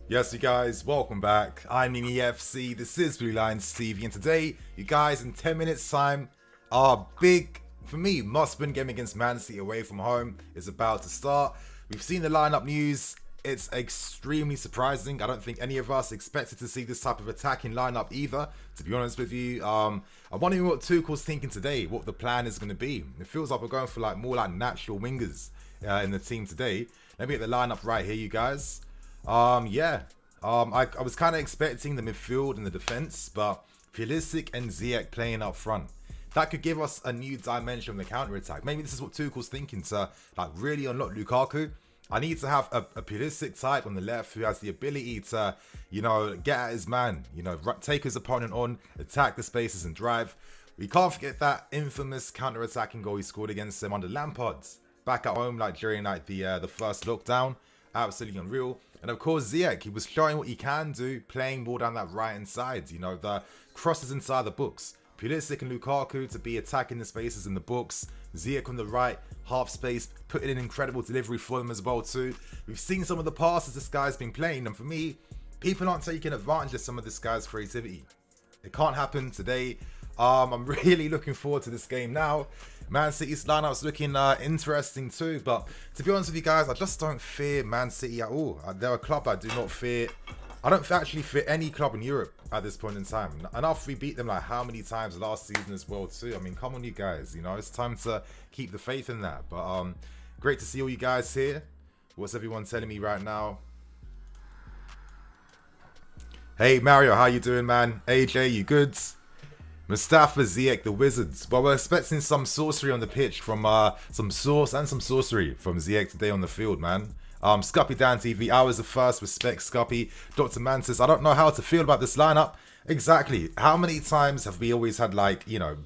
Yes, you guys, welcome back. I'm in EFC, this is Blue Lines TV, and today, you guys, in 10 minutes time, our big, for me, must-win game against Man City away from home is about to start. We've seen the lineup news. It's extremely surprising. I don't think any of us expected to see this type of attacking lineup either, to be honest with you. I'm wondering what Tuchel's thinking today, what the plan is going to be. It feels like we're going for more like natural wingers in the team today. Let me get the lineup right here, you guys. I was kind of expecting the midfield and the defense, but Pulisic and Ziyech playing up front. That could give us a new dimension of the counter-attack. Maybe this is what Tuchel's thinking to really unlock Lukaku. I need to have a Pulisic type on the left who has the ability to, get at his man, take his opponent on, attack the spaces and drive. We can't forget that infamous counter-attacking goal he scored against them under Lampard's back at home, during the first lockdown. Absolutely unreal. And of course Ziyech, he was showing what he can do, playing more down that right hand side, the crosses inside the books. Pulisic and Lukaku to be attacking the spaces in the books. Ziyech on the right, half space, putting in incredible delivery for them as well too. We've seen some of the passes this guy's been playing, and for me, people aren't taking advantage of some of this guy's creativity. It can't happen today. I'm really looking forward to this game now. Man City's lineup's looking interesting too, but to be honest with you guys, I just don't fear Man City at all. They're a club I do not fear. I don't actually fear any club in Europe at this point in time. And after we beat them how many times last season as well too. I mean, come on you guys, it's time to keep the faith in that. But great to see all you guys here. What's everyone telling me right now? Hey Mario, how you doing, man? AJ, you good? Mustafa, Ziyech, the Wizards. Well, we're expecting some sorcery on the pitch from some sorcery from Ziyech today on the field, man. Scuppy Dan TV, hours of first respect, Scuppy. Dr. Mantis, I don't know how to feel about this lineup. Exactly. How many times have we always had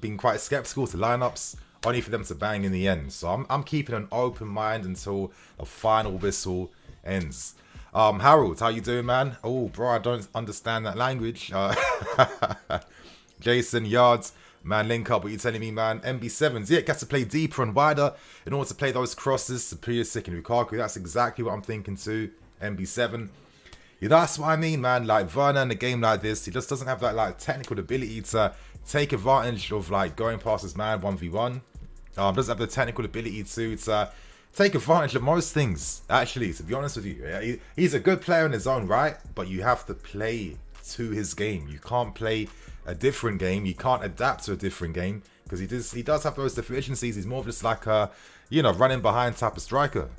been quite skeptical to lineups, only for them to bang in the end? So I'm keeping an open mind until the final whistle ends. Harold, how you doing, man? Oh, bro, I don't understand that language. Jason, Yards, man, link up, what you telling me, man? MB7, Ziyech has to play deeper and wider in order to play those crosses to Pulisic and Lukaku. That's exactly what I'm thinking too, MB7. Yeah, that's what I mean, man. Werner in a game like this, he just doesn't have that technical ability to take advantage of going past his man 1v1. Doesn't have the technical ability to take advantage of most things, actually, to be honest with you. Yeah, he's a good player in his own right, but you have to play to his game. You can't play a different game. You can't adapt to a different game because he does have those deficiencies. He's more of just a running behind type of striker.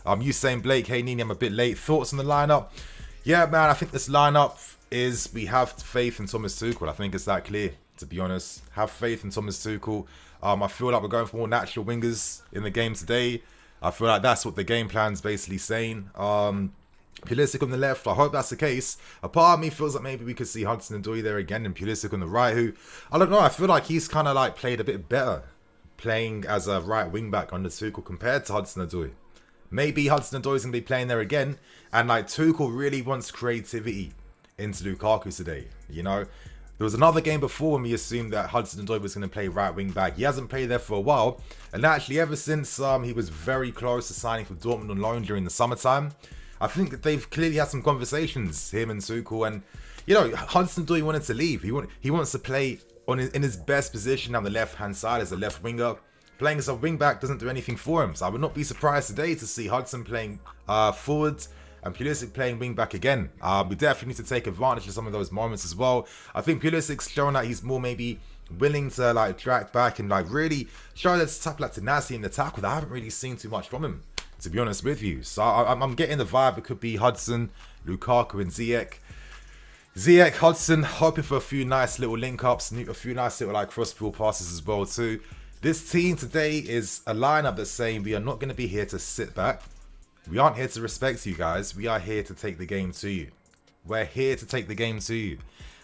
Usain Blake, hey Nini, I'm a bit late. Thoughts on the lineup? Yeah, man, I think this lineup we have faith in Thomas Tuchel. I think it's that clear, to be honest. Have faith in Thomas Tuchel. I feel like we're going for more natural wingers in the game today. I feel like that's what the game plan's basically saying. Pulisic on the left, I hope that's the case. A part of me feels like maybe we could see Hudson-Odoi there again and Pulisic on the right, who, I don't know, I feel like he's kind of played a bit better playing as a right wing back under Tuchel compared to Hudson-Odoi. Maybe Hudson-Odoi is going to be playing there again, and Tuchel really wants creativity into Lukaku today, There was another game before when we assumed that Hudson-Odoi was going to play right wing back. He hasn't played there for a while, and actually ever since he was very close to signing for Dortmund on loan during the summertime, I think that they've clearly had some conversations, him and Tuchel, and Hudson-Odoi wanted to leave. He wants to play in his best position on the left hand side as a left winger. Playing as a wing back doesn't do anything for him, so I would not be surprised today to see Hudson playing forward and Pulisic playing wing back again. We definitely need to take advantage of some of those moments as well. I think Pulisic's shown that he's more maybe willing to track back and really show that type of tenacity in the tackle that I haven't really seen too much from him, to be honest with you. So I'm getting the vibe it could be Hudson, Lukaku and Ziyech. Ziyech, Hudson, hoping for a few nice little link-ups, a few nice little cross-field passes as well too. This team today is a lineup that's saying we are not going to be here to sit back. We aren't here to respect you guys. We are here to take the game to you. We're here to take the game to you.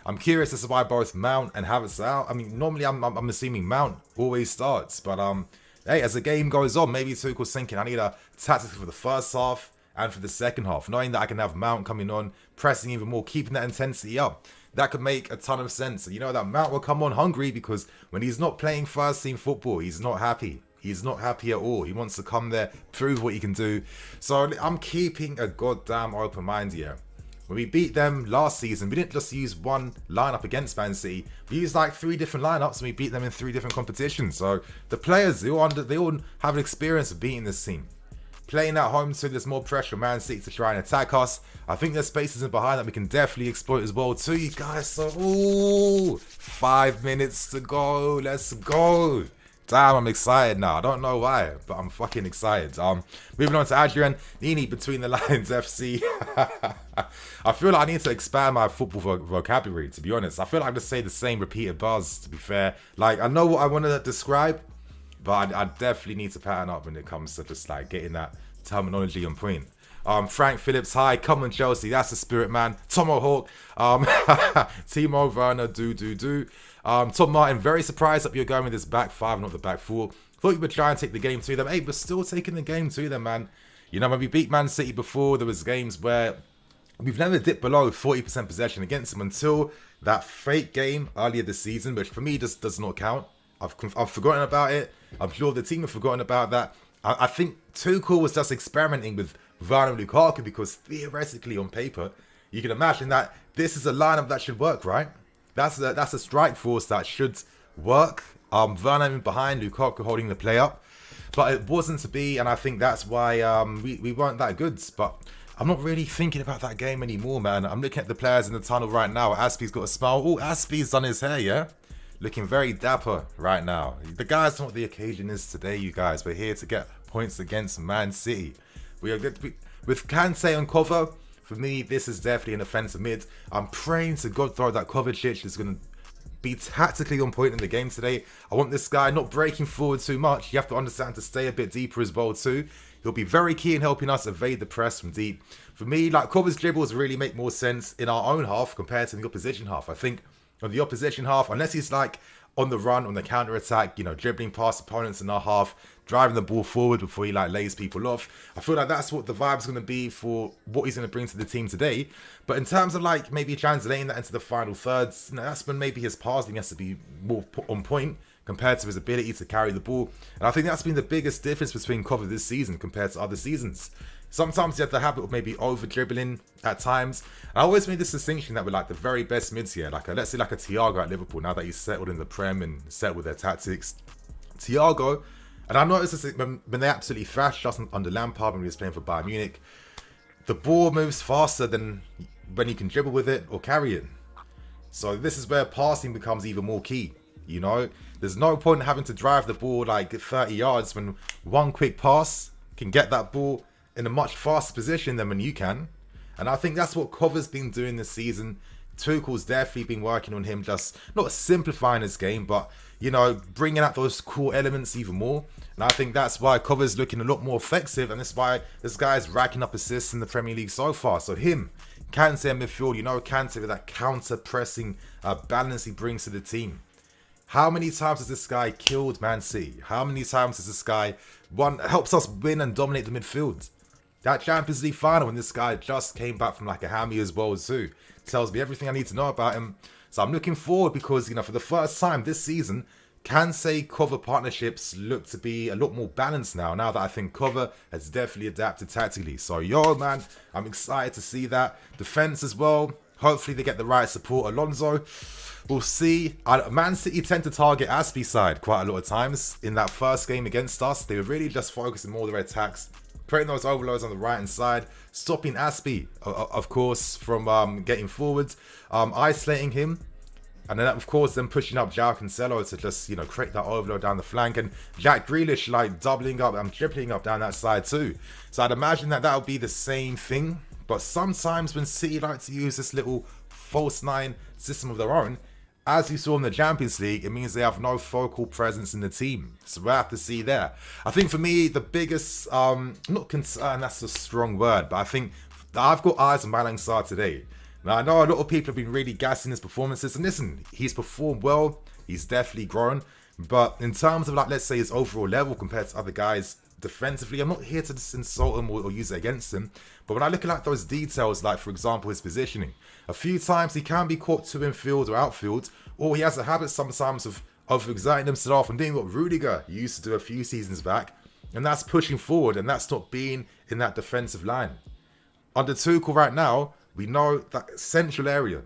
I'm curious as to why both Mount and Havertz are out. I mean, normally I'm assuming Mount always starts, but hey, as the game goes on, maybe Tuchel's thinking I need a tactic for the first half and for the second half, knowing that I can have Mount coming on, pressing even more, keeping that intensity up. That could make a ton of sense. That Mount will come on hungry because when he's not playing first team football, he's not happy. He's not happy at all. He wants to come there, prove what he can do. So I'm keeping a goddamn open mind here. When we beat them last season, we didn't just use one lineup against Man City. We used like 3 different lineups and we beat them in 3 different competitions. So the players, they all have an experience of beating this team. Playing at home, so there's more pressure on Man City to try and attack us. I think there's spaces in behind that we can definitely exploit as well too, you guys. So, ooh, 5 minutes to go. Let's go. Damn, I'm excited now. I don't know why, but I'm fucking excited. Moving on to Adrian Nini between the lines FC. I feel like I need to expand my football vocabulary, to be honest. I feel like I just say the same repeated buzz, to be fair. Like, I know what I want to describe, but I definitely need to pattern up when it comes to just like getting that terminology on point. Frank Phillips, hi, come on Chelsea, that's the spirit, man. Tomo Hawk, Timo Werner, do. Tom Martin, very surprised that you're going with this back 5, not the back 4. Thought you would try and take the game to them. Hey, we're still taking the game to them, man. You know, when we beat Man City before, there was games where we've never dipped below 40% possession against them until that fake game earlier this season, which for me just does not count. I've forgotten about it. I'm sure the team have forgotten about that. I think Tuchel was just experimenting with Werner and Lukaku because theoretically on paper, you can imagine that this is a lineup that should work, right? That's a strike force that should work. Werner in behind, Lukaku holding the play up. But it wasn't to be, and I think that's why we weren't that good. But I'm not really thinking about that game anymore, man. I'm looking at the players in the tunnel right now. Aspie's got a smile. Oh, Aspie's done his hair, yeah? Looking very dapper right now. The guys know what the occasion is today, you guys. We're here to get points against Man City. We are good. With Kante and cover, for me, this is definitely an offensive mid. I'm praying to God though that Kovacic is going to be tactically on point in the game today. I want this guy not breaking forward too much. You have to understand to stay a bit deeper as well too. He'll be very key in helping us evade the press from deep. For me, like Kova's dribbles really make more sense in our own half compared to the opposition half. I think on the opposition half, unless he's like on the run, on the counter attack, you know, dribbling past opponents in our half, driving the ball forward before he like lays people off. I feel like that's what the vibe's going to be for what he's going to bring to the team today. But in terms of like maybe translating that into the final thirds, you know, that's when maybe his passing has to be more on point compared to his ability to carry the ball. And I think that's been the biggest difference between Kova this season compared to other seasons. Sometimes you have the habit of maybe over dribbling at times. I always made this distinction that we're like the very best mids here. Like let's say like a Thiago at Liverpool, now that he's settled in the Prem and settled with their tactics. Thiago, and I noticed this when they absolutely thrashed us under Lampard when he was playing for Bayern Munich, the ball moves faster than when you can dribble with it or carry it. So this is where passing becomes even more key. You know, there's no point in having to drive the ball like 30 yards when one quick pass can get that ball in a much faster position than when you can. And I think that's what Kova's been doing this season. Tuchel's definitely been working on him, just not simplifying his game, but, you know, bringing out those cool elements even more. And I think that's why Kova's looking a lot more effective, and that's why this guy's racking up assists in the Premier League so far. So him, Kante in midfield, you know, Kante with that counter-pressing balance he brings to the team. How many times has this guy killed Man City? How many times has this guy helps us win and dominate the midfield? That Champions League final when this guy just came back from like a hammy as well too. Tells me everything I need to know about him. So I'm looking forward because, you know, for the first time this season, Kante-Kova partnerships look to be a lot more balanced now that I think Kova has definitely adapted tactically. So yo man, I'm excited to see that. Defense as well. Hopefully they get the right support. Alonso, we'll see. Man City tend to target Aspie's side quite a lot of times. In that first game against us, they were really just focusing more on their attacks, creating those overloads on the right hand side, stopping Aspie, of course, from getting forwards, isolating him, and then of course then pushing up João Cancelo to just, you know, create that overload down the flank, and Jack Grealish like doubling up and tripling up down that side too. So I'd imagine that would be the same thing. But sometimes when City like to use this little false nine system of their own, as you saw in the Champions League, it means they have no focal presence in the team. So we'll have to see there. I think for me, the biggest, not concern, that's a strong word, but I think I've got eyes on Malang Sarr today. Now, I know a lot of people have been really gassing his performances, and listen, he's performed well, he's definitely grown, but in terms of, like, let's say his overall level compared to other guys defensively, I'm not here to just insult him or use it against him, but when I look at like those details, like for example his positioning, a few times he can be caught to infield or outfield, or he has a habit sometimes of overexerting himself and doing what Rudiger used to do a few seasons back, and that's pushing forward, and that's not being in that defensive line. Under Tuchel right now, we know that central area,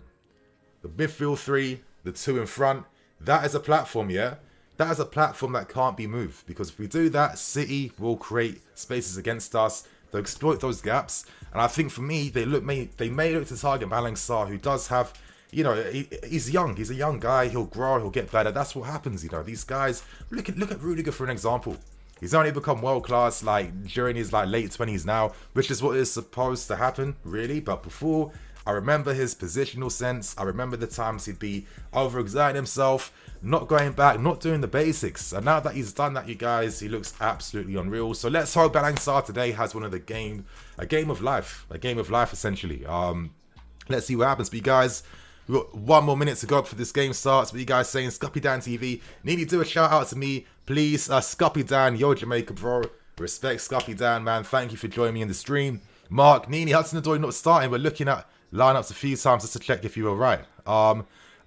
the midfield three, the two in front, that is a platform, yeah? That is a platform that can't be moved, because if we do that, City will create spaces against us. They'll exploit those gaps, and I think for me, they may look to target Malang Sarr, who does have, you know, he's young. He's a young guy. He'll grow. He'll get better. That's what happens, you know. These guys, look at Rudiger for an example. He's only become world class like during his like late 20s now, which is what is supposed to happen, really. But before, I remember his positional sense. I remember the times he'd be overexerting himself, not going back, not doing the basics. And now that he's done that, you guys, he looks absolutely unreal. So let's hope Malang Sarr today has a game of life essentially. Let's see what happens. But you guys, we've got 1 more minute to go before this game starts. But you guys saying Scuppy Dan TV, need to do a shout out to me, please. Scuppy Dan, yo Jamaica bro, respect Scuppy Dan, man. Thank you for joining me in the stream. Mark, Nini, Hudson-Odoi not starting. We're looking at lineups a few times just to check if you were right.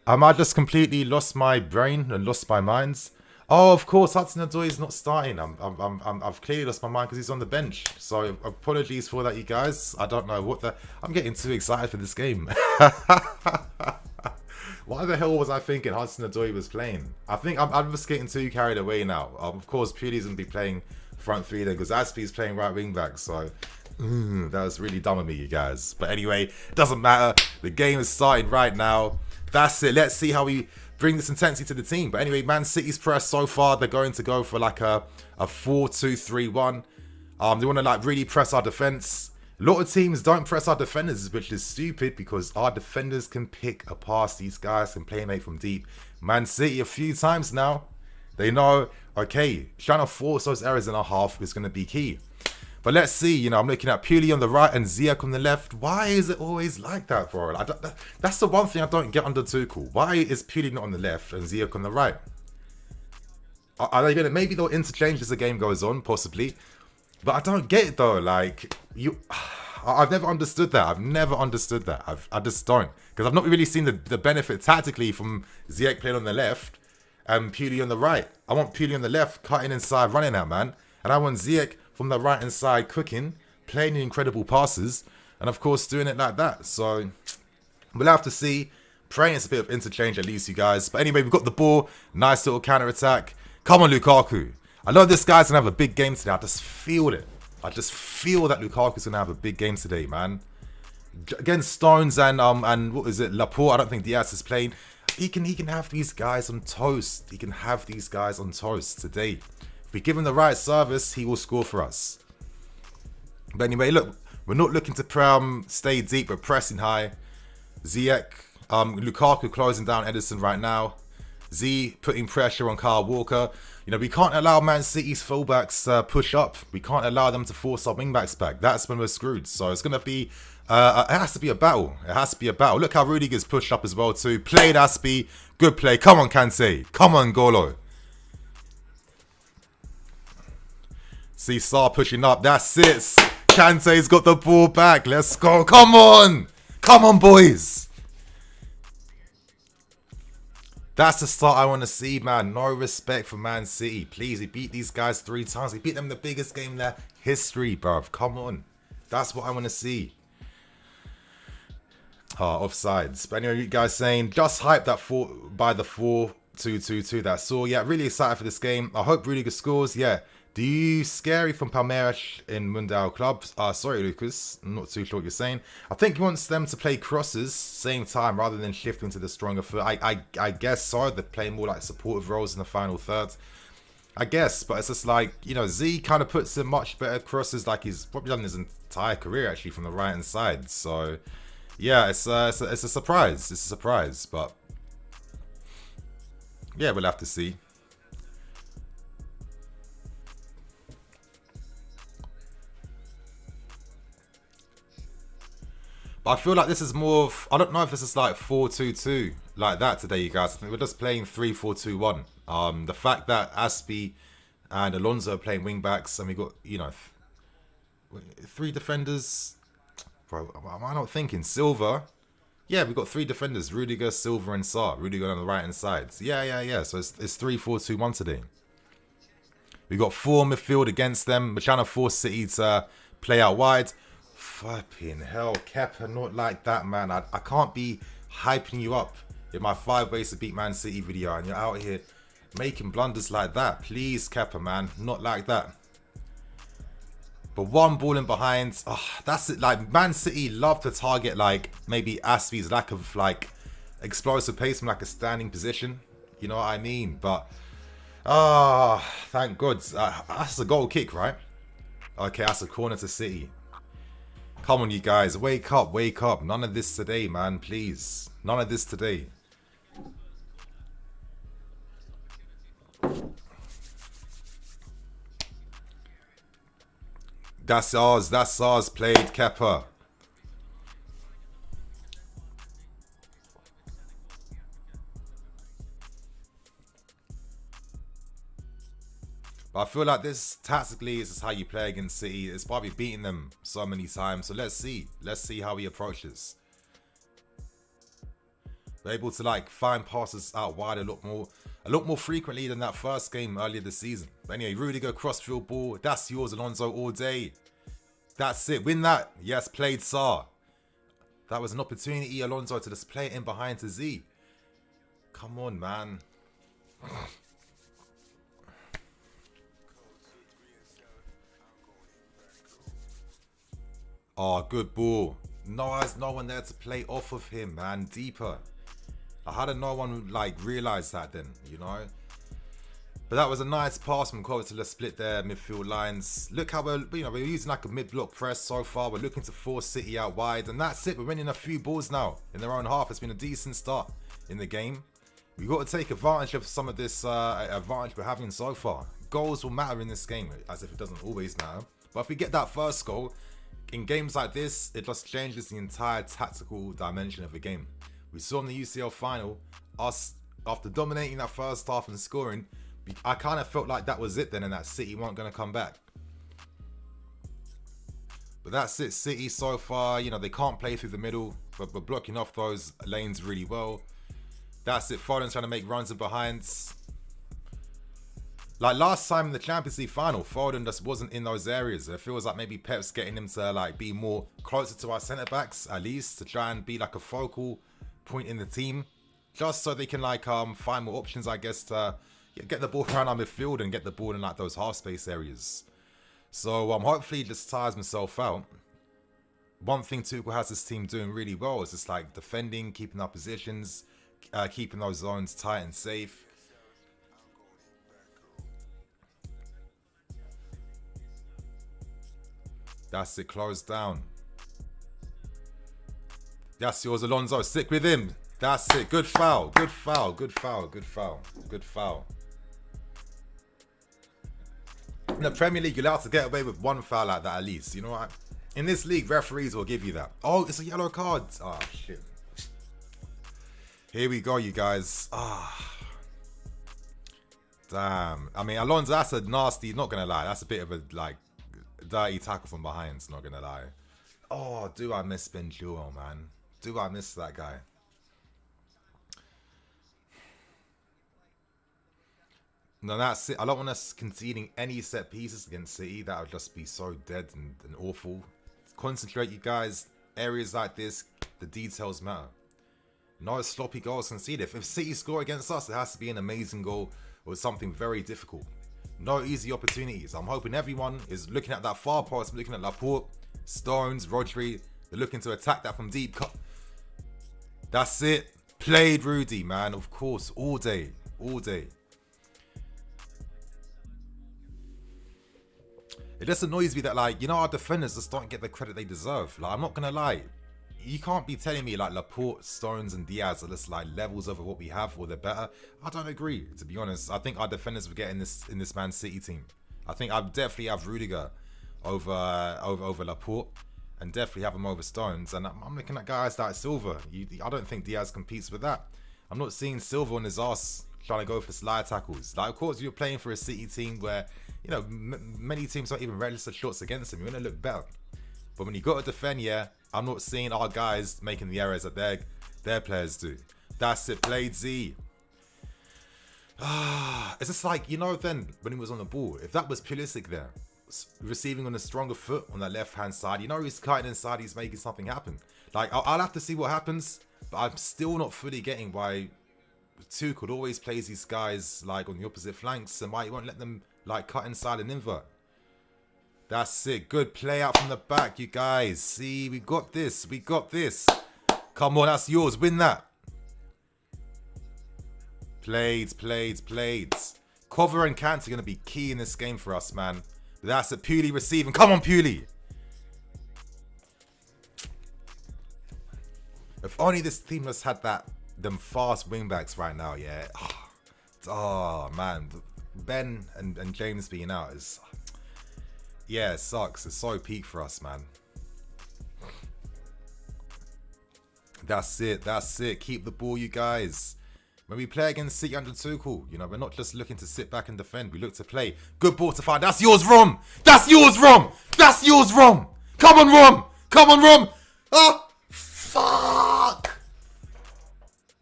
Am I just completely lost my brain and lost my minds? Oh, of course, Hudson-Odoi is not starting. I've clearly lost my mind because he's on the bench. So apologies for that, you guys. I don't know what the. I'm getting too excited for this game. Why the hell was I thinking Hudson-Odoi was playing? I think I'm just getting too carried away now. Of course, Pewdie's gonna be playing front three there because Aspie's playing right wing back. So. That was really dumb of me, you guys. But anyway, it doesn't matter. The game is starting right now. That's it. Let's see how we bring this intensity to the team. But anyway, Man City's press so far, they're going to go for like a 4-2-3-1. They want to like really press our defense. A lot of teams don't press our defenders, which is stupid because our defenders can pick a pass. These guys can playmate from deep. Man City a few times now, they know, okay, trying to force those errors in our half is going to be key. But let's see, you know, I'm looking at Puli on the right and Ziyech on the left. Why is it always like that, bro? That's the one thing I don't get under Tuchel. Why is Puli not on the left and Ziyech on the right? Are they gonna, maybe they'll interchange as the game goes on, possibly. But I don't get it though, like, I've never understood that. I just don't. Because I've not really seen the benefit tactically from Ziyech playing on the left and Puli on the right. I want Puli on the left, cutting inside, running out, man. And I want Ziyech from the right hand side, cooking, playing incredible passes, and of course doing it like that. So we'll have to see. Praying it's a bit of interchange at least, you guys. But anyway, we've got the ball. Nice little counter attack. Come on, Lukaku. I know this guy's gonna have a big game today. I just feel it. I just feel that Lukaku's gonna have a big game today, man. Against Stones and what is it, Laporte? I don't think Diaz is playing. He can have these guys on toast. He can have these guys on toast today. If we give him the right service, he will score for us. But anyway, look, we're not looking to stay deep, we're pressing high. Ziyech, Lukaku closing down Edison right now. Z putting pressure on Kyle Walker. You know, we can't allow Man City's fullbacks push up. We can't allow them to force our wingbacks back. That's when we're screwed. So it's going to be, it has to be a battle. It has to be a battle. Look how Rudiger's pushed up as well too. Played Aspie. Good play. Come on, Kante. Come on, Golo. See Sarr pushing up. That's it. Kante's got the ball back. Let's go. Come on. Come on, boys. That's the start I want to see, man. No respect for Man City. Please, he beat these guys 3 times. He beat them in the biggest game in their history, bruv. Come on. That's what I want to see. Offsides. But anyway, you guys saying, just hype that by the 4-2-2-2 that I saw. Yeah, really excited for this game. I hope Rudiger scores. Yeah. Do you scary from Palmeiras in Mundial Club? Sorry, Lucas. I'm not too sure what you're saying. I think he wants them to play crosses same time rather than shifting to the stronger foot. I guess so. They're playing more like supportive roles in the final third. I guess, but it's just like, you know, Z kind of puts in much better crosses like he's probably done his entire career actually from the right hand side. So, yeah, it's a surprise. It's a surprise, but yeah, we'll have to see. But I feel like this is more of, I don't know if this is like 4-2-2 like that today, you guys. I think we're just playing 3-4-2-1. The fact that Aspie and Alonso are playing wing backs and we got, you know, 3 defenders. Bro, am I not thinking? Silva. Yeah, we've got 3 defenders. Rudiger, Silva and Sarr. Rudiger on the right hand side. Yeah. So it's 3-4-2-1 today. We got 4 midfield against them. We're trying to force City to play out wide. Flipping hell, Kepa, not like that, man. I can't be hyping you up in my 5 ways to beat Man City video and you're out here making blunders like that. Please, Kepa, man, not like that. But one ball in behind, that's it. Like, Man City love to target, like, maybe Aspi's lack of, like, explosive pace from, like, a standing position. You know what I mean? But, thank God. That's a goal kick, right? Okay, that's a corner to City. Come on, you guys. Wake up, wake up. None of this today, man. Please. None of this today. That's ours. That's ours. Played Kepa. But I feel like this, tactically, this is how you play against City. It's probably beating them so many times. So let's see. Let's see how he approaches. We're able to, like, find passes out wide a lot more frequently than that first game earlier this season. But anyway, Rudiger crossfield ball. That's yours, Alonso, all day. That's it. Win that. Yes, played Sar. That was an opportunity, Alonso, to just play it in behind to Z. Come on, man. Oh, good ball. No, there's no one there to play off of him, man. Deeper. How did no one, like, realise that then, you know? But that was a nice pass from Kovac to split their midfield lines. Look how we're using like a mid-block press so far. We're looking to force City out wide. And that's it. We're winning a few balls now in their own half. It's been a decent start in the game. We've got to take advantage of some of this advantage we're having so far. Goals will matter in this game, as if it doesn't always matter. But if we get that first goal, in games like this, it just changes the entire tactical dimension of the game. We saw in the UCL final, us, after dominating that first half and scoring, I kind of felt like that was it then, and that City weren't going to come back. But that's it. City so far, you know, they can't play through the middle, but we're blocking off those lanes really well. That's it. Foden's trying to make runs in behinds. Like last time in the Champions League final, Foden just wasn't in those areas. It feels like maybe Pep's getting him to like be more closer to our centre-backs, at least, to try and be like a focal point in the team. Just so they can like find more options, I guess, to get the ball around our midfield and get the ball in like those half space areas. So hopefully he just tires himself out. One thing Tuchel has this team doing really well is just like defending, keeping our positions, keeping those zones tight and safe. That's it, closed down. That's yours, Alonso. Stick with him. That's it. Good foul. Good foul. Good foul. Good foul. Good foul. In the Premier League, you're allowed to get away with one foul like that at least. You know what? In this league, referees will give you that. Oh, it's a yellow card. Oh, shit. Here we go, you guys. Damn. I mean, Alonso, that's a nasty, not going to lie. That's a bit of a, like, dirty tackle from behind, not going to lie. Oh, do I miss Ben Chilwell, man? Do I miss that guy? No, that's it. I don't want us conceding any set pieces against City. That would just be so dead and awful. Concentrate, you guys. Areas like this, the details matter. No sloppy goals conceded. If City score against us, it has to be an amazing goal or something very difficult. No easy opportunities. I'm hoping everyone is looking at that far post, looking at Laporte, Stones, Rodri. They're looking to attack that from deep. That's it. Played Rudy, man. Of course, all day. All day. It just annoys me that, like, you know, our defenders just don't get the credit they deserve. Like, I'm not going to lie. You can't be telling me, like, Laporte, Stones, and Diaz are just, like, levels over what we have or they're better. I don't agree, to be honest. I think our defenders would get in this Man City team. I think I'd definitely have Rudiger over Laporte and definitely have him over Stones. And I'm looking at guys like Silva. I don't think Diaz competes with that. I'm not seeing Silva on his ass trying to go for slide tackles. Like, of course, you're playing for a City team where, you know, many teams don't even register shots against him. You're going to look better. But when you got to defend, yeah, I'm not seeing our guys making the errors that their players do. That's it. Played Z. It's just like, you know, then when he was on the ball, if that was Pulisic there, receiving on a stronger foot on that left-hand side. You know he's cutting inside, he's making something happen. Like, I'll have to see what happens, but I'm still not fully getting why Tuchel always plays these guys, like, on the opposite flanks, and why he won't let them, like, cut inside and invert. That's it. Good play out from the back, you guys. See, we got this. We got this. Come on, that's yours. Win that. Plays. Cover and Pant are going to be key in this game for us, man. That's it. Puli receiving. Come on, Puli. If only this team has had them fast wingbacks right now, yeah. Oh, man. Ben and James being out is... Yeah, it sucks. It's so peak for us, man. That's it. Keep the ball, you guys. When we play against City under Tuchel, you know, we're not just looking to sit back and defend. We look to play. Good ball to find. That's yours, Rom. That's yours, Rom. That's yours, Rom. Come on, Rom. Come on, Rom. Oh, fuck.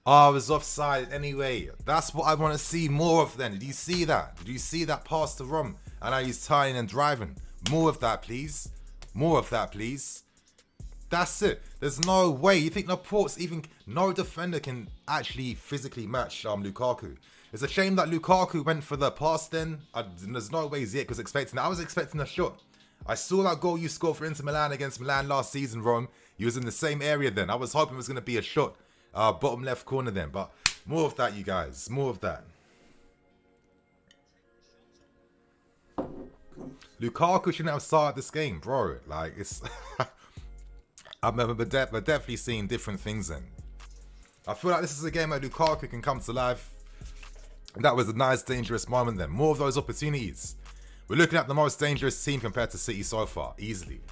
Oh, I was offside anyway. That's what I want to see more of then. Did you see that? Did you see that pass to Rom? And now he's turning and driving. More of that, please. More of that, please. That's it. There's no way. You think Laporte's even... No defender can actually physically match Lukaku. It's a shame that Lukaku went for the pass then. There's no way Ziyech was expecting that. I was expecting a shot. I saw that goal you scored for Inter Milan against Milan last season, Rom. You was in the same area then. I was hoping it was going to be a shot. Bottom left corner then. But more of that, you guys. More of that. Lukaku shouldn't have started this game, bro. Like, it's... We're definitely seeing different things then. I feel like this is a game where Lukaku can come to life. And that was a nice, dangerous moment then. More of those opportunities. We're looking at the most dangerous team compared to City so far. Easily.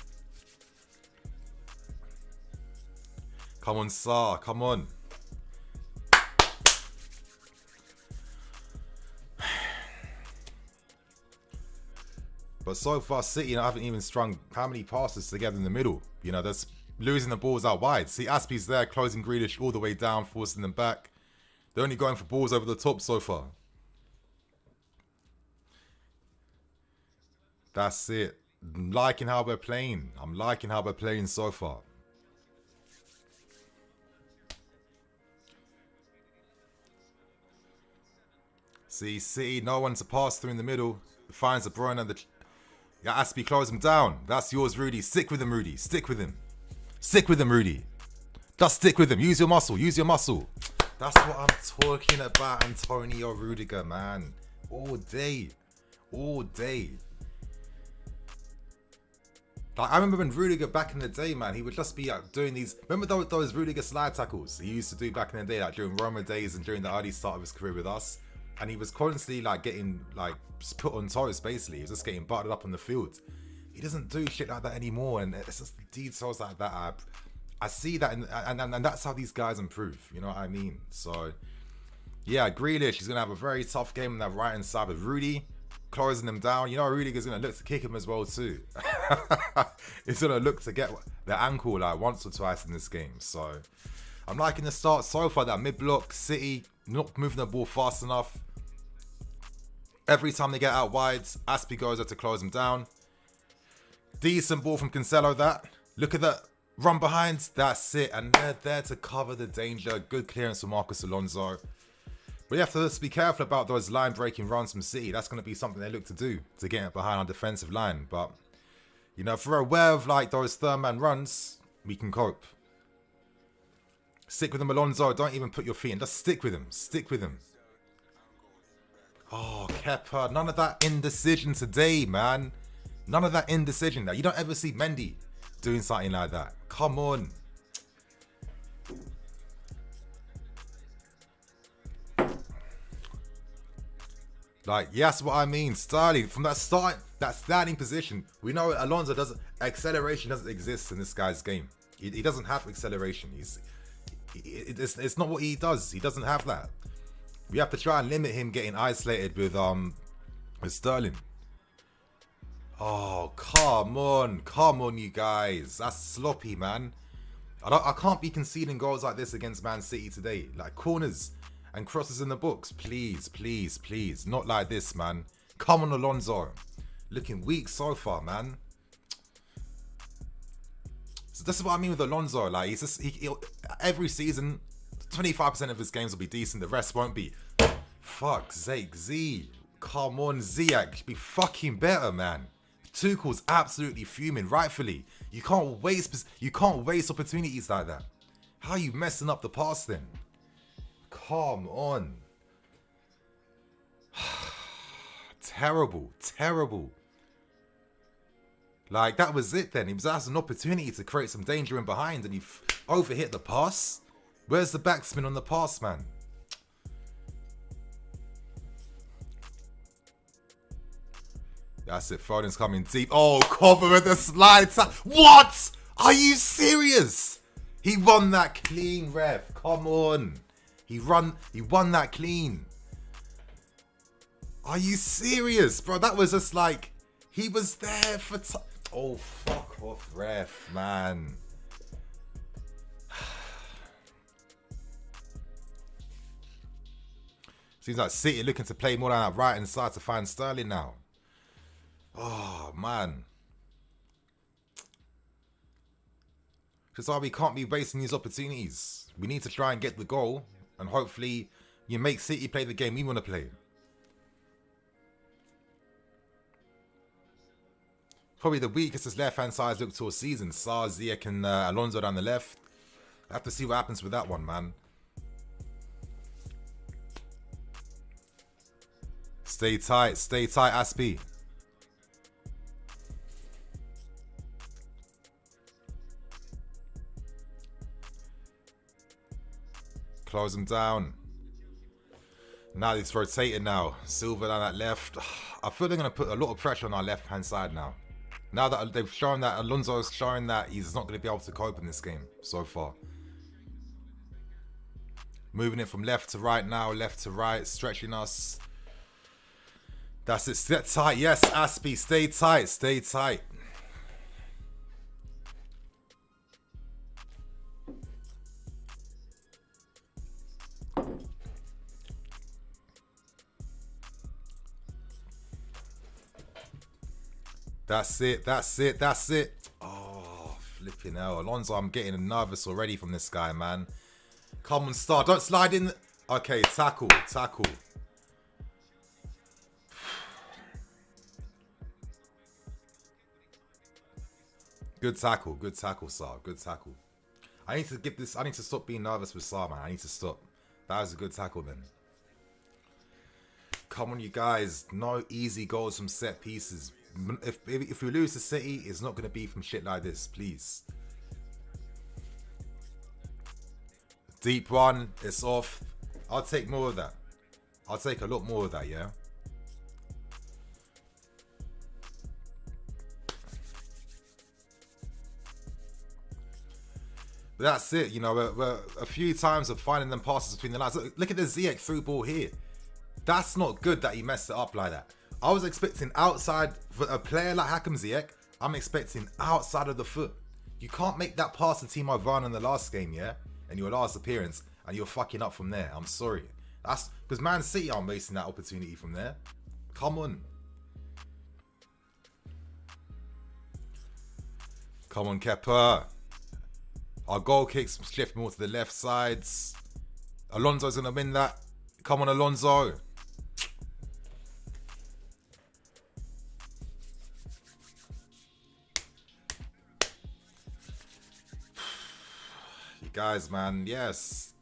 Come on, Sarr. Come on. But so far, City, you know, haven't even strung how many passes together in the middle. You know, that's losing the balls out wide. See, Aspi's there, closing Grealish all the way down, forcing them back. They're only going for balls over the top so far. That's it. I'm liking how we're playing. I'm liking how we're playing so far. See, City, no one to pass through in the middle. Finds De Bruyne and the... Yeah, Aspi, close him down. That's yours, Rudy. Stick with him, Rudy. Stick with him. Stick with him, Rudy. Just stick with him. Use your muscle. Use your muscle. That's what I'm talking about, Antonio Rudiger, man. All day. All day. Like, I remember when Rudiger back in the day, man, he would just be doing these... Remember those Rudiger slide tackles he used to do back in the day, like during Roma days and during the early start of his career with us? And he was constantly like getting like put on toast, basically. He was just getting butted up on the field. He doesn't do shit like that anymore, and it's just the details like that. I see that, and that's how these guys improve. You know what I mean? So, yeah, Grealish is gonna have a very tough game on that right hand side with Rudy closing him down. You know, Rudiger's gonna look to kick him as well too. He's gonna look to get the ankle like once or twice in this game. So, I'm liking the start so far. That mid block, City not moving the ball fast enough. Every time they get out wide, Aspi goes there to close him down. Decent ball from Cancelo, that. Look at that run behind. That's it. And they're there to cover the danger. Good clearance from Marcos Alonso. But you have to just be careful about those line-breaking runs from City. That's going to be something they look to do to get behind our defensive line. But, you know, if we're aware of, like, those third-man runs, we can cope. Stick with him, Alonso. Don't even put your feet in. Just stick with him. Stick with him. Oh, Kepa. None of that indecision today, man. None of that indecision. Now, you don't ever see Mendy doing something like that. Come on. Like, yes, what I mean. Sterling, from that starting position, we know Alonso doesn't... Acceleration doesn't exist in this guy's game. He doesn't have acceleration. It's not what he does. He doesn't have that. We have to try and limit him getting isolated with Sterling. Oh, come on, you guys. That's sloppy, man. I can't be conceding goals like this against Man City today. Like corners and crosses in the box, please, please, please. Not like this, man. Come on, Alonso. Looking weak so far, man. So this is what I mean with Alonso. Like, he's just every season, 25% of his games will be decent. The rest won't be. Fuck, Z. Come on, Ziyech. Be fucking better, man. Tuchel's absolutely fuming, rightfully. You can't waste opportunities like that. How are you messing up the pass then? Come on. Terrible. Like, that was it then. He was asked an opportunity to create some danger in behind and he overhit the pass. Where's the backspin on the pass, man? That's it. Foden's coming deep. Oh, cover with the slide. What? Are you serious? He won that clean, ref. Come on. He won that clean. Are you serious, bro? That was just like, he was there for oh, fuck off, ref, man. Seems like City looking to play more down that right hand side to find Sterling now. Oh, man. Just why we can't be wasting these opportunities. We need to try and get the goal. And hopefully you make City play the game we want to play. Probably the weakest his left-hand side looked all season. Sarr, Ziyech and Alonso down the left. I have to see what happens with that one, man. Stay tight, Aspie. Close him down. Now it's rotating now. Silva down that left. I feel they're going to put a lot of pressure on our left-hand side now. Now that they've shown that Alonso's showing that he's not going to be able to cope in this game so far. Moving it from left to right now. Left to right. Stretching us. That's it. Stay tight. Yes, Aspie. Stay tight. Stay tight. That's it. Oh, flipping hell. Alonso, I'm getting nervous already from this guy, man. Come on, Star. Don't slide in. Okay, tackle. Good tackle, Sar. Good tackle. I need to stop being nervous with Sar, man. I need to stop. That was a good tackle then. Come on, you guys. No easy goals from set pieces. If we lose to City, it's not going to be from shit like this, please. Deep one, it's off. I'll take more of that. I'll take a lot more of that, yeah? But that's it, you know, we're a few times of finding them passes between the lines. Look at the Ziyech through ball here. That's not good that he messed it up like that. I was expecting outside, for a player like Hakim Ziyech, I'm expecting outside of the foot. You can't make that pass to Timo Werner in the last game, yeah? And your last appearance, and you're fucking up from there. I'm sorry. That's because Man City aren't wasting that opportunity from there. Come on. Come on, Kepa. Our goal kicks shift more to the left sides. Alonso's going to win that. Come on, Alonso. Guys, man, yes,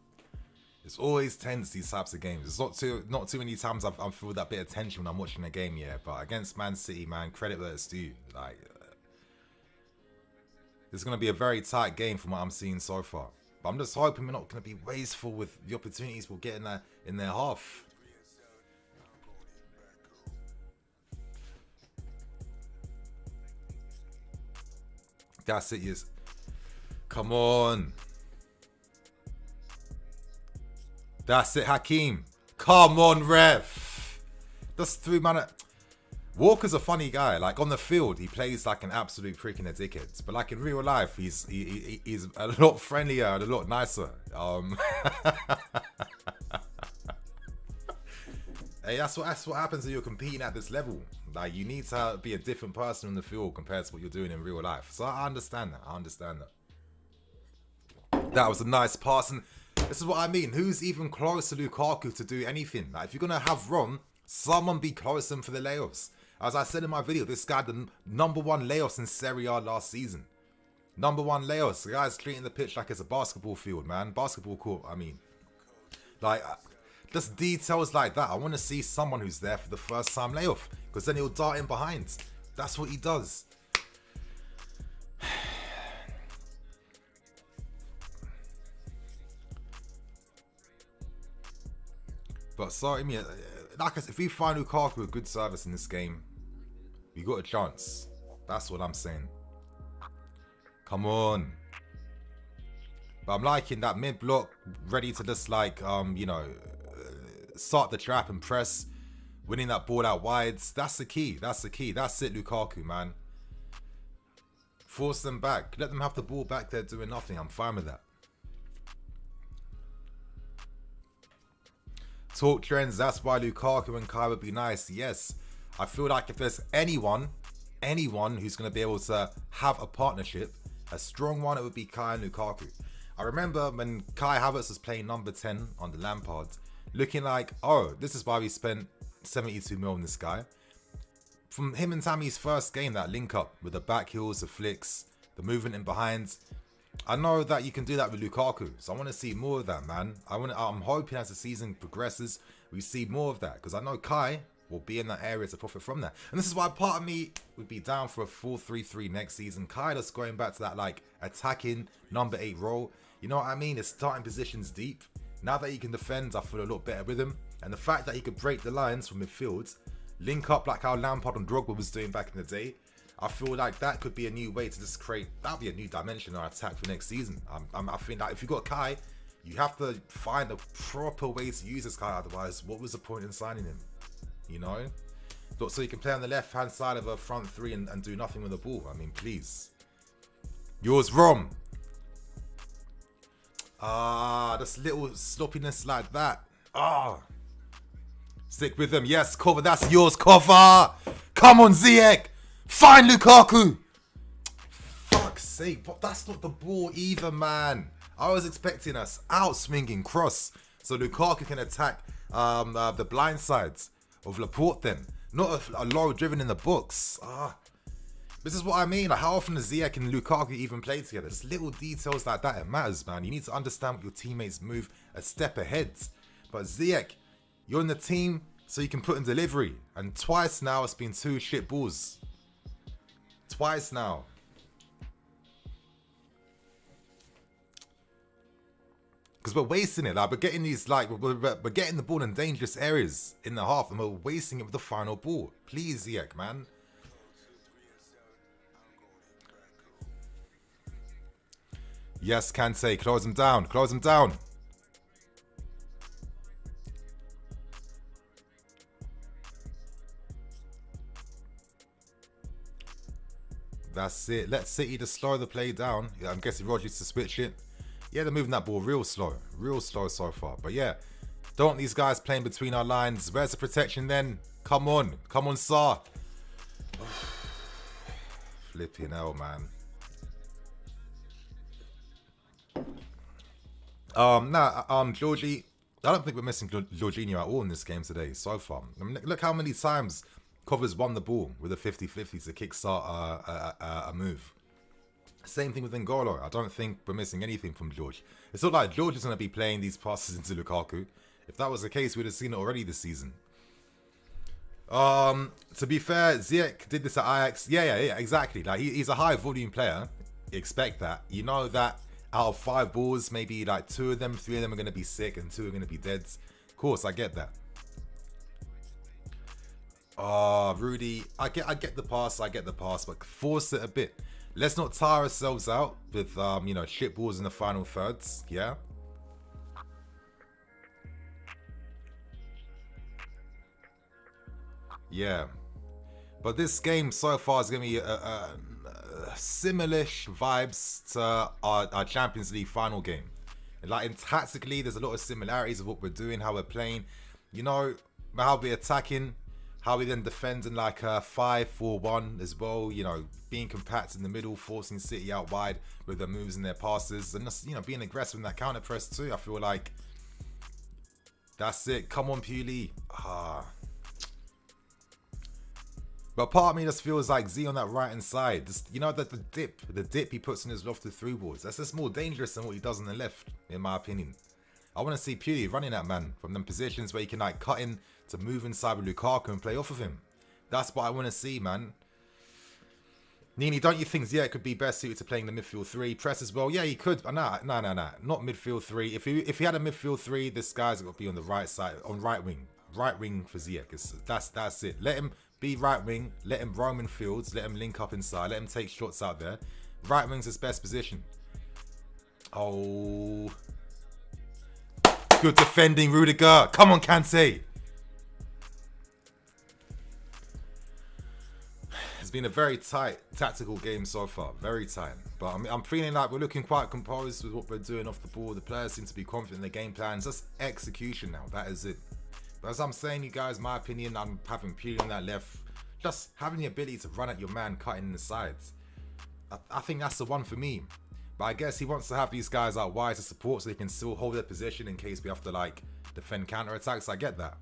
it's always tense, these types of games. It's not too many times I feel that bit of tension when I'm watching a game, yeah. But against Man City, man, credit where it's due. Like, it's gonna be a very tight game from what I'm seeing so far. But I'm just hoping we're not gonna be wasteful with the opportunities we'll get in their half. That's it, yes. Come on. That's it, Hakim. Come on, ref. That's 3 man. Walker's a funny guy. Like, on the field, he plays like an absolute prick in a dickhead. But like in real life, he's a lot friendlier and a lot nicer. Hey, that's what happens when you're competing at this level. Like, you need to be a different person in the field compared to what you're doing in real life. So I understand that. I understand that. That was a nice pass, and this is what I mean. Who's even close to Lukaku to do anything? Like, if you're gonna have Ron, someone be close to him for the layoffs. As I said in my video, this guy had the #1 layoffs in Serie A last season. #1 layoffs. The guy's treating the pitch like it's a basketball field, man. Basketball court, I mean. Like, just details like that. I want to see someone who's there for the first time layoff, because then he'll dart in behind. That's what he does. But sorry, I mean, like I said, if we find Lukaku a good service in this game, we got a chance. That's what I'm saying. Come on. But I'm liking that mid block, ready to just like, you know, start the trap and press, winning that ball out wide. That's the key. That's the key. That's it, Lukaku, man. Force them back. Let them have the ball back there doing nothing. I'm fine with that. Talk trends. That's why Lukaku and Kai would be nice. Yes. I feel like if there's anyone who's going to be able to have a partnership, a strong one, it would be Kai and Lukaku. I remember when Kai Havertz was playing number 10 on the Lampard, looking like, oh, this is why we spent 72 mil on this guy. From him and Tammy's first game, that link up with the back heels, the flicks, the movement in behind, I know that you can do that with Lukaku. So I want to see more of that, man. I'm hoping as the season progresses, we see more of that, because I know Kai will be in that area to profit from that. And this is why part of me would be down for a 4-3-3 next season. Kai just going back to that like attacking number 8 role. You know what I mean? His starting positions deep. Now that he can defend, I feel a lot better with him. And the fact that he could break the lines from midfield, link up like how Lampard and Drogba was doing back in the day, I feel like that could be a new way to just create, that'll be a new dimension in our attack for next season. I think that if you've got Kai, you have to find a proper way to use this guy. Otherwise, what was the point in signing him? You know? So you can play on the left-hand side of a front three and do nothing with the ball. I mean, please. Yours, Rom. Just little sloppiness like that. Stick with them. Yes, cover. That's yours, cover. Come on, Ziyech. Find Lukaku. Fuck's sake. But that's not the ball either, man. I was expecting us out swinging cross so Lukaku can attack the blind sides of Laporte then. Not a low driven in the box. This is what I mean. Like, how often does Ziyech and Lukaku even play together? Just little details like that, it matters, man. You need to understand what your teammates move a step ahead. But Ziyech, you're in the team so you can put in delivery. And twice now it's been 2 shit balls. Twice now. Because we're wasting it. Like, we're getting these, like, we're getting the ball in dangerous areas in the half, and we're wasting it with the final ball. Please, Ziyech, man. Yes, Kante, close him down. Close him down. That's it. Let City just slow the play down. Yeah, I'm guessing Roger needs to switch it. Yeah, they're moving that ball real slow. Real slow so far. But yeah, don't want these guys playing between our lines. Where's the protection then? Come on. Come on, Sar. Flipping hell, man. Georgie, I don't think we're missing Jorginho at all in this game today so far. I mean, look how many times Covers won the ball with a 50-50 to kickstart a move. Same thing with N'Golo. I don't think we're missing anything from George. It's not like George is going to be playing these passes into Lukaku. If that was the case, we'd have seen it already this season. To be fair, Ziyech did this at Ajax. Yeah, exactly. Like, he's a high volume player. You expect that. You know that out of 5 balls, maybe like 2 of them, 3 of them are going to be sick and 2 are going to be dead. Of course, I get that. Rudy, I get the pass, but force it a bit. Let's not tire ourselves out with, you know, shit balls in the final thirds, yeah? Yeah. But this game so far is going to be similar-ish vibes to our Champions League final game. Like, tactically, there's a lot of similarities of what we're doing, how we're playing. You know, how we attacking, how we then defending like a 5-4-1 as well, you know, being compact in the middle, forcing City out wide with their moves and their passes, and just, you know, being aggressive in that counter press too. I feel like that's it. Come on, Pewley. But part of me just feels like Z on that right hand side, just, you know, that the dip he puts in his lofted through balls, that's just more dangerous than what he does on the left, in my opinion. I want to see Pewley running that man from them positions where he can like cut in to move inside with Lukaku and play off of him. That's what I want to see, man. Nini, don't you think Ziyech could be best suited to playing the midfield 3? Press as well? Yeah, he could. Nah. Not midfield 3. If he had a midfield 3, this guy's got to be on the right side, on right wing. Right wing for Ziyech. That's it. Let him be right wing. Let him roam in fields. Let him link up inside. Let him take shots out there. Right wing's his best position. Oh. Good defending, Rudiger. Come on, Kante. It's been a very tight tactical game so far. Very tight. But I'm feeling like we're looking quite composed with what we're doing off the ball. The players seem to be confident in their game plans. Just execution now. That is it. But as I'm saying, you guys, my opinion, I'm having Pewley on that left. Just having the ability to run at your man, cutting in the sides. I think that's the one for me. But I guess he wants to have these guys out wide to support so they can still hold their position in case we have to like defend counter-attacks. I get that.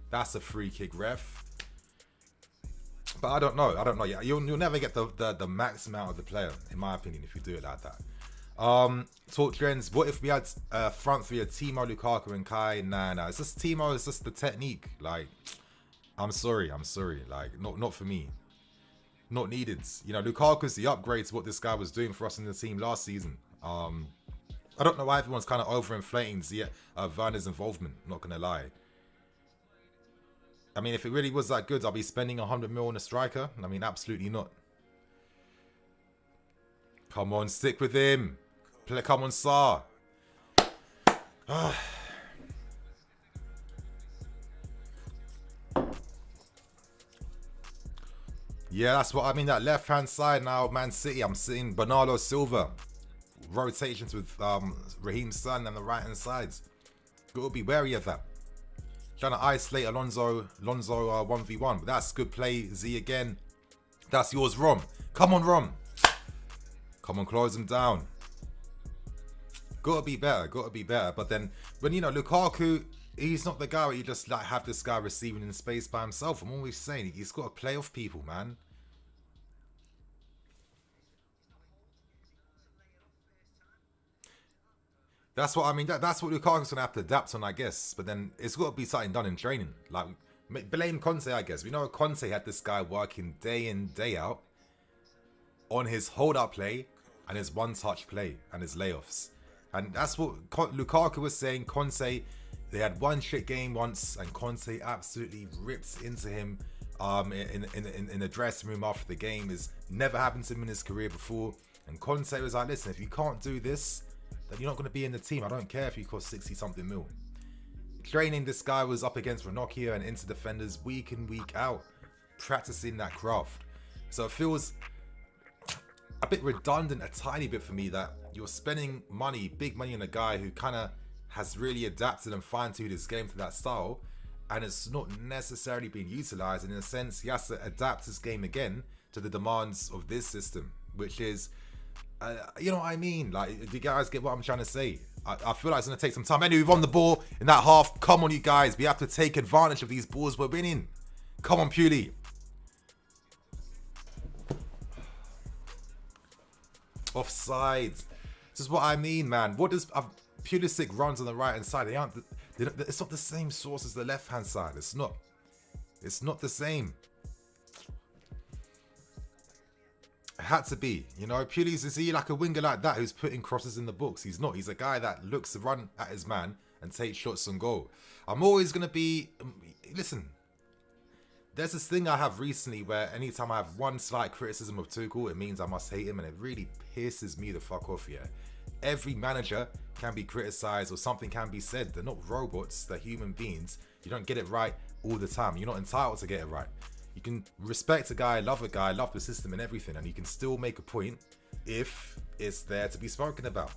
That's a free kick, ref. But I don't know. Yeah, you'll never get the max amount of the player, in my opinion, if you do it like that. Talk trends. What if we had front three of Timo, Lukaku, and Kai? Nah. It's just Timo. It's just the technique. Like, I'm sorry. Like, not for me. Not needed. You know, Lukaku's the upgrade to what this guy was doing for us in the team last season. I don't know why everyone's kind of overinflating Werner's involvement. Not gonna lie. I mean, if it really was that good, I'll be spending 100 mil on a striker. I mean, absolutely not. Come on, stick with him. Come on, Sarr. Yeah, that's what I mean. That left-hand side now, Man City. I'm seeing Bernardo Silva. Rotations with Raheem Son on the right-hand sides. Got to be wary of that. Trying to isolate Alonso 1v1. But that's good play, Z again. That's yours, Rom. Come on, Rom. Come on, close him down. Gotta be better. But then, when, you know, Lukaku, he's not the guy where you just like have this guy receiving in space by himself. I'm always saying, he's got to play off people, man. That's what I mean. That's what Lukaku's gonna have to adapt on, I guess. But then it's got to be something done in training. Like, blame Conte, I guess. We know Conte had this guy working day in, day out on his hold-up play and his one-touch play and his layoffs. And that's what Lukaku was saying. Conte, they had one shit game once, and Conte absolutely rips into him in the dressing room after the game. It's never happened to him in his career before. And Conte was like, listen, if you can't do this, then you're not going to be in the team. I don't care if you cost 60-something mil. Training, this guy was up against Ranocchia and into defenders week in, week out, practicing that craft. So it feels a bit redundant, a tiny bit for me, that you're spending money, big money, on a guy who kind of has really adapted and fine-tuned his game to that style, and it's not necessarily being utilized. And in a sense, he has to adapt his game again to the demands of this system, which is, you know what I mean? Like, do you guys get what I'm trying to say? I feel like it's going to take some time. Anyway, we've won the ball in that half. Come on, you guys. We have to take advantage of these balls we're winning. Come on, Pewley. Offside. This is what I mean, man. What does Pulisic runs on the right hand side? It's not the same source as the left hand side. It's not the same. It had to be, you know. Pulis, is he like a winger like that who's putting crosses in the box? He's not. He's a guy that looks to run at his man and take shots on goal. I'm always gonna be. Listen, there's this thing I have recently where anytime I have one slight criticism of Tuchel, it means I must hate him, and it really pisses me the fuck off. Yeah, every manager can be criticized or something can be said. They're not robots. They're human beings. You don't get it right all the time. You're not entitled to get it right. You can respect a guy, love the system and everything, and you can still make a point if it's there to be spoken about.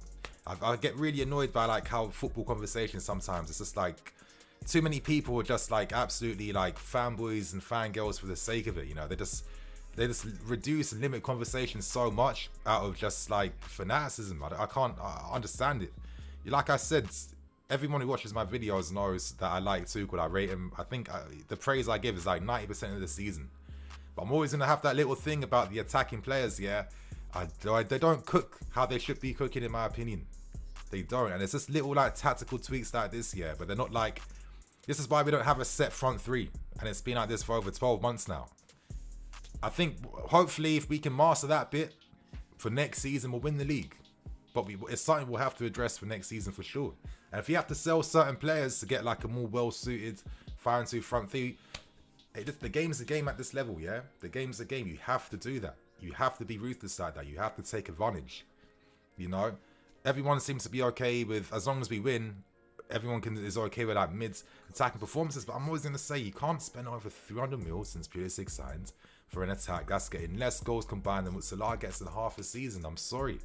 I get really annoyed by like how football conversations sometimes, it's just like too many people are just like absolutely like fanboys and fangirls for the sake of it. You know, they just reduce and limit conversation so much out of just like fanaticism. I can't understand it. Like I said, everyone who watches my videos knows that I like Tuchel. I rate him. I think the praise I give is like 90% of the season. But I'm always gonna have that little thing about the attacking players. Yeah, they don't cook how they should be cooking, in my opinion. They don't, and it's just little like tactical tweaks like this. Yeah, but they're not like. This is why we don't have a set front three, and it's been like this for over 12 months now. I think hopefully if we can master that bit for next season, we'll win the league. But it's something we'll have to address for next season for sure. And if you have to sell certain players to get like a more well-suited fire into front three, the game's a game at this level, yeah? The game's a game. You have to do that. You have to be ruthless like that. You have to take advantage. You know? Everyone seems to be okay with, as long as we win, everyone is okay with like mid attacking performances. But I'm always going to say, you can't spend over 300 mil since Pulisic signed for an attack that's getting less goals combined than what Salah gets in half a season. I'm sorry.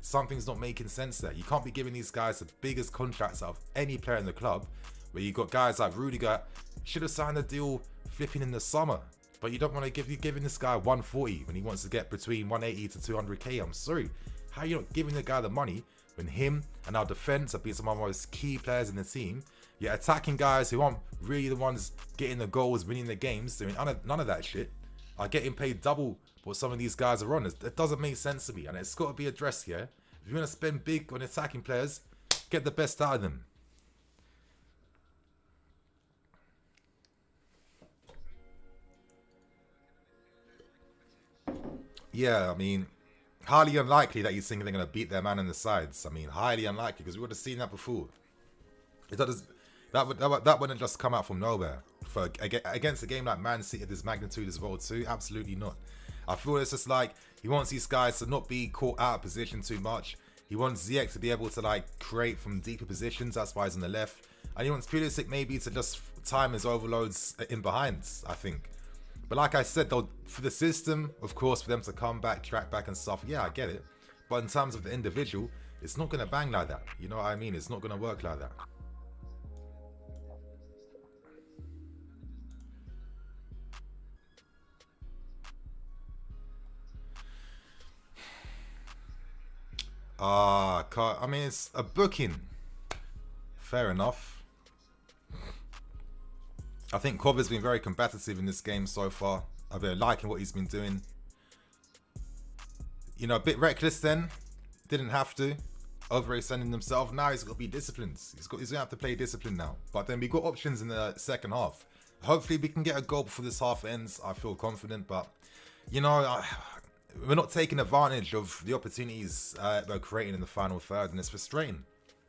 Something's not making sense there. You can't be giving these guys the biggest contracts out of any player in the club, where you got guys like Rudiger, should have signed a deal flipping in the summer. But you don't want to giving this guy 140 when he wants to get between 180 to 200k. I'm sorry. How are you not giving the guy the money when him and our defense have been some of the most key players in the team? You're attacking guys who aren't really the ones getting the goals, winning the games, doing none of that shit. Are getting paid double what some of these guys are on. It doesn't make sense to me, and it's got to be addressed here. If you want to spend big on attacking players, get the best out of them. Yeah, I mean, highly unlikely that you think they're going to beat their man in the sides. I mean, highly unlikely, because we would have seen that before. That wouldn't just come out from nowhere. Against a game like Man City of this magnitude as well too, absolutely not. I feel it's just like he wants these guys to not be caught out of position too much. He wants Ziyech to be able to like create from deeper positions. That's why he's on the left, and he wants Pulisic maybe to just time his overloads in behind, I think. But like I said, though, for the system, of course, for them to come back, track back and stuff, yeah, I get it. But in terms of the individual, it's not gonna bang like that. You know what I mean? It's not gonna work like that. I mean, it's a booking. Fair enough. I think Kova's been very competitive in this game so far. I've been liking what he's been doing. You know, a bit reckless then. Didn't have to. Overextending himself. Now he's got to be disciplined. He's going to have to play discipline now. But then we got options in the second half. Hopefully we can get a goal before this half ends. I feel confident. But, you know, we're not taking advantage of the opportunities we're creating in the final third, and it's frustrating.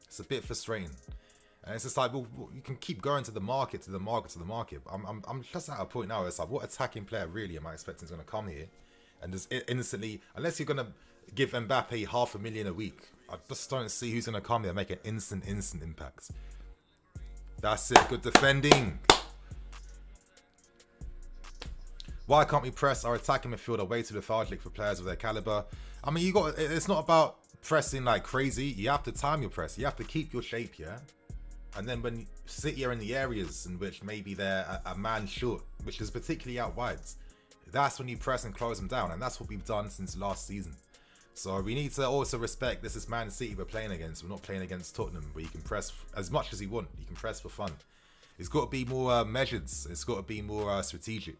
It's a bit frustrating, and it's just like, well, you can keep going to the market. I'm just at a point now. It's like, what attacking player really am I expecting is going to come here and just instantly, unless you're going to give Mbappe $500,000 a week, I just don't see who's going to come here and make an instant impact. That's it. Good defending. Why can't we press our attacking midfield way too lethargic for players of their caliber? I mean, it's not about pressing like crazy. You have to time your press. You have to keep your shape, yeah? And then when City are in the areas in which maybe they're a man short, which is particularly out wide, that's when you press and close them down. And that's what we've done since last season. So we need to also respect this is Man City we're playing against. We're not playing against Tottenham, where you can press as much as you want. You can press for fun. It's got to be more measured. It's got to be more strategic.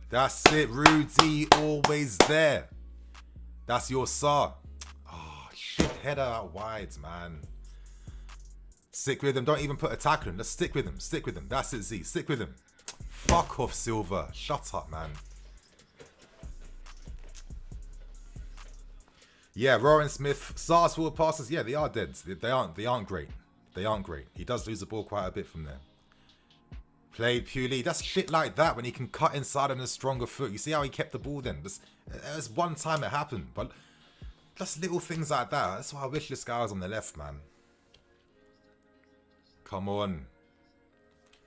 That's it, Rudy, always there. That's your Sar. Oh, shit, header out wide, man. Stick with him. Don't even put a tackle in. Just stick with him. Stick with him. That's it, Z. Stick with him. Fuck off, Silva. Shut up, man. Yeah, Rowan Smith. Sar's forward passes. Yeah, they are dead. They aren't great. They aren't great. He does lose the ball quite a bit from there. Played purely. That's shit like that when he can cut inside on a stronger foot. You see how he kept the ball then? There's one time it happened, but just little things like that. That's why I wish this guy was on the left, man. Come on.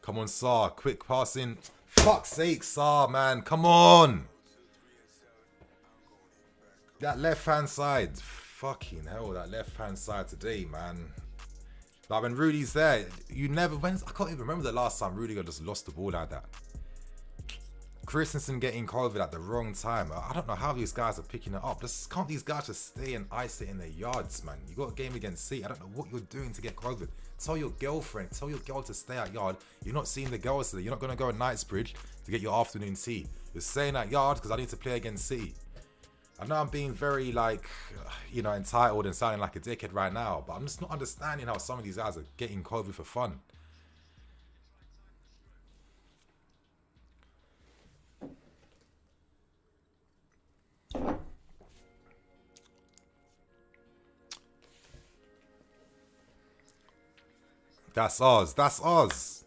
Come on, Sar. Quick passing. Fuck's sake, Sar, man. Come on. That left-hand side. Fucking hell, that left-hand side today, man. Like when Rudy's there, you never. I can't even remember the last time Rudiger just lost the ball like that. Christensen getting COVID at the wrong time. I don't know how these guys are picking it up. Can't these guys just stay and ice it in their yards, man? You got a game against City. I don't know what you're doing to get COVID. Tell your girlfriend, tell your girl to stay at yard. You're not seeing the girls today. You're not going to go to Knightsbridge to get your afternoon tea. You're staying at yard because I need to play against City. I know I'm being very, like, entitled and sounding like a dickhead right now, but I'm just not understanding how some of these guys are getting COVID for fun. That's ours. That's ours.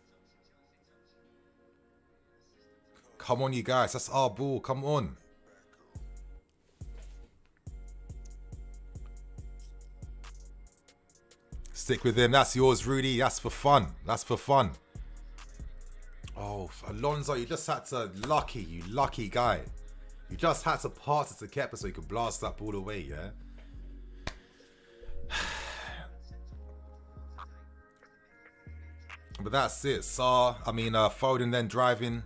Come on, you guys. That's our ball. Come on. Stick with him. That's yours, Rudy. That's for fun. That's for fun. Oh, Alonso, you just had to... you lucky guy. You just had to pass it to Kepa so you could blast that ball away, yeah? But that's it. Foden then driving.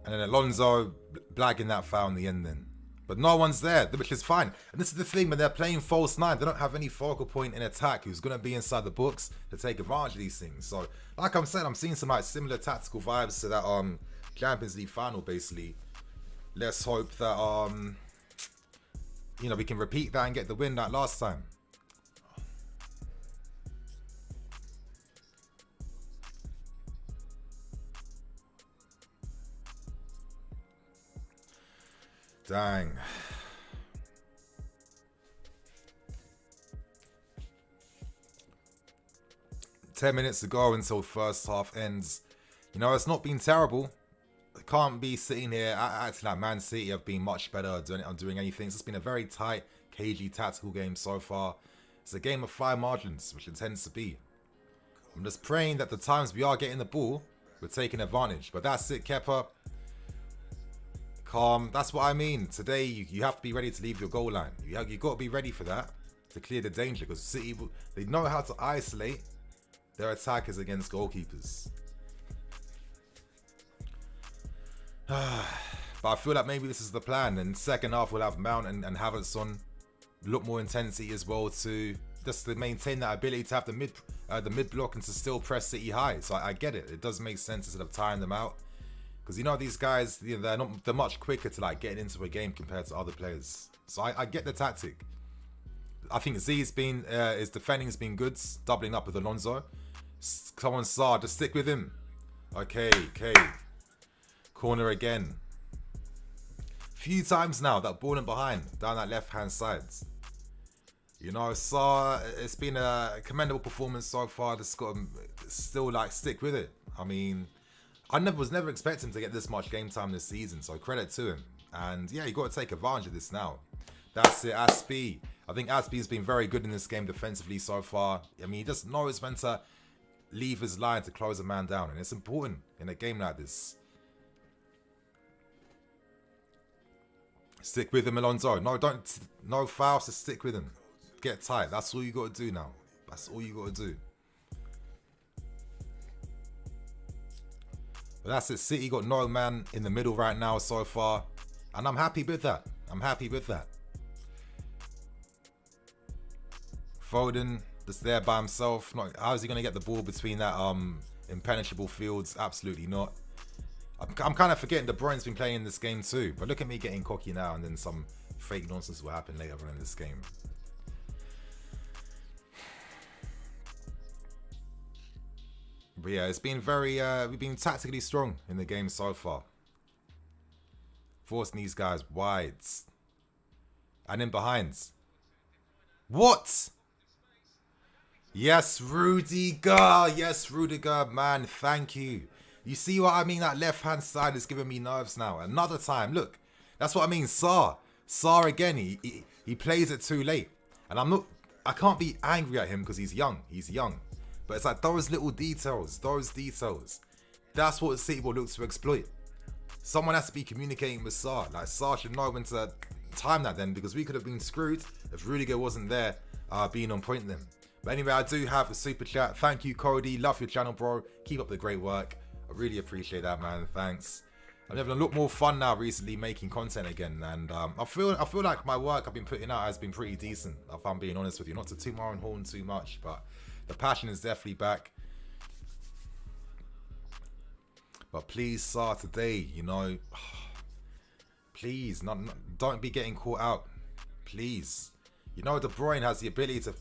And then Alonso blagging that foul in the end then. But no one's there, which is fine. And this is the thing, when they're playing false nine, they don't have any focal point in attack who's going to be inside the books to take advantage of these things. So, like I'm saying, I'm seeing some like similar tactical vibes to that Champions League final, basically. Let's hope that, we can repeat that and get the win like last time. Dang. Ten minutes to go until first half ends. It's not been terrible. I can't be sitting here acting like Man City have been much better at doing anything. It's just been a very tight, cagey, tactical game so far. It's a game of fine margins, which it tends to be. I'm just praying that the times we are getting the ball, we're taking advantage. But that's it, Kepa. Calm. That's what I mean. Today, you have to be ready to leave your goal line. You got to be ready for that to clear the danger, because City, they know how to isolate their attackers against goalkeepers. But I feel like maybe this is the plan. And second half, we'll have Mount and Havertz on. Look more intensity as well just to maintain that ability to have the mid block and to still press City high. So I get it. It does make sense instead of tiring them out. Because these guys, they're much quicker to like getting into a game compared to other players. So I get the tactic. I think his defending's been good, doubling up with Alonso. Come on, Sarr, just stick with him. Okay. Corner again. Few times now that ball in behind down that left hand side. Sarr, it's been a commendable performance so far. Just got to still like stick with it. I mean, I was never expecting to get this much game time this season, so credit to him. And yeah, you got to take advantage of this now. That's it, Aspie. I think Aspie's been very good in this game defensively so far. I mean, he just knows when to leave his line to close a man down, and it's important in a game like this. Stick with him, Alonso. No fouls, to stick with him. Get tight. That's all you got to do now. That's all you got to do. But that's it. City got no man in the middle right now so far. And I'm happy with that. Foden just there by himself. How's he going to get the ball between that impenetrable fields? Absolutely not. I'm kind of forgetting De Bruyne's been playing in this game too. But look at me getting cocky now, and then some fake nonsense will happen later on in this game. But yeah, it's been we've been tactically strong in the game so far. Forcing these guys wide. And in behinds. What? Yes, Rudiger. Yes, Rudiger, man. Thank you. You see what I mean? That left-hand side is giving me nerves now. Another time. Look. That's what I mean. Sarr again. He plays it too late. And I can't be angry at him because he's young. But it's like those little details. That's what City will look to exploit. Someone has to be communicating with Sarr. Like, Sarr should know when to time that then, because we could have been screwed if Rudiger wasn't there being on point then. But anyway, I do have a super chat. Thank you, Cody. Love your channel, bro. Keep up the great work. I really appreciate that, man. Thanks. I'm having a lot more fun now recently making content again, and I feel like my work I've been putting out has been pretty decent, if I'm being honest with you. Not to toot my own horn too much, but the passion is definitely back. But please, sir, today, you know, please, don't be getting caught out. Please. You know, De Bruyne has the ability to...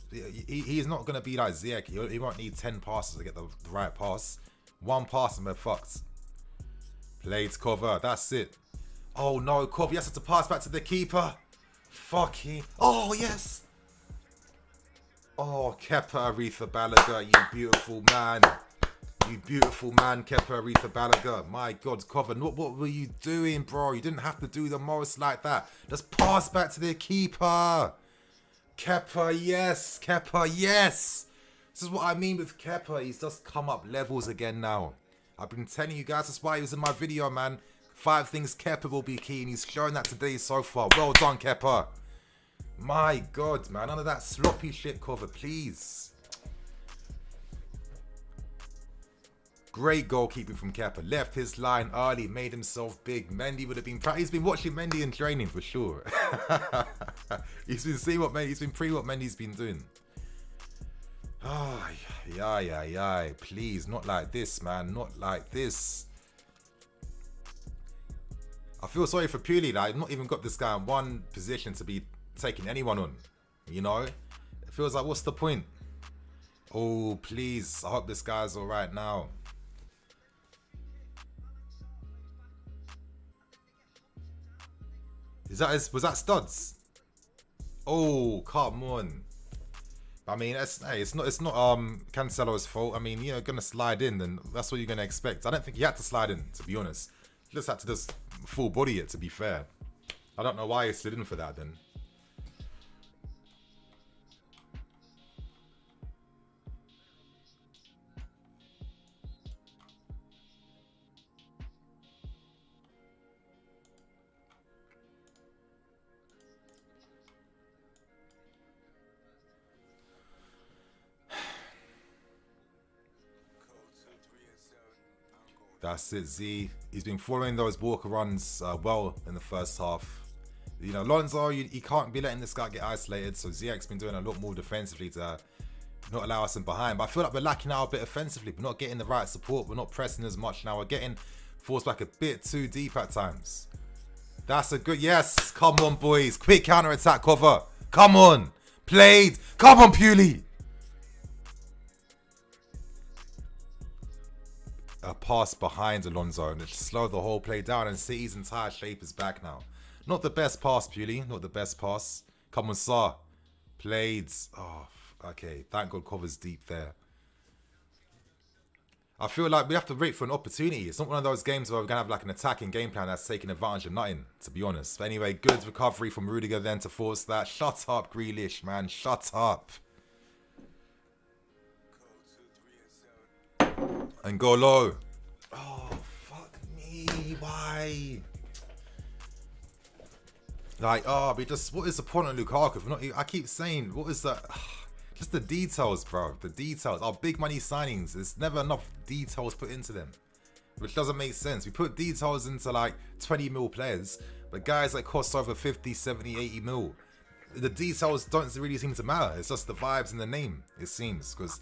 He's not going to be like Ziyech. He won't need 10 passes to get the right pass. One pass and we're fucked. Played cover. That's it. Oh, no. Cover. He has to pass back to the keeper. Fucking... Oh, yes. Oh, Kepa Arrizabalaga, you beautiful man. You beautiful man, Kepa Arrizabalaga. My God, Cover, what were you doing, bro? You didn't have to do the most like that. Just pass back to the keeper. Kepa, yes. Kepa, yes. This is what I mean with Kepa. He's just come up levels again now. I've been telling you guys, that's why he was in my video, man. 5 things Kepa will be key, and he's shown that today so far. Well done, Kepa. My God, man. None of that sloppy shit, Cover, please. Great goalkeeping from Kepa. Left his line early, made himself big. Mendy would have been proud. He's been watching Mendy in training for sure. He's been seeing what Mendy, he's been pre what Mendy's been doing. Oh, yeah. Please, not like this, man. Not like this. I feel sorry for Puli. Like, I've not even got this guy in one position to be taking anyone on. You know? It feels like, what's the point? Oh, please. I hope this guy's alright now. Was that studs? Oh, come on. I mean, it's not Cancelo's fault. I mean, you're gonna slide in, then that's what you're gonna expect. I don't think he had to slide in, to be honest. He just had to just full body it, to be fair. I don't know why he slid in for that then. That's it, Z. He's been following those Walker runs well in the first half. You know, Lonzo, you can't be letting this guy get isolated. So Ziyech's been doing a lot more defensively to not allow us in behind. But I feel like we're lacking out a bit offensively. We're not getting the right support. We're not pressing as much now. We're getting forced back a bit too deep at times. That's a good... Yes, come on, boys. Quick counter-attack cover. Come on. Played. Come on, Puli. A pass behind Alonso and it slowed the whole play down, and City's entire shape is back now. Not the best pass, Puli. Not the best pass. Come on, Sar. Played. Oh, okay. Thank God Cover's deep there. I feel like we have to wait for an opportunity. It's not one of those games where we're going to have like an attacking game plan that's taking advantage of nothing, to be honest. But anyway, good recovery from Rudiger then to force that. Shut up, Grealish, man. Shut up. And go low. Oh, fuck me. Why? Like, oh, we just... What is the point of Lukaku? I keep saying, what is that? Just the details, bro. The details. Our big money signings. There's never enough details put into them. Which doesn't make sense. We put details into like 20 mil players. But guys that cost over 50, 70, 80 mil. The details don't really seem to matter. It's just the vibes and the name, it seems. Because...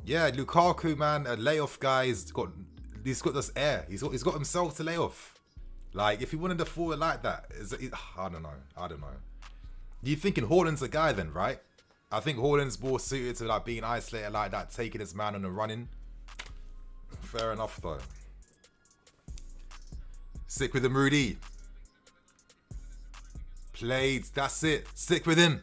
yeah, Lukaku, man, a layoff guy, he's got this air. He's got himself to lay off. Like, if he wanted to forward like that, I don't know. You're thinking Haaland's the guy then, right? I think Haaland's more suited to like being isolated like that, taking his man on the running. Fair enough, though. Stick with him, Rudy. Played. That's it. Stick with him.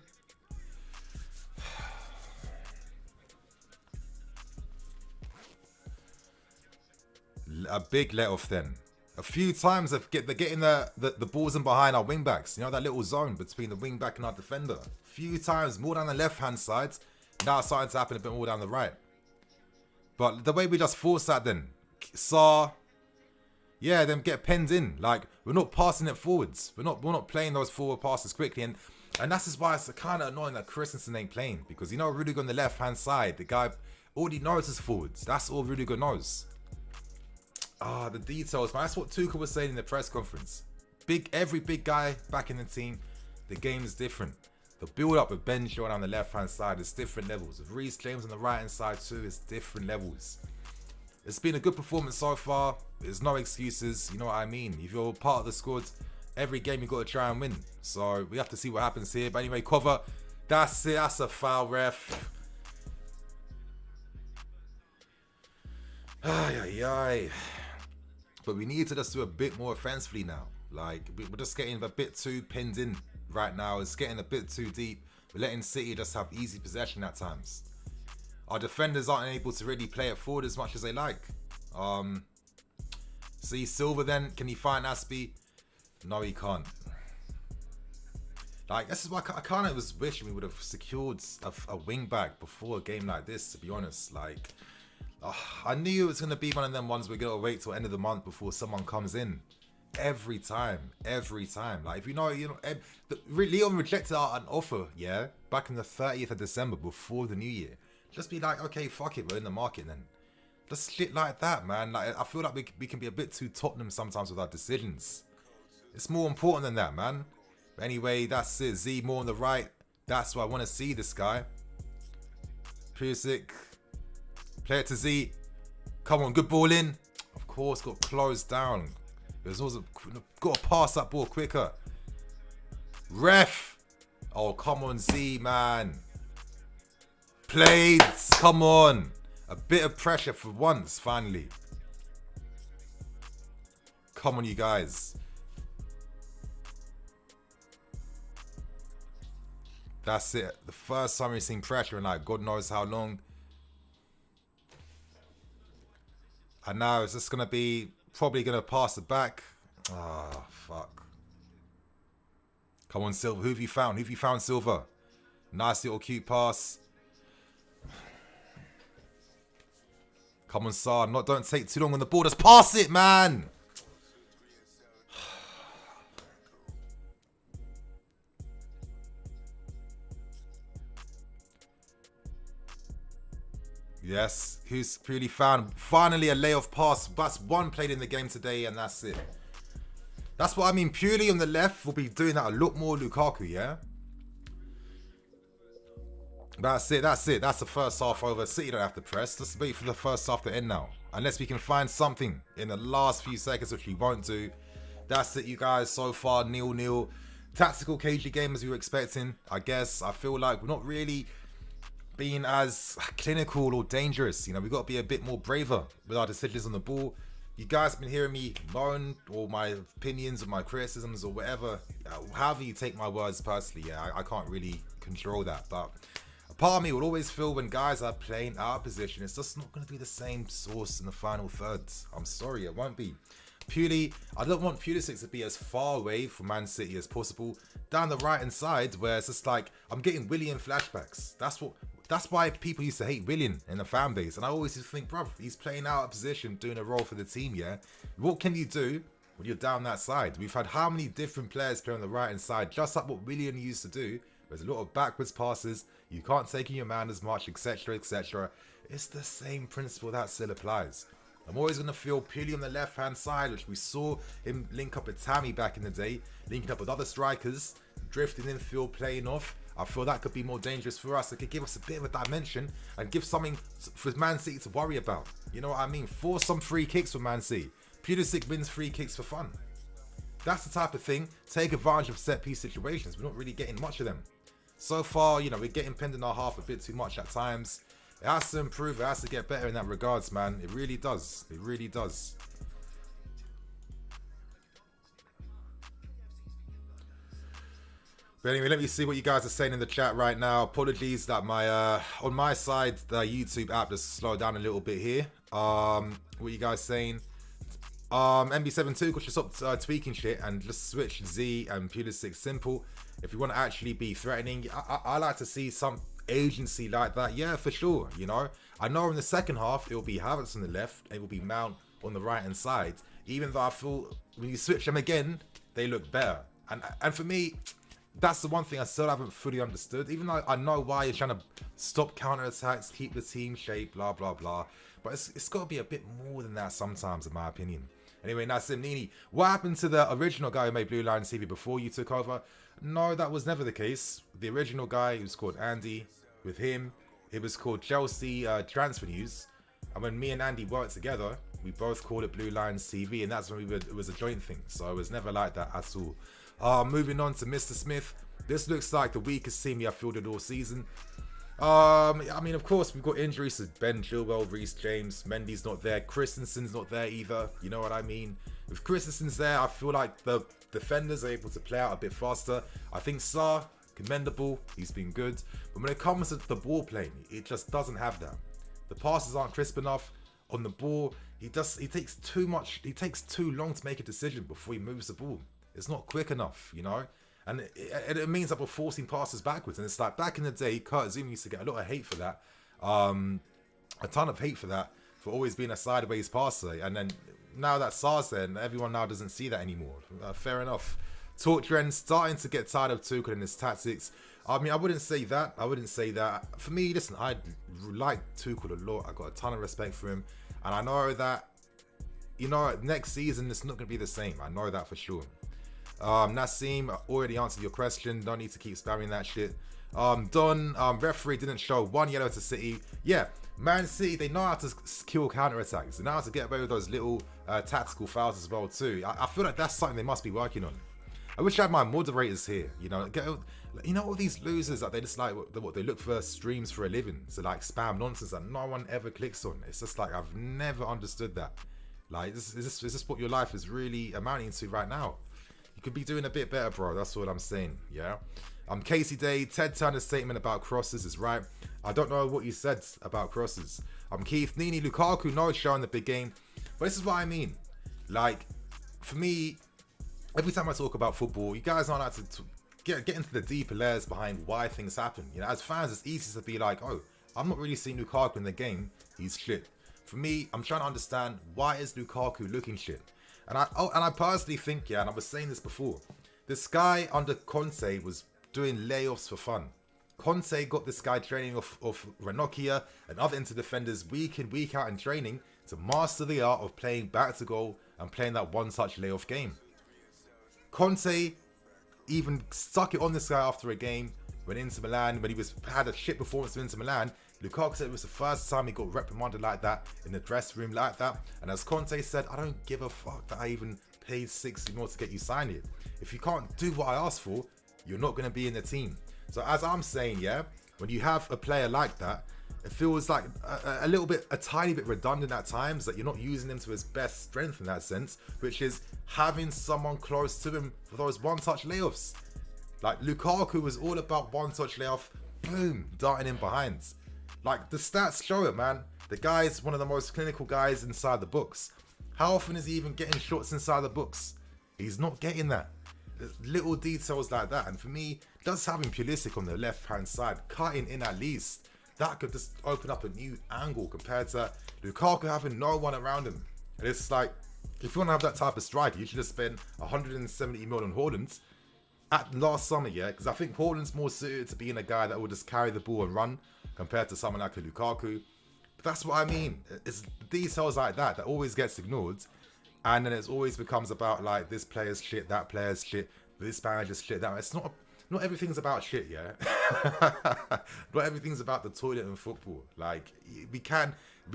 A big let off then. A few times they're getting the balls in behind our wing backs. You know, that little zone between the wing back and our defender. A few times more down the left hand side. Now it's starting to happen a bit more down the right. But the way we just force that then. Saar. Yeah, them get penned in. Like, we're not passing it forwards. We're not playing those forward passes quickly. And And that's just why it's kind of annoying that Christensen ain't playing. Because you know Rudiger on the left-hand side, the guy, all he knows is forwards. That's all Rudiger knows. The details, man. That's what Tuchel was saying in the press conference. Every big guy back in the team, the game is different. The build-up with Ben Chilwell on the left-hand side is different levels. With Reece James on the right-hand side too, it's different levels. It's been a good performance so far. There's no excuses. You know what I mean? If you're part of the squad, every game you've got to try and win. So we have to see what happens here. But anyway, cover. That's it. That's a foul, ref. Ay. But we need to just do a bit more offensively now. Like, we're just getting a bit too pinned in right now. It's getting a bit too deep. We're letting City just have easy possession at times. Our defenders aren't able to really play it forward as much as they like. See, Silva then, can he find Aspie? No, he can't. Like, this is why I kind of was wishing we would have secured a wing back before a game like this, to be honest. Like, I knew it was going to be one of them ones we're going to wait till end of the month before someone comes in. Every time. Like, if you know, Leon rejected an offer, yeah, back on the 30th of December before the new year. Just be like, okay, fuck it, we're in the market then. Just shit like that, man. Like, I feel like we can be a bit too Tottenham sometimes with our decisions. It's more important than that, man. But anyway, that's it. Z more on the right. That's what I want to see, this guy. Pulisic. Play it to Z. Come on, good ball in. Of course, got closed down. There's also got to pass that ball quicker. Ref. Oh, come on, Z, man. Played. Come on. A bit of pressure for once, finally. Come on, you guys. That's it. The first time we've seen pressure in like God knows how long. And now it's just going to be probably going to pass it back. Ah, fuck. Come on, Silva. Who have you found? Who have you found, Silva? Nice little cute pass. Come on, Saar. Don't take too long on the ball. Just pass it, man. Yes, who's really found finally a layoff pass. That's one played in the game today, and that's it. That's what I mean. Purely on the left, we'll be doing that a lot more. Lukaku, yeah. That's it. That's the first half over. City don't have to press. Let's wait for the first half to end now. Unless we can find something in the last few seconds, which we won't do. That's it, you guys. So far, 0-0. Tactical cagey game as we were expecting. I guess I feel like we're not really being as clinical or dangerous. You know, we've got to be a bit more braver with our decisions on the ball. You guys have been hearing me moan or my opinions or my criticisms or whatever. However you take my words personally, yeah, I can't really control that. But a part of me will always feel when guys are playing out of position, it's just not going to be the same source in the final thirds. I'm sorry, it won't be. Purely, I don't want Pulisic to be as far away from Man City as possible. Down the right hand side, where it's just like, I'm getting Willian flashbacks. That's why people used to hate Willian in the fan base. And I always used to think, bruv, he's playing out of position, doing a role for the team, yeah? What can you do when you're down that side? We've had how many different players play on the right-hand side, just like what Willian used to do. There's a lot of backwards passes. You can't take in your man as much, etc., etc. It's the same principle that still applies. I'm always going to feel purely on the left-hand side, which we saw him link up with Tammy back in the day, linking up with other strikers, drifting in field, playing off. I feel that could be more dangerous for us. It could give us a bit of a dimension and give something for Man City to worry about. You know what I mean? Force some free kicks for Man City. Pulisic wins free kicks for fun. That's the type of thing. Take advantage of set-piece situations. We're not really getting much of them. So far, you know, we're getting pinned in our half a bit too much at times. It has to improve. It has to get better in that regards, man. It really does. It really does. But anyway, let me see what you guys are saying in the chat right now. Apologies that my on my side the YouTube app just slowed down a little bit here. What you guys saying? MB72 could just stop tweaking shit and just switch Z and Pulisic simple. If you want to actually be threatening, I like to see some agency like that. Yeah, for sure. You know, I know in the second half it will be Havertz on the left, it will be Mount on the right hand side. Even though I feel when you switch them again, they look better. And for me, that's the one thing I still haven't fully understood. Even though I know why you're trying to stop counter-attacks, keep the team shape, blah, blah, blah. But it's got to be a bit more than that sometimes, in my opinion. Anyway, Nassim Nini, what happened to the original guy who made Blue Line TV before you took over? No, that was never the case. The original guy, he was called Andy. With him, it was called Chelsea Transfer News. And when me and Andy worked together, we both called it Blue Lines TV, and that's when it was a joint thing. So it was never like that at all. Moving on to Mr. Smith. This looks like the weakest team we have fielded all season. I mean, of course, we've got injuries to Ben Chilwell, Reece James, Mendy's not there, Christensen's not there either. You know what I mean? If Christensen's there, I feel like the defenders are able to play out a bit faster. I think Sarr, commendable, he's been good. But when it comes to the ball playing, it just doesn't have that. The passes aren't crisp enough on the ball. He takes too long to make a decision before he moves the ball. It's not quick enough, you know? And it means that we're forcing passes backwards. And it's like back in the day, Kurt Zoom used to get a lot of hate for that. A ton of hate for that, for always being a sideways passer. And then now that Sarr's there, and everyone now doesn't see that anymore. Fair enough. Tortren starting to get tired of Tuchel and his tactics. I mean, I wouldn't say that. For me, listen, I like Tuchel a lot. I got a ton of respect for him. And I know that, you know, next season it's not going to be the same. I know that for sure. Nassim, already answered your question. Don't need to keep spamming that shit. Don, referee didn't show one yellow to City. Yeah, Man City, they know how to kill counter-attacks. They know how to get away with those little tactical fouls as well too. I feel like that's something they must be working on. I wish I had my moderators here, you know. All these losers that they just like what they look for streams for a living, so like spam nonsense that no one ever clicks on. It's just like I've never understood that. Like, is this what your life is really amounting to right now? You could be doing a bit better, bro. That's what I'm saying. Yeah. Casey Day, Ted Turner's statement about crosses is right. I don't know what you said about crosses. Keith Nini, Lukaku, no show in the big game, but this is what I mean. Like, for me, every time I talk about football, you guys aren't allowed to get into the deeper layers behind why things happen. You know, as fans, it's easy to be like, oh, I'm not really seeing Lukaku in the game. He's shit. For me, I'm trying to understand, why is Lukaku looking shit? And I personally think, yeah, and I was saying this before, this guy under Conte was doing layoffs for fun. Conte got this guy training off Ranocchia and other inter-defenders week in, week out in training to master the art of playing back to goal and playing that one-touch layoff game. Conte even stuck it on this guy after a game when Inter Milan, when he had a shit performance with Inter Milan. Lukaku said it was the first time he got reprimanded like that in the dressing room like that. And as Conte said, I don't give a fuck that I even paid 60 mil to get you signed here. If you can't do what I asked for, you're not going to be in the team. So as I'm saying, yeah, when you have a player like that, it feels like a tiny bit redundant at times, that you're not using him to his best strength in that sense, which is having someone close to him for those one-touch layoffs. Like, Lukaku was all about one-touch layoff, boom, darting in behind. Like, the stats show it, man. The guy's one of the most clinical guys inside the books. How often is he even getting shots inside the books? He's not getting that. Little details like that. And for me, just having Pulisic on the left-hand side, cutting in at least, that could just open up a new angle compared to Lukaku having no one around him. And it's like, if you want to have that type of striker, you should have spent 170 million on Haaland at last summer, yeah? Because I think Haaland's more suited to being a guy that will just carry the ball and run compared to someone like a Lukaku. But that's what I mean. It's details like that always gets ignored. And then it always becomes about, like, this player's shit, that player's shit, this manager's shit, that. It's not everything's about shit, yeah? Not everything's about the toilet in football. Like, we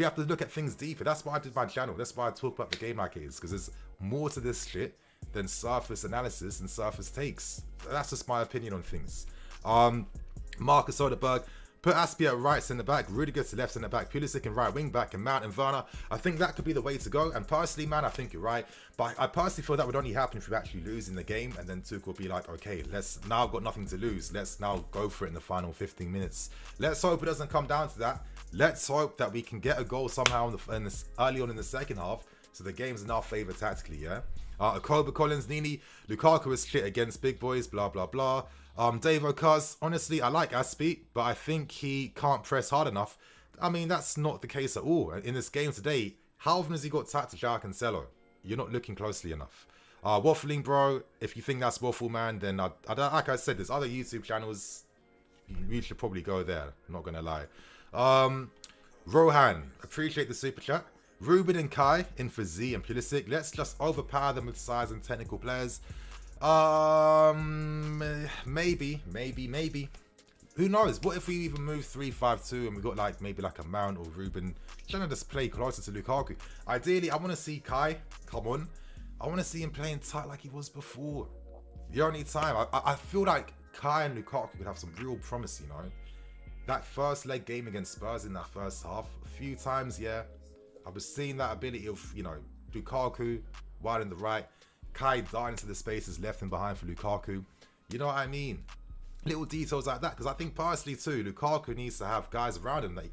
have to look at things deeper. That's why I did my channel. That's why I talk about the game like it is. Because there's more to this shit than surface analysis and surface takes. That's just my opinion on things. Marcus Soderberg, put Aspie at right centre back, Rudiger to left centre back, Pulisic and right wing back, and Mount and Werner. I think that could be the way to go. And personally, man, I think you're right. But I personally feel that would only happen if we actually lose in the game, and then Tuchel will be like, okay, now I've got nothing to lose. Let's now go for it in the final 15 minutes. Let's hope it doesn't come down to that. Let's hope that we can get a goal somehow early on in the second half, so the game's in our favour tactically, yeah? Akoba Collins, Nini, Lukaku is shit against big boys, blah, blah, blah. Dave O'Cuz, honestly, I like Aspie, but I think he can't press hard enough. I mean, that's not the case at all. In this game today, how often has he got tapped to João Cancelo? You're not looking closely enough. Waffling, bro. If you think that's waffle, man, then I don't, like I said, there's other YouTube channels. You should probably go there. I'm not gonna lie. Rohan, appreciate the super chat. Ruben and Kai in for Z and Pulisic. Let's just overpower them with size and technical players. Maybe. Who knows? What if we even move 3-5-2 and we got like maybe like a Mount or Ruben trying to just play closer to Lukaku? Ideally, I want to see Kai come on. I want to see him playing tight like he was before. The only time I feel like Kai and Lukaku could have some real promise, you know. That first leg game against Spurs in that first half, a few times, yeah, I was seeing that ability of, you know, Lukaku wide in the right, Kai dying into the spaces left and behind for Lukaku. You know what I mean? Little details like that, because I think personally too, Lukaku needs to have guys around him that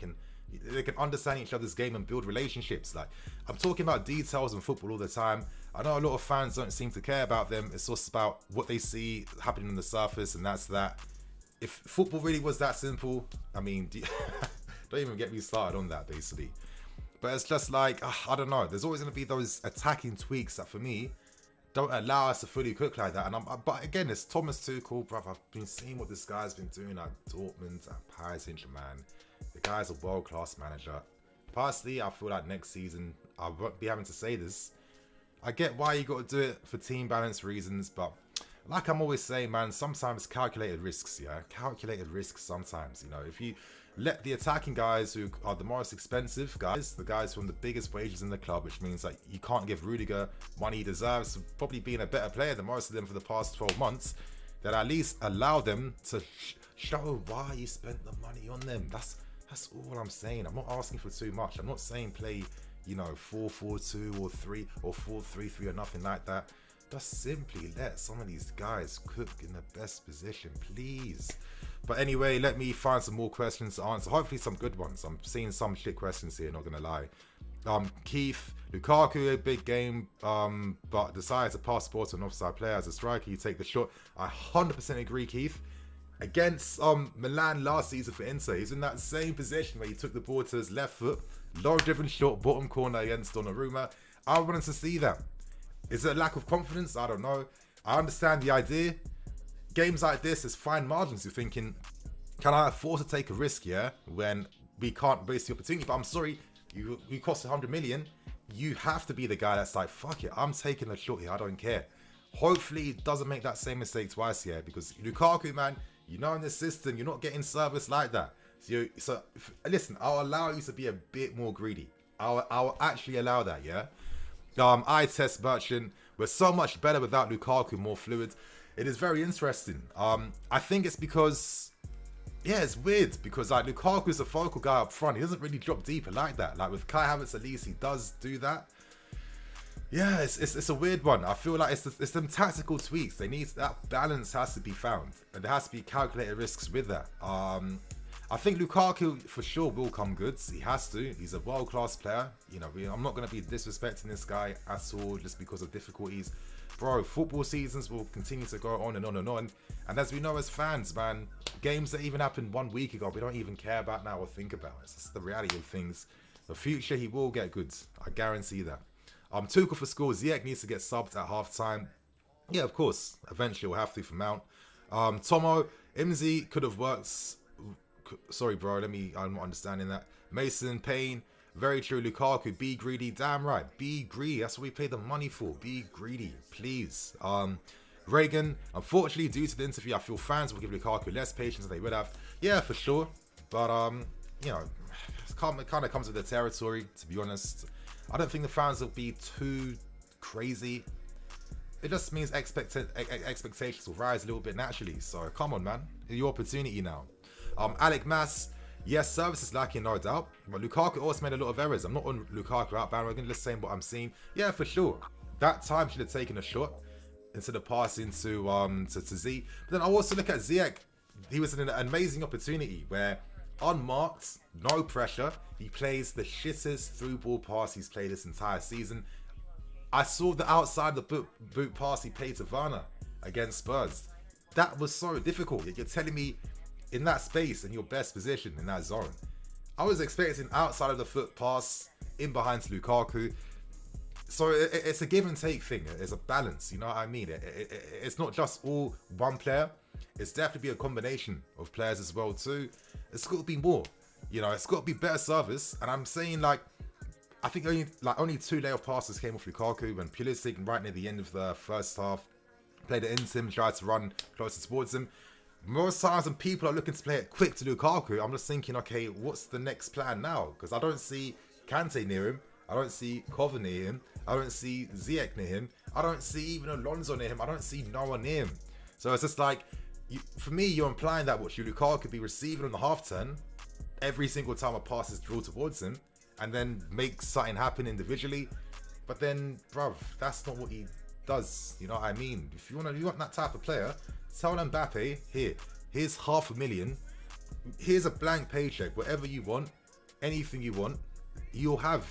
they can understand each other's game and build relationships. Like, I'm talking about details in football all the time. I know a lot of fans don't seem to care about them. It's just about what they see happening on the surface, and that's that. If football really was that simple, I mean, don't even get me started on that, basically. But it's just like, I don't know. There's always going to be those attacking tweaks that, for me, don't allow us to fully cook like that. But again, it's Thomas Tuchel, bruv. I've been seeing what this guy's been doing at Dortmund, at Paris Saint-Germain. The guy's a world-class manager. Personally, I feel like next season, I won't be having to say this. I get why you got to do it for team balance reasons, but like I'm always saying, man, sometimes calculated risks, yeah? Calculated risks sometimes, you know? If you let the attacking guys who are the most expensive guys, the guys from the biggest wages in the club, which means like you can't give Rudiger money he deserves, probably being a better player than most of them for the past 12 months, then at least allow them to show why you spent the money on them. That's all I'm saying. I'm not asking for too much. I'm not saying play, you know, 4-4-2 or 3 or 4-3-3 or nothing like that. Just simply let some of these guys cook in the best position, please. But anyway, let me find some more questions to answer. Hopefully some good ones. I'm seeing some shit questions here, not gonna lie. Keith, Lukaku, a big game, but decided to pass the ball to an offside player. As a striker, you take the shot. I 100% agree, Keith. Against Milan last season for Inter, he's in that same position where he took the ball to his left foot, low driven shot, bottom corner against Donnarumma. I wanted to see that. Is it a lack of confidence? I don't know. I understand the idea. Games like this is fine margins. You're thinking, can I afford to take a risk here when we can't waste the opportunity? But I'm sorry, you cost 100 million. You have to be the guy that's like, fuck it, I'm taking a shot here. I don't care. Hopefully, he doesn't make that same mistake twice here, because Lukaku, man, you know in this system, you're not getting service like that. So listen, I'll allow you to be a bit more greedy. I'll actually allow that, yeah? I test Merchant. We're so much better without Lukaku, more fluid. It is very interesting. I think it's because, yeah, it's weird because like Lukaku's a focal guy up front. He doesn't really drop deeper like that. Like with Kai Havertz, at least he does do that. Yeah, it's a weird one. I feel like it's some tactical tweaks. That balance has to be found, and there has to be calculated risks with that. I think Lukaku for sure will come good. He has to. He's a world-class player. You know, I'm not going to be disrespecting this guy at all just because of difficulties. Bro, football seasons will continue to go on and on and on. And as we know as fans, man, games that even happened 1 week ago, we don't even care about now or think about. It's just the reality of things. The future, he will get good. I guarantee that. Tuchel for score. Ziyech needs to get subbed at half-time. Yeah, of course. Eventually, we'll have to for Mount. Tomo, Imzi could have worked... Sorry, bro. I'm not understanding that. Mason, Payne, very true. Lukaku, be greedy. Damn right. Be greedy. That's what we pay the money for. Be greedy, please. Reagan, unfortunately, due to the interview, I feel fans will give Lukaku less patience than they would have. Yeah, for sure. But, you know, it kind of comes with the territory, to be honest. I don't think the fans will be too crazy. It just means expectations will rise a little bit naturally. So, come on, man. Your opportunity now. Alec Mass, yes, service is lacking, no doubt. But Lukaku also made a lot of errors. I'm not on Lukaku out bandwagon, just saying what I'm seeing. Yeah, for sure. That time should have taken a shot instead of passing to Z. But then I also look at Ziyech. He was in an amazing opportunity where, unmarked, no pressure, he plays the shittest through ball pass he's played this entire season. I saw the outside the boot pass he played to Werner against Spurs. That was so difficult. You're telling me in that space, in your best position in that zone, I was expecting outside of the foot pass in behind to Lukaku. So it's a give and take thing. It's a balance. You know what I mean? It's not just all one player. It's definitely a combination of players as well too. It's got to be more. You know, it's got to be better service. And I'm saying like, I think only 2 layoff passes came off Lukaku when Pulisic right near the end of the first half played it into him, tried to run closer towards him. Most times when people are looking to play it quick to Lukaku, I'm just thinking, okay, what's the next plan now? Because I don't see Kante near him. I don't see Kovac near him. I don't see Ziyech near him. I don't see even Alonso near him. I don't see no one near him. So it's just like, for me, you're implying that what Lukaku could be receiving on the half turn every single time a pass is drawn towards him, and then make something happen individually. But then, bruv, that's not what he does. You know what I mean? If you want that type of player, tell Mbappe, here's $500,000. Here's a blank paycheck. Whatever you want, anything you want, you'll have.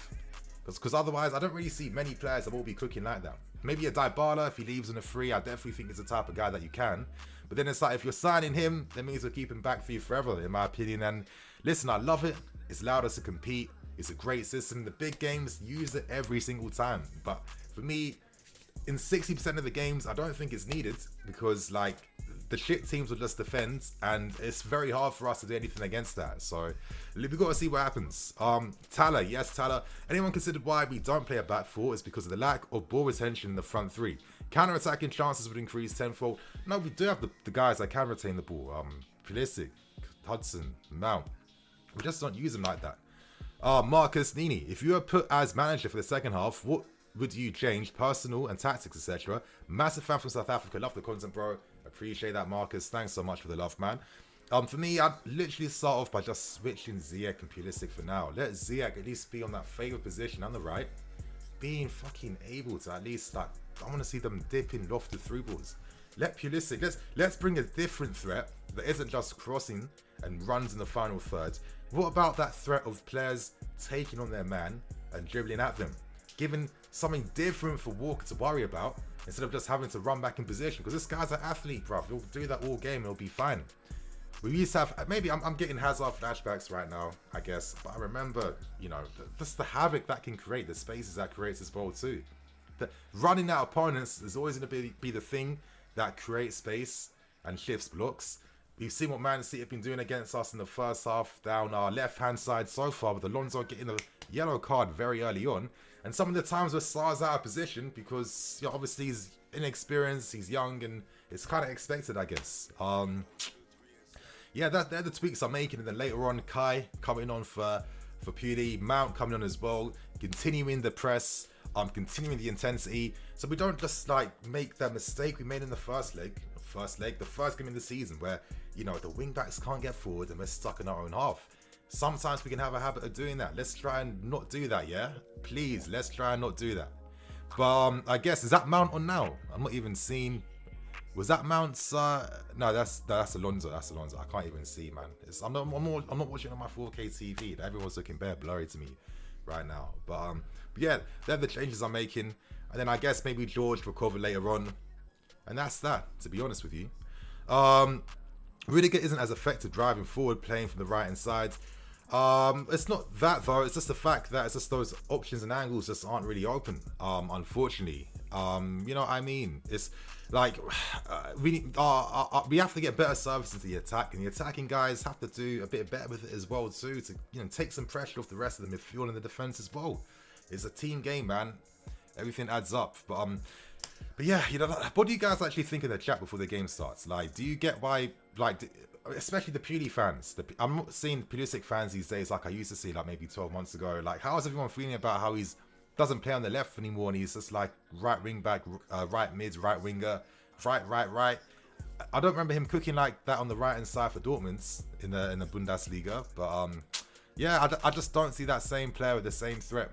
Because otherwise, I don't really see many players that will be cooking like that. Maybe a Dybala, if he leaves on a free, I definitely think he's the type of guy that you can. But then it's like, if you're signing him, that means we'll keep him back for you forever, in my opinion. And listen, I love it. It's allowed us to compete. It's a great system. The big games use it every single time. But for me, in 60% of the games, I don't think it's needed, because like the shit teams will just defend, and it's very hard for us to do anything against that. So we've got to see what happens. Tala, yes, Tala. Anyone considered why we don't play a back four? It's because of the lack of ball retention in the front three. Counter-attacking chances would increase tenfold. No, we do have the guys that can retain the ball. Pulisic, Hudson, Mount. We just don't use them like that. Marcus Nini, if you were put as manager for the second half, what would you change? Personal and tactics, etc. Massive fan from South Africa. Love the content, bro. Appreciate that, Marcus. Thanks so much for the love, man. For me, I'd literally start off by just switching Ziyech and Pulisic for now. Let Ziyech at least be on that favoured position on the right, being fucking able to at least, like, I want to see them dipping lofted through balls. Let Pulisic, let's bring a different threat that isn't just crossing and runs in the final third. What about that threat of players taking on their man and dribbling at them? Giving something different for Walker to worry about, instead of just having to run back in position. Because this guy's an athlete, bruv. He'll do that all game and it'll be fine. We used to have, maybe I'm getting Hazard flashbacks right now, I guess. But I remember, you know, just the havoc that can create, the spaces that creates as well too. The running out opponents is always going to be the thing that creates space and shifts blocks. We've seen what Man City have been doing against us in the first half down our left-hand side so far, with Alonso getting a yellow card very early on. And some of the times where Sarr's out of position because, you know, obviously he's inexperienced, he's young, and it's kind of expected, I guess. Yeah, they're the tweaks I'm making. And then later on, Kai coming on for Puli, Mount coming on as well, continuing the press, continuing the intensity. So we don't just like make that mistake we made in the first leg, the first game of the season, where, you know, the wing backs can't get forward and we're stuck in our own half. Sometimes we can have a habit of doing that. Let's try and not do that, yeah? Please, let's try and not do that. But I guess, is that Mount on now? I'm not even seeing. Was that Mount's? No, that's Alonso. That's Alonso. I can't even see, man. I'm not watching on my 4K TV. Everyone's looking bare blurry to me right now. But yeah, they're the changes I'm making. And then I guess maybe George will cover later on. And that's that, to be honest with you. Rudiger isn't as effective driving forward, playing from the right hand side. It's not that though, it's just the fact that it's just those options and angles just aren't really open, unfortunately. You know what I mean? It's like, we have to get better service into the attack, and the attacking guys have to do a bit better with it as well too, to, you know, take some pressure off the rest of the midfield and the defense as well. It's a team game, man. Everything adds up. But yeah, you know, what do you guys actually think in the chat before the game starts? Like, do you get why, like, especially the Puli fans, I'm not seeing Pulisic fans these days like I used to see like maybe 12 months ago. Like, how is everyone feeling about how he's doesn't play on the left anymore, and he's just like right wing back, right mid, right winger, right. I don't remember him cooking like that on the right hand side for Dortmund in the Bundesliga. But yeah, I just don't see that same player with the same threat.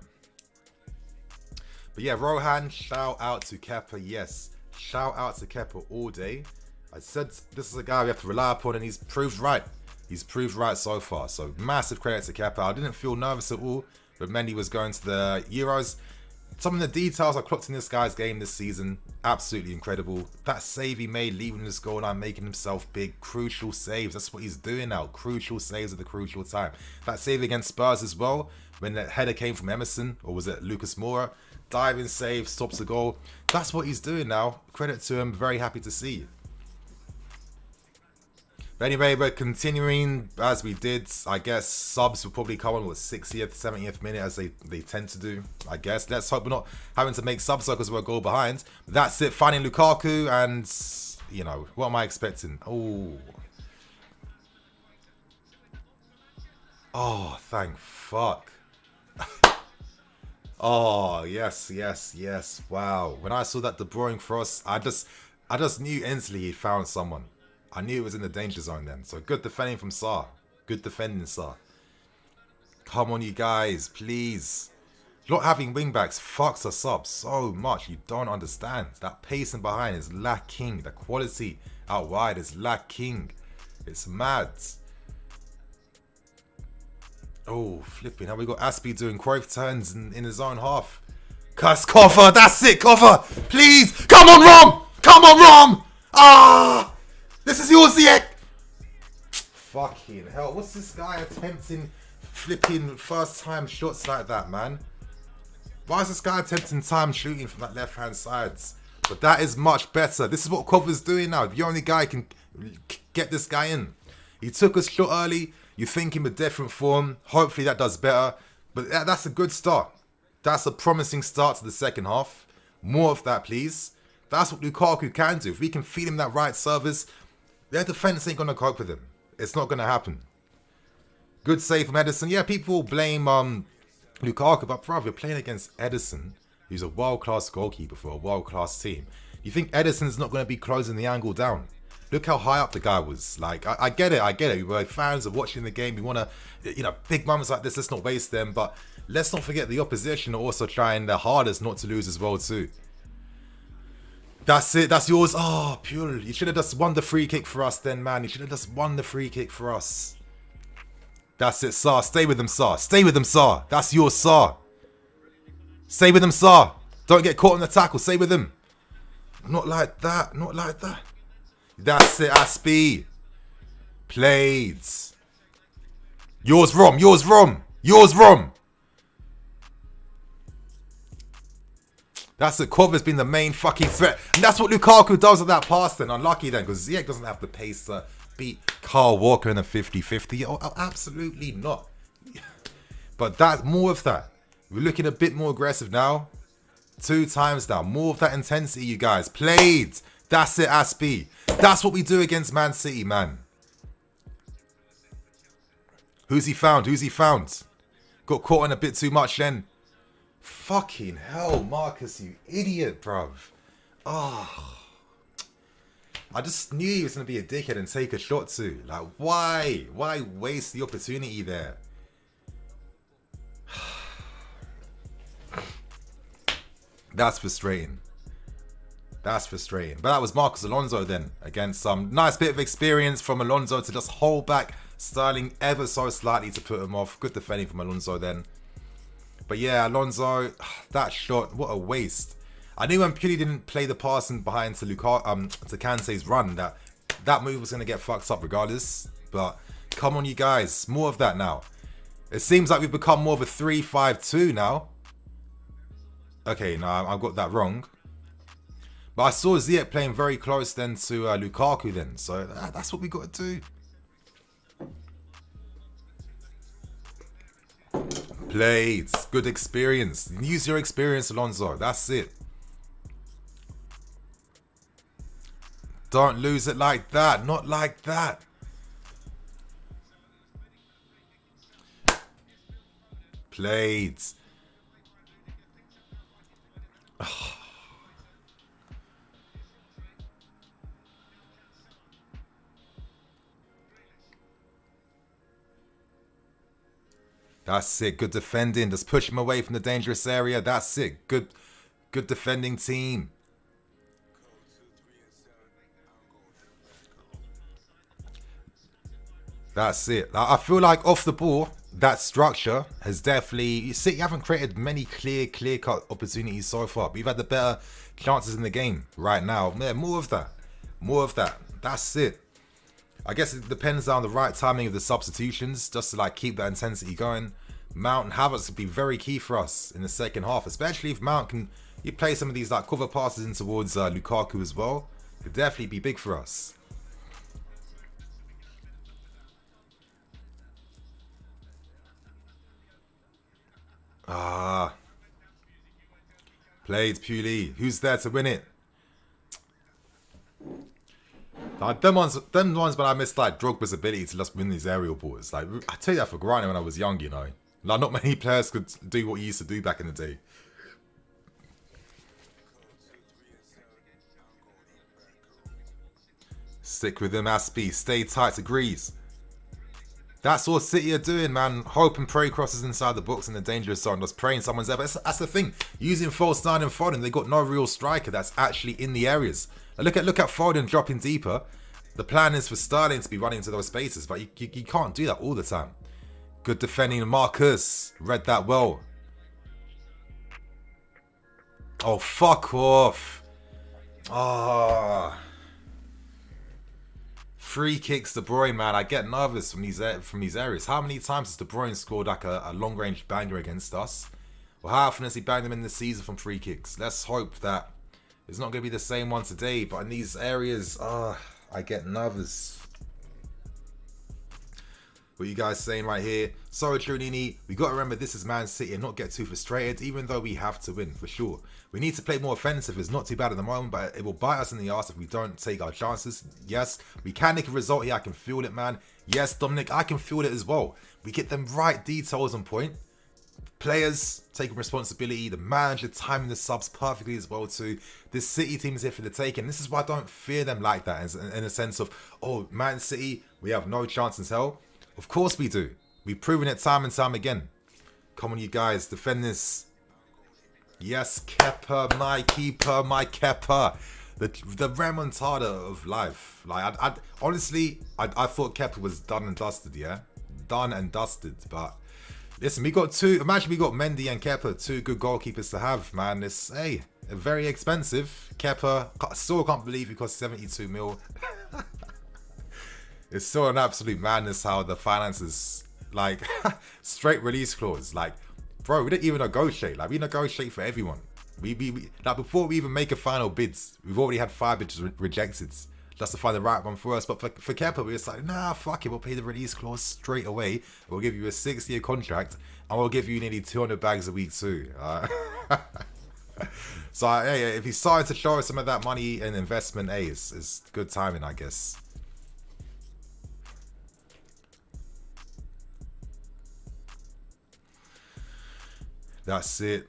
But yeah, Rohan, shout out to Kepa. Yes, shout out to Kepa all day. I said this is a guy we have to rely upon, and he's proved right. He's proved right so far. So massive credit to Kepa. I didn't feel nervous at all when Mendy was going to the Euros. Some of the details I clocked in this guy's game this season, absolutely incredible. That save he made leaving his goal line, making himself big, crucial saves. That's what he's doing now. Crucial saves at the crucial time. That save against Spurs as well, when the header came from Emerson, or was it Lucas Moura? diving save, stops the goal. That's what he's doing now. Credit to him. Very happy to see. But anyway, we're continuing as we did. I guess subs will probably come on with 60th, 70th minute as they tend to do. I guess. Let's hope we're not having to make subs because we're a goal behind. But that's it. Finding Lukaku and, you know, what am I expecting? Oh, thank fuck. Oh, yes. Wow. When I saw that De Bruyne cross, I just knew instantly he found someone. I knew it was in the danger zone then. So good defending from Sarr. Good defending, Sarr. Come on, you guys, please. Not having wingbacks fucks us up so much. You don't understand. That pacing behind is lacking. The quality out wide is lacking. It's mad. Oh, flipping. How we got Aspie doing Cruyff turns in his own half. Cuss, Koffer. That's it, Koffer. Please. Come on, Rom. Come on, Rom. Ah. This is yours, Ziyech! Fucking hell, what's this guy attempting flipping first time shots like that, man? Why is this guy attempting time shooting from that left hand side? But that is much better. This is what Koffer's doing now. The only guy can get this guy in. He took a shot early. You think him a different form. Hopefully that does better. But that's a good start. That's a promising start to the second half. More of that, please. That's what Lukaku can do. If we can feed him that right service, their defense ain't going to cope with him. It's not going to happen. Good save from Edison. Yeah, people blame Lukaku, but bruv, you're playing against Edison, who's a world-class goalkeeper for a world-class team. You think Edison's not going to be closing the angle down? Look how high up the guy was. Like, I get it. We're fans of watching the game. We want to, you know, big moments like this, let's not waste them. But let's not forget the opposition are also trying their hardest not to lose as well too. That's it. That's yours. Oh, pure. You should have just won the free kick for us then, man. You should have just won the free kick for us. That's it, Sarr. Stay with him, Sarr. Stay with him, Sarr. That's yours, Sarr. Stay with him, Sarr. Don't get caught on the tackle. Stay with him. Not like that. Not like that. That's it, Aspie. Played. Yours, Rom. Yours, Rom. Yours, Rom. That's it. Koffer's been the main fucking threat. And that's what Lukaku does with that pass then. Unlucky then, because Ziyech doesn't have the pace to beat Kyle Walker in a 50-50. Oh, absolutely not. But that's more of that. We're looking a bit more aggressive now. 2 times now. More of that intensity, you guys. Played. That's it, Aspie. That's what we do against Man City, man. Who's he found? Who's he found? Got caught in a bit too much then. Fucking hell, Marcus, you idiot, bruv. Oh. I just knew he was going to be a dickhead and take a shot too. Like, why? Why waste the opportunity there? That's frustrating. That's frustrating. But that was Marcus Alonso then. Against some nice bit of experience from Alonso to just hold back Sterling ever so slightly to put him off. Good defending from Alonso then. But yeah, Alonso, that shot, what a waste. I knew when Puli didn't play the passing behind to to Kante's run that move was going to get fucked up regardless. But come on, you guys, more of that now. It seems like we've become more of a 3-5-2 now. Okay, no, I've got that wrong. But I saw Ziyech playing very close then to Lukaku then. So that's what we got to do. Played. Good experience. Use your experience, Alonso. That's it. Don't lose it like that. Not like that. Played. That's it. Good defending. Just push him away from the dangerous area. That's it. Good defending team. That's it. I feel like off the ball, that structure has definitely... You see, you haven't created many clear-cut opportunities so far. But you've had the better chances in the game right now. Yeah, more of that. More of that. That's it. I guess it depends on the right timing of the substitutions, just to like keep that intensity going. Mount and Havertz would be very key for us in the second half, especially if Mount can play some of these like cover passes in towards Lukaku as well. Could definitely be big for us. Played Puli. Who's there to win it? Like, them ones when I missed like Drogba's ability to just win these aerial balls. Like, I take that for granted when I was young, you know. Like, not many players could do what he used to do back in the day. Stick with them, Aspie. Stay tight, agrees. That's all City are doing, man. Hope and pray crosses inside the box in the dangerous zone. Just praying someone's there. But that's the thing. Using false nine and Foden, they got no real striker that's actually in the areas. Look at Foden dropping deeper. The plan is for Sterling to be running into those spaces, but you can't do that all the time. Good defending. Marcus read that well. Oh, fuck off. Free kicks, De Bruyne, man. I get nervous from these areas. How many times has De Bruyne scored like a long-range banger against us? Well, how often has he banged them in the season from free kicks? Let's hope that it's not going to be the same one today. But in these areas, I get nervous. What you guys saying right here? Sorry, Trunini. We got to remember this is Man City and not get too frustrated, even though we have to win, for sure. We need to play more offensive. It's not too bad at the moment, but it will bite us in the arse if we don't take our chances. Yes, we can make a result here. I can feel it, man. Yes, Dominic, I can feel it as well. We get them right details on point. Players taking responsibility. The manager timing the subs perfectly as well too. This City team is here for the taking. This is why I don't fear them like that, in a sense of, oh, Man City, we have no chance in hell. Of course we do. We've proven it time and time again. Come on, you guys. Defend this. Yes, Kepa, my keeper, my Kepa. The remontada of life. Like, honestly, I thought Kepa was done and dusted, yeah? Done and dusted. But, listen, we got two. Imagine we got Mendy and Kepa, two good goalkeepers to have, man. It's, hey, very expensive. Kepa, still can't believe he cost 72 mil. It's still an absolute madness how the finances, like, straight release clause. Like, bro, we didn't even negotiate. Like, we negotiate for everyone. We like, before we even make a final bids, we've already had 5 bids rejected just to find the right one for us. But for Kepa, we're just like, nah, fuck it. We'll pay the release clause straight away. We'll give you a 6-year contract, and we'll give you nearly 200 bags a week too. So, hey, if he started to show us some of that money and investment, hey, it's good timing, I guess. That's it.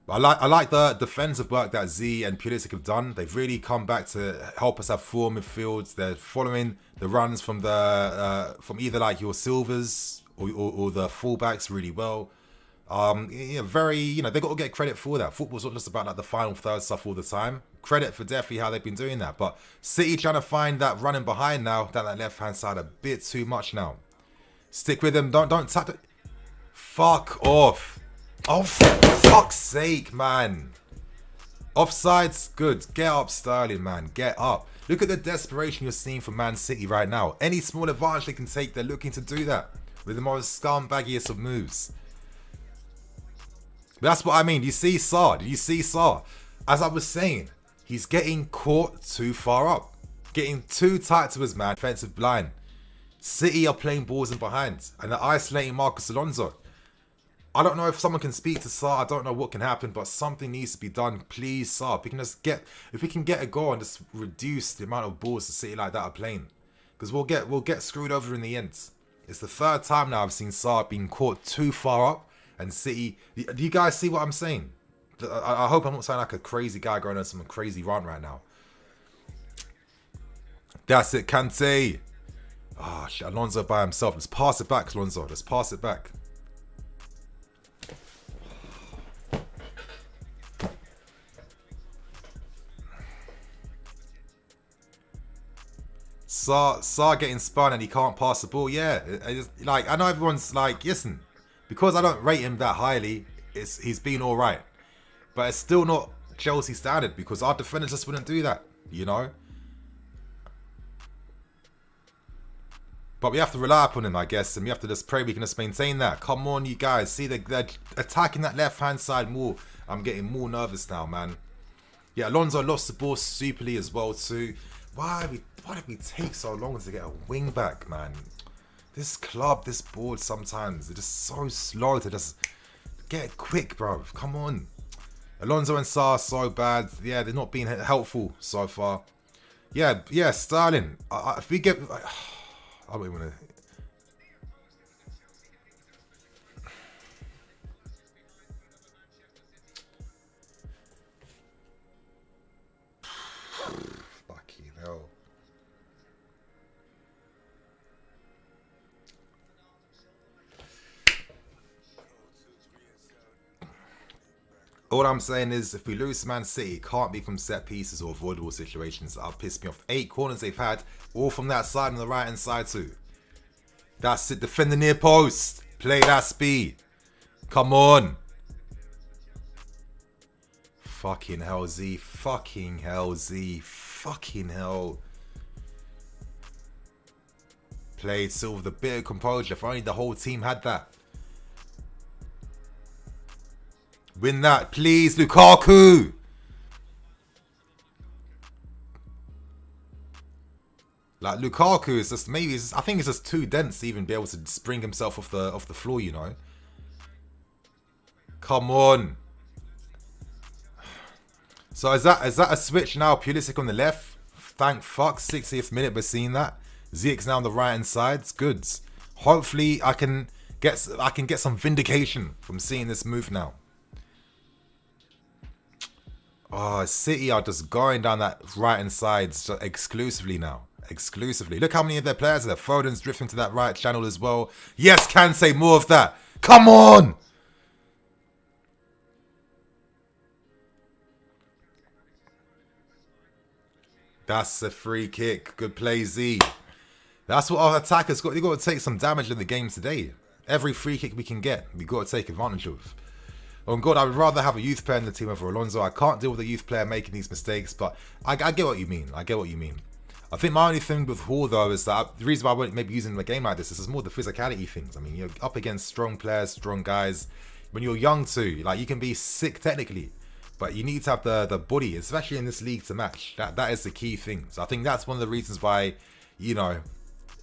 I like the defensive work that Z and Pulisic have done. They've really come back to help us have 4 midfields. They're following the runs from from either like your Silvers or the fullbacks really well. Very, they got to get credit for that. Football's not just about like the final third stuff all the time. Credit for definitely how they've been doing that. But City trying to find that running behind now, that left hand side a bit too much now. Stick with them. Don't tap it. Fuck off. Oh, for fuck's sake, man. Offsides, good. Get up, Sterling, man. Get up. Look at the desperation you're seeing from Man City right now. Any small advantage they can take, they're looking to do that with the most scumbaggiest of moves. But that's what I mean. Do you see Sarr? Did you see Sarr? As I was saying, he's getting caught too far up. Getting too tight to his man. Defensive line. City are playing balls in behind. And they're isolating Marcos Alonso. I don't know if someone can speak to Sarr. I don't know what can happen, but something needs to be done. Please, Sarr. If we can get a goal and just reduce the amount of balls to City like that are playing, because we'll get screwed over in the end. It's the 3rd time now I've seen Sarr being caught too far up, and City. Do you guys see what I'm saying? I hope I'm not saying like a crazy guy going on some crazy run right now. That's it, Kante. Ah, shit, Alonso by himself. Let's pass it back, Alonso. Let's pass it back. Sarr getting spun and he can't pass the ball. Yeah, like, I know everyone's like, listen, because I don't rate him that highly, he's been all right, but it's still not Chelsea standard because our defenders just wouldn't do that, But we have to rely upon him, I guess, and we have to just pray we can just maintain that. Come on, you guys. See, they're attacking that left-hand side more. I'm getting more nervous now, man. Yeah, Alonso lost the ball superly as well, too. Why did we take so long to get a wing back, man? This club, this board, sometimes, they're just so slow to just get it quick, bro. Come on. Alonso and Sarr so bad. Yeah, they're not being helpful so far. Yeah, Sterling. If we get... I don't even want to... Fucking hell. All I'm saying is, if we lose Man City, it can't be from set pieces or avoidable situations that'll piss me off. 8 corners they've had, all from that side and the right hand side too. That's it, defend the near post. Play that speed. Come on. Fucking hell, Z. Fucking hell, Z. Fucking hell. Played still with a bit of composure. If only the whole team had that. Win that, please, Lukaku. Like, Lukaku is just maybe. I think it's just too dense to even be able to spring himself off the floor. You know. Come on. So is that a switch now? Pulisic on the left. Thank fuck. 60th minute, we're seeing that. Ziyech's now on the right hand side. It's good. Hopefully, I can get some vindication from seeing this move now. Oh, City are just going down that right-hand side exclusively now. Exclusively. Look how many of their players are there. Foden's drifting to that right channel as well. Yes, can say more of that. Come on! That's a free kick. Good play, Z. That's what our attackers got. They've got to take some damage in the game today. Every free kick we can get, we've got to take advantage of. Oh God, I would rather have a youth player in the team over Alonso. I can't deal with a youth player making these mistakes, but I get what you mean. I get what you mean. I think my only thing with Hall, though, is that the reason why I wouldn't maybe using a game like this is more the physicality things. I mean, you're up against strong players, strong guys. When you're young too, like, you can be sick technically, but you need to have the body, especially in this league, to match. That is the key thing. So I think that's one of the reasons why, you know,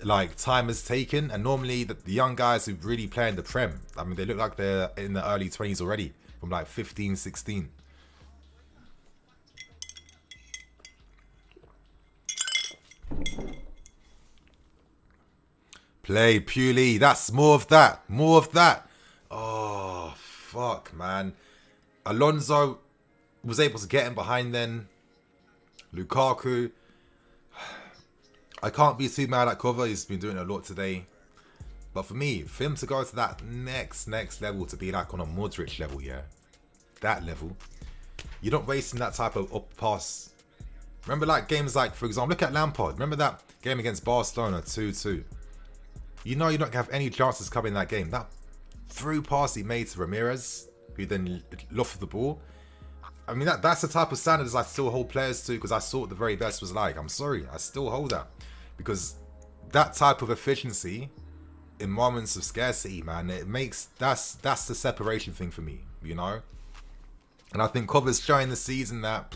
like, time is taken, and normally the young guys who really play in the Prem, I mean, they look like they're in the early 20s already, from like 15, 16. Play Puli, that's more of that, more of that. Oh, fuck, man. Alonso was able to get him behind then. Lukaku, I can't be too mad at Cover. He's been doing a lot today. But for me, for him to go to that next level, to be like on a Modric level, yeah, that level, you're not wasting that type of up pass. Remember, like, games like, for example, look at Lampard. Remember that game against Barcelona, 2-2. You know you're not going to have any chances coming in that game. That through pass he made to Ramirez, who then lofted the ball. I mean, that's the type of standards I still hold players to, because I saw what the very best was like. I'm sorry, I still hold that. Because that type of efficiency in moments of scarcity, man, it makes, that's the separation thing for me, you know? And I think Cover's showing this season that,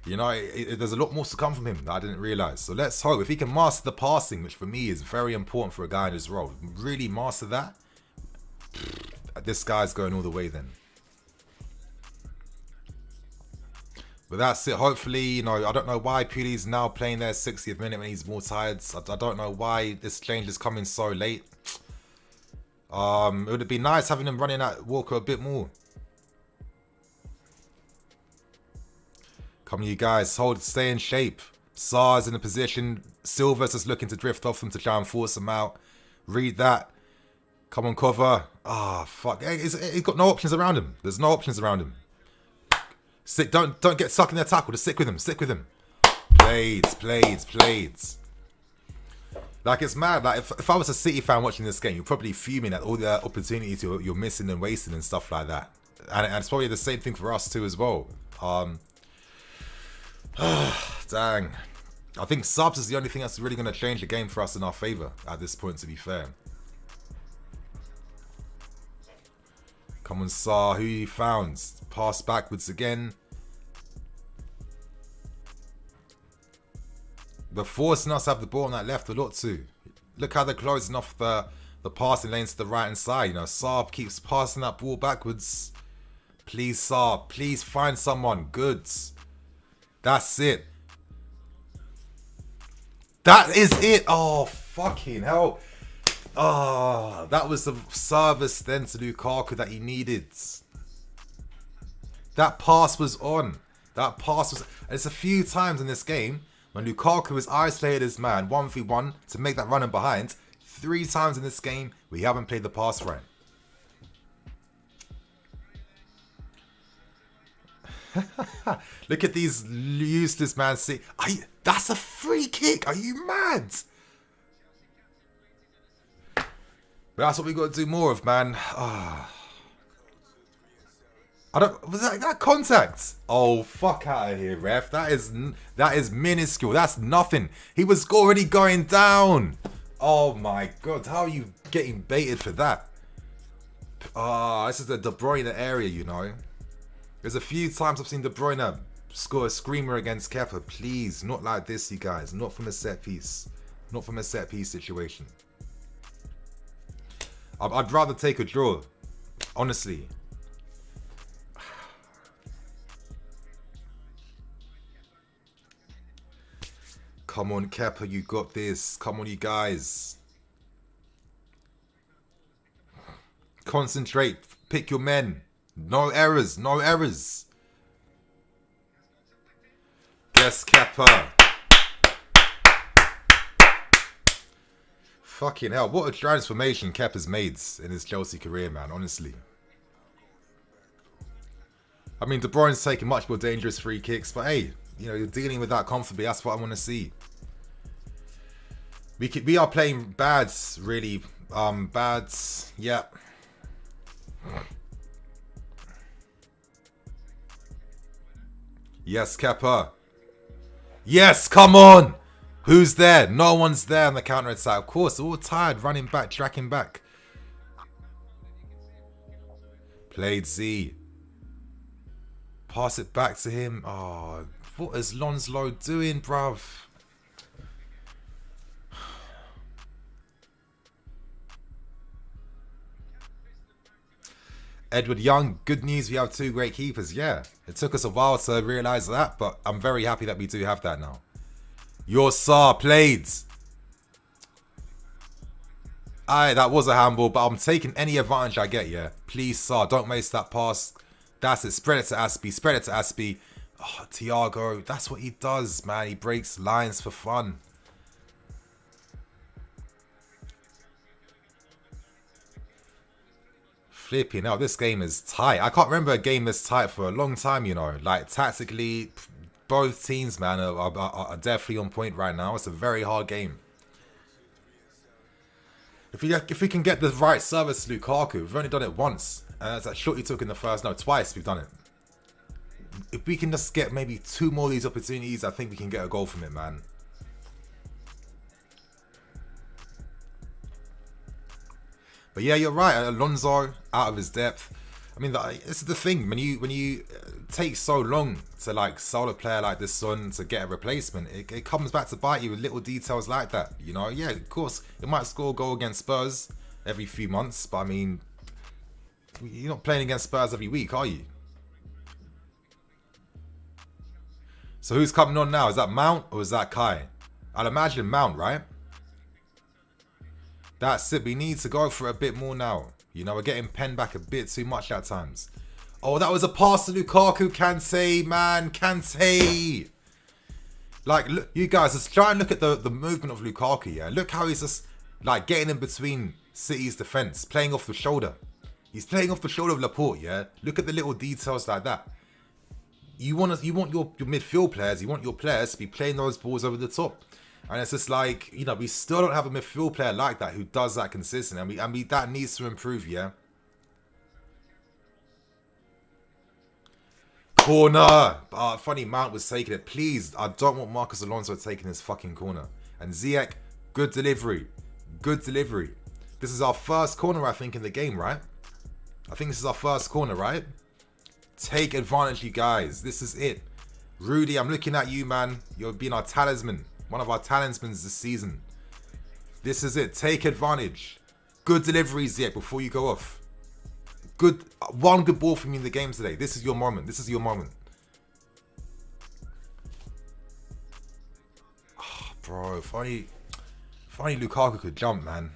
you know, there's a lot more to come from him that I didn't realise. So let's hope, if he can master the passing, which for me is very important for a guy in his role, really master that, this guy's going all the way then. But that's it. Hopefully, you know, I don't know why Puli's now playing their 60th minute when he's more tired. I don't know why this change is coming so late. It would have been nice having him running at Walker a bit more. Come on, you guys. Stay in shape. Sarr's in a position. Silva's just looking to drift off them to try and force him out. Read that. Come on, Cover. Ah, fuck. He's got no options around him. There's no options around him. Stick, don't get stuck in their tackle. Just stick with him. Stick with him. Blades. Like, it's mad. Like, if I was a City fan watching this game, you're probably fuming at all the opportunities you're missing and wasting and stuff like that. And it's probably the same thing for us too as well. Dang. I think subs is the only thing that's really going to change the game for us in our favour at this point, to be fair. Come on, Saar. Who you found? Pass backwards again. They're forcing us to have the ball on that left a lot too. Look how they're closing off the passing lanes to the right hand side. You know, Saab keeps passing that ball backwards. Please, Saab. Please find someone. Good. That's it. That is it. Oh, fucking hell. Oh, that was the service then to Lukaku that he needed. That pass was on. That pass was... It's a few times in this game when Lukaku is isolated his man 1v1 to make that run in behind. 3 times in this game we haven't played the pass right. Look at these useless Man City. That's a free kick. Are you mad? But that's what we got to do more of, man. Was that contact? Oh, fuck out of here, ref. That is minuscule. That's nothing. He was already going down. Oh my god, how are you getting baited for that? This is the De Bruyne area, you know. There's a few times I've seen De Bruyne score a screamer against Kepa. Please, not like this, you guys. Not from a set piece. Not from a set piece situation. I'd rather take a draw, honestly. Come on, Kepa, you got this. Come on, you guys. Concentrate. Pick your men. No errors. No errors. Yes, Kepa. Fucking hell. What a transformation Kepa's made in his Chelsea career, man. Honestly. I mean, De Bruyne's taking much more dangerous free kicks. But hey, you know, you're dealing with that comfortably. That's what I want to see. We are playing bads, really. Bads. Yeah. Yes, Kepa. Yes, come on. Who's there? No one's there on the counter attack. Of course, all tired, running back, tracking back. Played Z. Pass it back to him. Oh, what is Lonslow doing, bruv? Edward Young, good news, we have 2 great keepers. Yeah, it took us a while to realise that, but I'm very happy that we do have that now. Your Saar played. Aye, that was a handball, but I'm taking any advantage I get, yeah. Please, Saar, don't waste that pass. That's it, spread it to Aspie, spread it to Aspie. Oh, Thiago, that's what he does, man. He breaks lines for fun. Flipping hell, this game is tight. I can't remember a game this tight for a long time, you know. Like, tactically, both teams, man, are definitely on point right now. It's a very hard game. If we can get the right service to Lukaku, we've only done it once. And that's that shot he took in the first, no, twice we've done it. If we can just get maybe 2 more of these opportunities, I think we can get a goal from it, man. But yeah, you're right. Alonso out of his depth. I mean, this is the thing. When you take so long to like sell a player like this Son to get a replacement, it comes back to bite you with little details like that. You know, yeah, of course, it might score a goal against Spurs every few months, but I mean, you're not playing against Spurs every week, are you? So who's coming on now? Is that Mount or is that Kai? I'd imagine Mount, right? That's it. We need to go for a bit more now. You know, we're getting penned back a bit too much at times. Oh, that was a pass to Lukaku. Kante, man. Kante. Like, look, you guys, let's try and look at the movement of Lukaku, yeah? Look how he's just, like, getting in between City's defence. Playing off the shoulder. He's playing off the shoulder of Laporte, yeah? Look at the little details like that. You want your midfield players, you want your players to be playing those balls over the top. And it's just like, you know, we still don't have a midfield player like that who does that consistently. And that needs to improve, yeah? Corner. Funny Mount was taking it. Please, I don't want Marcus Alonso taking his fucking corner. And Ziyech, good delivery. Good delivery. This is our first corner, I think, in the game, right? I think this is our first corner, right? Take advantage, you guys. This is it. Rudy, I'm looking at you, man. You're being our talisman. One of our talismans this season. This is it. Take advantage. Good delivery, Ziyech, before you go off. Good. One good ball from you in the game today. This is your moment. This is your moment. Oh, bro, if only Lukaku could jump, man.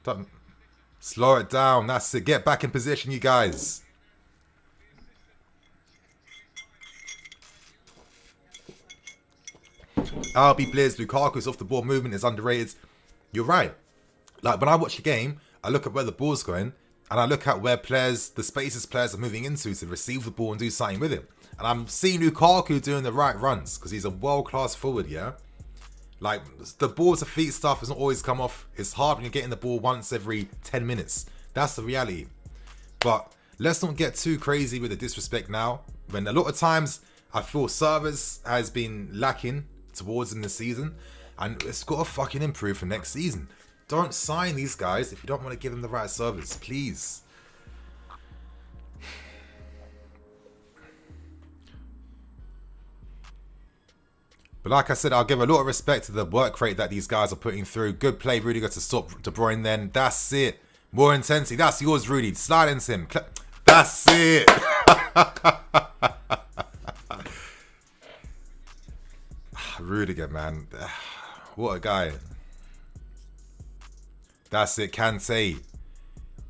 Don't slow it down. That's it. Get back in position, you guys. RB Blizz, Lukaku's off the ball movement is underrated. You're right. Like, when I watch a game, I look at where the ball's going, and I look at where players, the spaces players are moving into to receive the ball and do something with it. And I'm seeing Lukaku doing the right runs, because he's a world-class forward, yeah? Like, the ball to feet stuff doesn't always come off. It's hard when you're getting the ball once every 10 minutes. That's the reality. But let's not get too crazy with the disrespect now. When a lot of times, I feel service has been lacking towards in the season, and it's got to fucking improve for next season. Don't sign these guys if you don't want to give them the right service, please. But like I said, I'll give a lot of respect to the work rate that these guys are putting through. Good play, Rudiger, to stop De Bruyne then. That's it. More intensity. That's yours, Rudy. Slide into him. That's it. Rudiger, man. What a guy. That's it, Kante.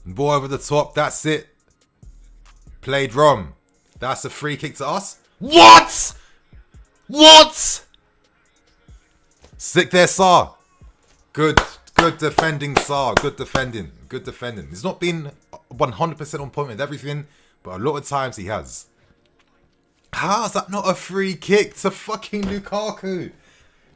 Ball over the top. That's it. Played wrong. That's a free kick to us. What? What? Sick there, Sar. Good defending, Sar. Good defending. Good defending. He's not been 100% on point with everything, but a lot of times he has. How's that not a free kick to fucking Lukaku?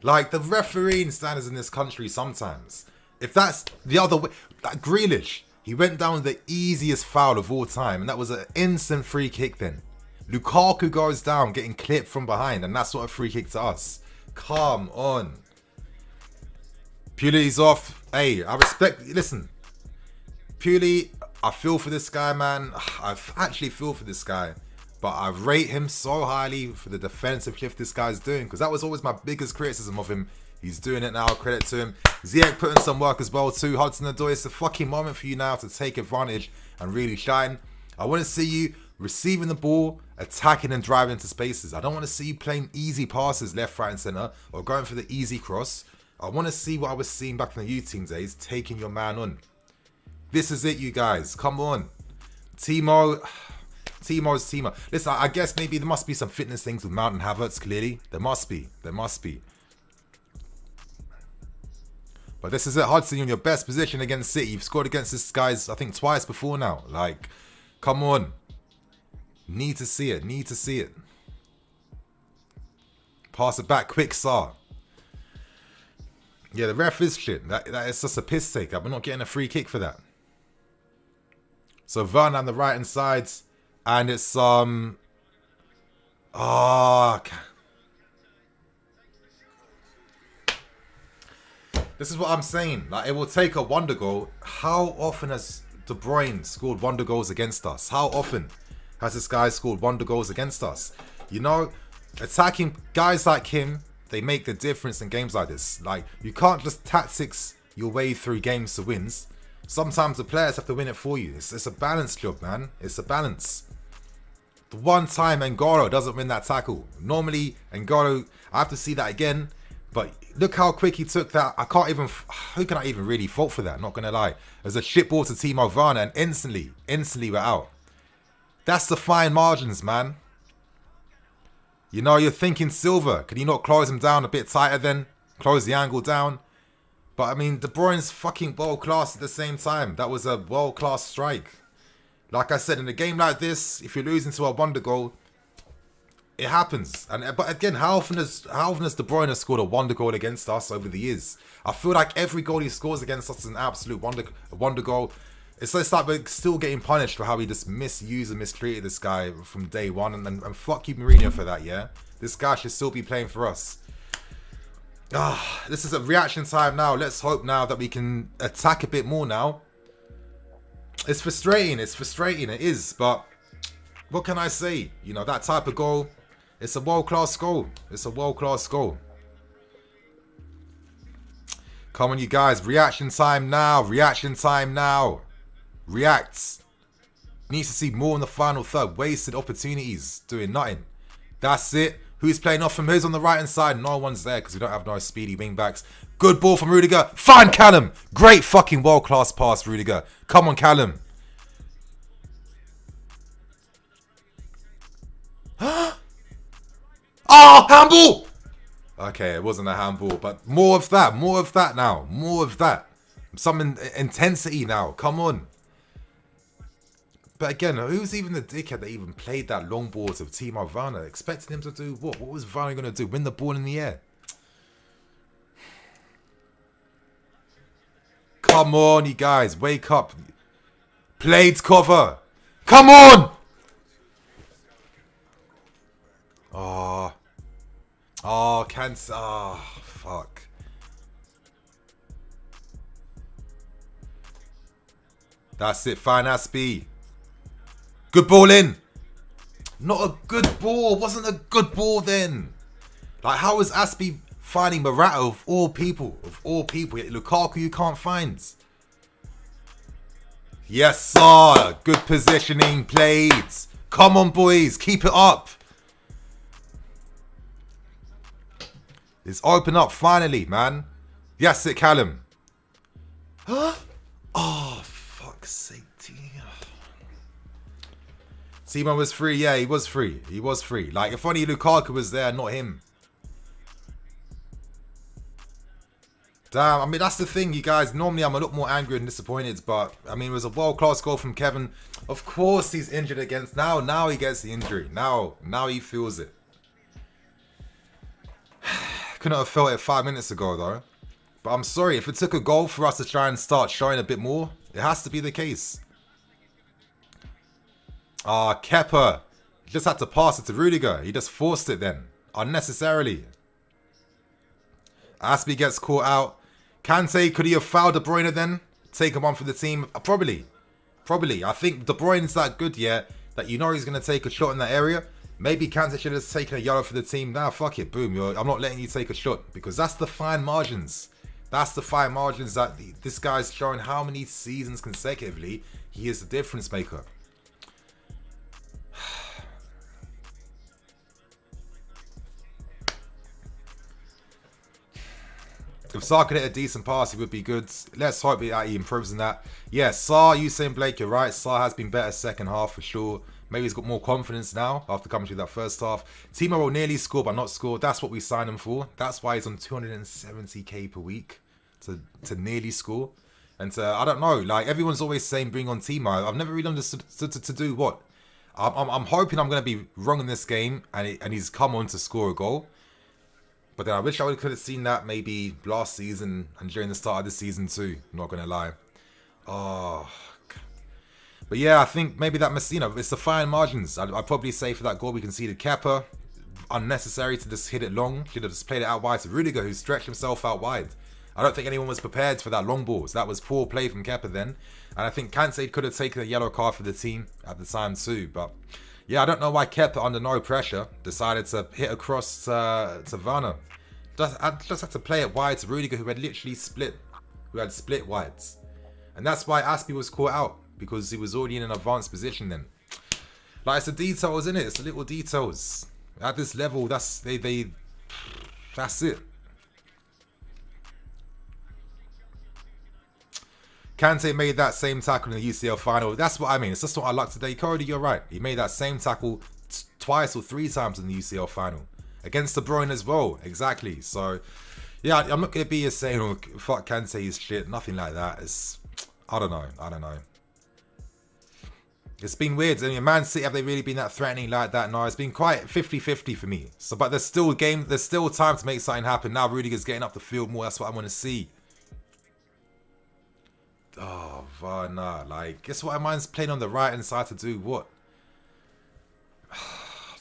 Like, the refereeing standards in this country sometimes. If that's the other way, like Grealish, he went down with the easiest foul of all time, and that was an instant free kick then. Lukaku goes down, getting clipped from behind, and that's not a free kick to us. Come on. Puli's off. Hey, I respect, listen. Puli, I feel for this guy, man. I actually feel for this guy. But I rate him so highly for the defensive shift this guy's doing, because that was always my biggest criticism of him. He's doing it now, credit to him. Ziyech put in some work as well too. Hudson-Odoi, it's a fucking moment for you now to take advantage and really shine. I want to see you receiving the ball, attacking and driving into spaces. I don't want to see you playing easy passes left, right and centre, or going for the easy cross. I want to see what I was seeing back in the U-team days, taking your man on. This is it, you guys. Come on. Timo's Timo. Listen, I guess maybe there must be some fitness things with Mount and Havertz, clearly. There must be. There must be. But this is it, Hudson. You're in your best position against City. You've scored against this guys, I think, twice before now. Like, come on. Need to see it. Need to see it. Pass it back quick, Sar. Yeah, the ref is shit. That is just a piss take. We're not getting a free kick for that. So Vern on the right hand side. And it's this is what I'm saying. Like, it will take a wonder goal. How often has De Bruyne scored wonder goals against us? How often has this guy scored wonder goals against us? You know, attacking guys like him, they make the difference in games like this. Like, you can't just tactics your way through games to wins. Sometimes the players have to win it for you. It's a balance job, man. It's a balance. The one time N'Golo doesn't win that tackle. Normally, N'Golo, I have to see that again. But look how quick he took that. I can't even, who can I even really fault for that? Not going to lie. There's a shit ball to Timo Werner and instantly we're out. That's the fine margins, man. You know, you're thinking Silva. Can you not close him down a bit tighter then? Close the angle down? But I mean, De Bruyne's fucking world class at the same time. That was a world class strike. Like I said, in a game like this, if you're losing to a wonder goal, it happens. But again, how often has De Bruyne scored a wonder goal against us over the years? I feel like every goal he scores against us is an absolute wonder goal. It's just like we're still getting punished for how we just misused and mistreated this guy from day one. And fuck you, Mourinho, for that, yeah? This guy should still be playing for us. This is a reaction time now. Let's hope now that we can attack a bit more now. It's frustrating. It's frustrating. It is. But what can I say? You know, that type of goal, it's a world-class goal. It's a world-class goal. Come on, you guys. Reaction time now. Reaction time now. Reacts. Needs to see more in the final third. Wasted opportunities. Doing nothing. That's it. Who's playing off from who's on the right hand side? No one's there because we don't have no speedy wing backs. Good ball from Rudiger. Find Callum. Great fucking world class pass, Rudiger. Come on, Callum. Oh, handball. Okay, it wasn't a handball, but more of that. More of that now. More of that. Some intensity now. Come on. But again, who's even the dickhead that even played that long ball to Timo Werner? Expecting him to do what? What was Werner going to do? Win the ball in the air? Come on, you guys. Wake up. Played cover. Come on! Oh. Oh, cancer. Oh, fuck. That's it. Fine, Aspie. Good ball in. Not a good ball. Wasn't a good ball then. Like, how was Aspie finding Morata of all people? Of all people. Yet Lukaku you can't find. Yes, sir. Good positioning. Played. Come on, boys. Keep it up. It's open up finally, man. Yes, it, Callum. Oh, fuck's sake. Timo was free. Yeah, he was free. He was free. Like, if only Lukaku was there, not him. Damn, I mean, that's the thing, you guys. Normally, I'm a lot more angry and disappointed, but, I mean, it was a world-class goal from Kevin. Of course, he's injured against... Now he gets the injury. Now he feels it. Couldn't have felt it 5 minutes ago, though. But I'm sorry, if it took a goal for us to try and start showing a bit more, it has to be the case. Kepa. He just had to pass it to Rudiger. He just forced it then. Unnecessarily. Aspie gets caught out. Kante, could he have fouled De Bruyne then? Taken one for the team? Probably. Probably. I think De Bruyne's that good, yeah, that you know he's going to take a shot in that area. Maybe Kante should have taken a yellow for the team. Nah, fuck it. Boom. I'm not letting you take a shot. Because that's the fine margins. That's the fine margins that this guy's showing how many seasons consecutively he is the difference maker. If Saar could hit a decent pass, he would be good. Let's hope that he improves in that. Yeah, Saar, Usain Blake, you're right. Saar has been better second half for sure. Maybe he's got more confidence now after coming through that first half. Timo will nearly score but not score. That's what we signed him for. That's why he's on 270k per week to nearly score. And I don't know, like everyone's always saying bring on Timo. I've never really understood to do what. I'm hoping I'm going to be wrong in this game and he's come on to score a goal. But then I wish I could have seen that maybe last season and during the start of the season too. I'm not going to lie. Oh. But yeah, I think maybe that must, it's the fine margins. I'd probably say for that goal we conceded Kepa. Unnecessary to just hit it long. Should have just played it out wide to Rudiger, who stretched himself out wide. I don't think anyone was prepared for that long ball. So that was poor play from Kepa then. And I think Kante could have taken a yellow card for the team at the time too. But yeah, I don't know why Kepa, under no pressure, decided to hit across to Werner. I just had to play it wide to Rudiger, who had literally split. Who had split wides. And that's why Aspie was caught out. Because he was already in an advanced position then. Like, it's the details, innit? It's the little details. At this level, that's it. Kante made that same tackle in the UCL final. That's what I mean. It's just what I like today. Cody, you're right. He made that same tackle twice or three times in the UCL final. Against De Bruyne as well. Exactly. So, yeah, I'm not going to be here saying, oh, fuck Kante's shit. Nothing like that. I don't know. It's been weird. I mean, Man City, have they really been that threatening like that? No, it's been quite 50-50 for me. So, but there's still time to make something happen. Now Rudiger's getting up the field more. That's what I want to see. Oh, Oh, Werner. Like, guess what? Mine's playing on the right-hand side to do what?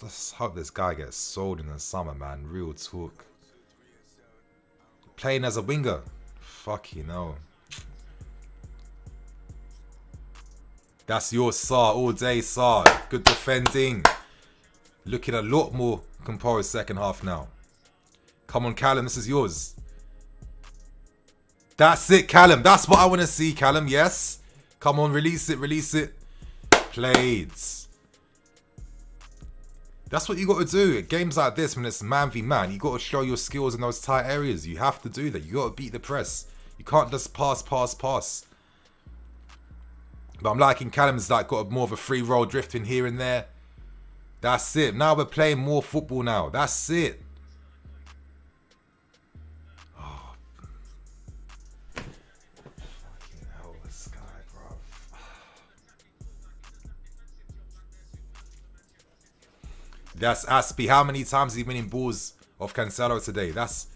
Let's hope this guy gets sold in the summer, man. Real talk. Playing as a winger. Fucking hell. That's your Sar all day, Sar. Good defending. Looking a lot more composed second half now. Come on, Callum. This is yours. That's it, Callum. That's what I want to see, Callum. Yes. Come on, release it, release it. Played. That's what you got to do. At games like this, when it's man v man, you got to show your skills in those tight areas. You have to do that. You got to beat the press. You can't just pass. But I'm liking Callum's like got more of a free roll drifting here and there. That's it. Now we're playing more football now. That's it. Oh. Fucking hell, this guy, bro. That's Aspie. How many times is he winning balls off Cancelo today? That's...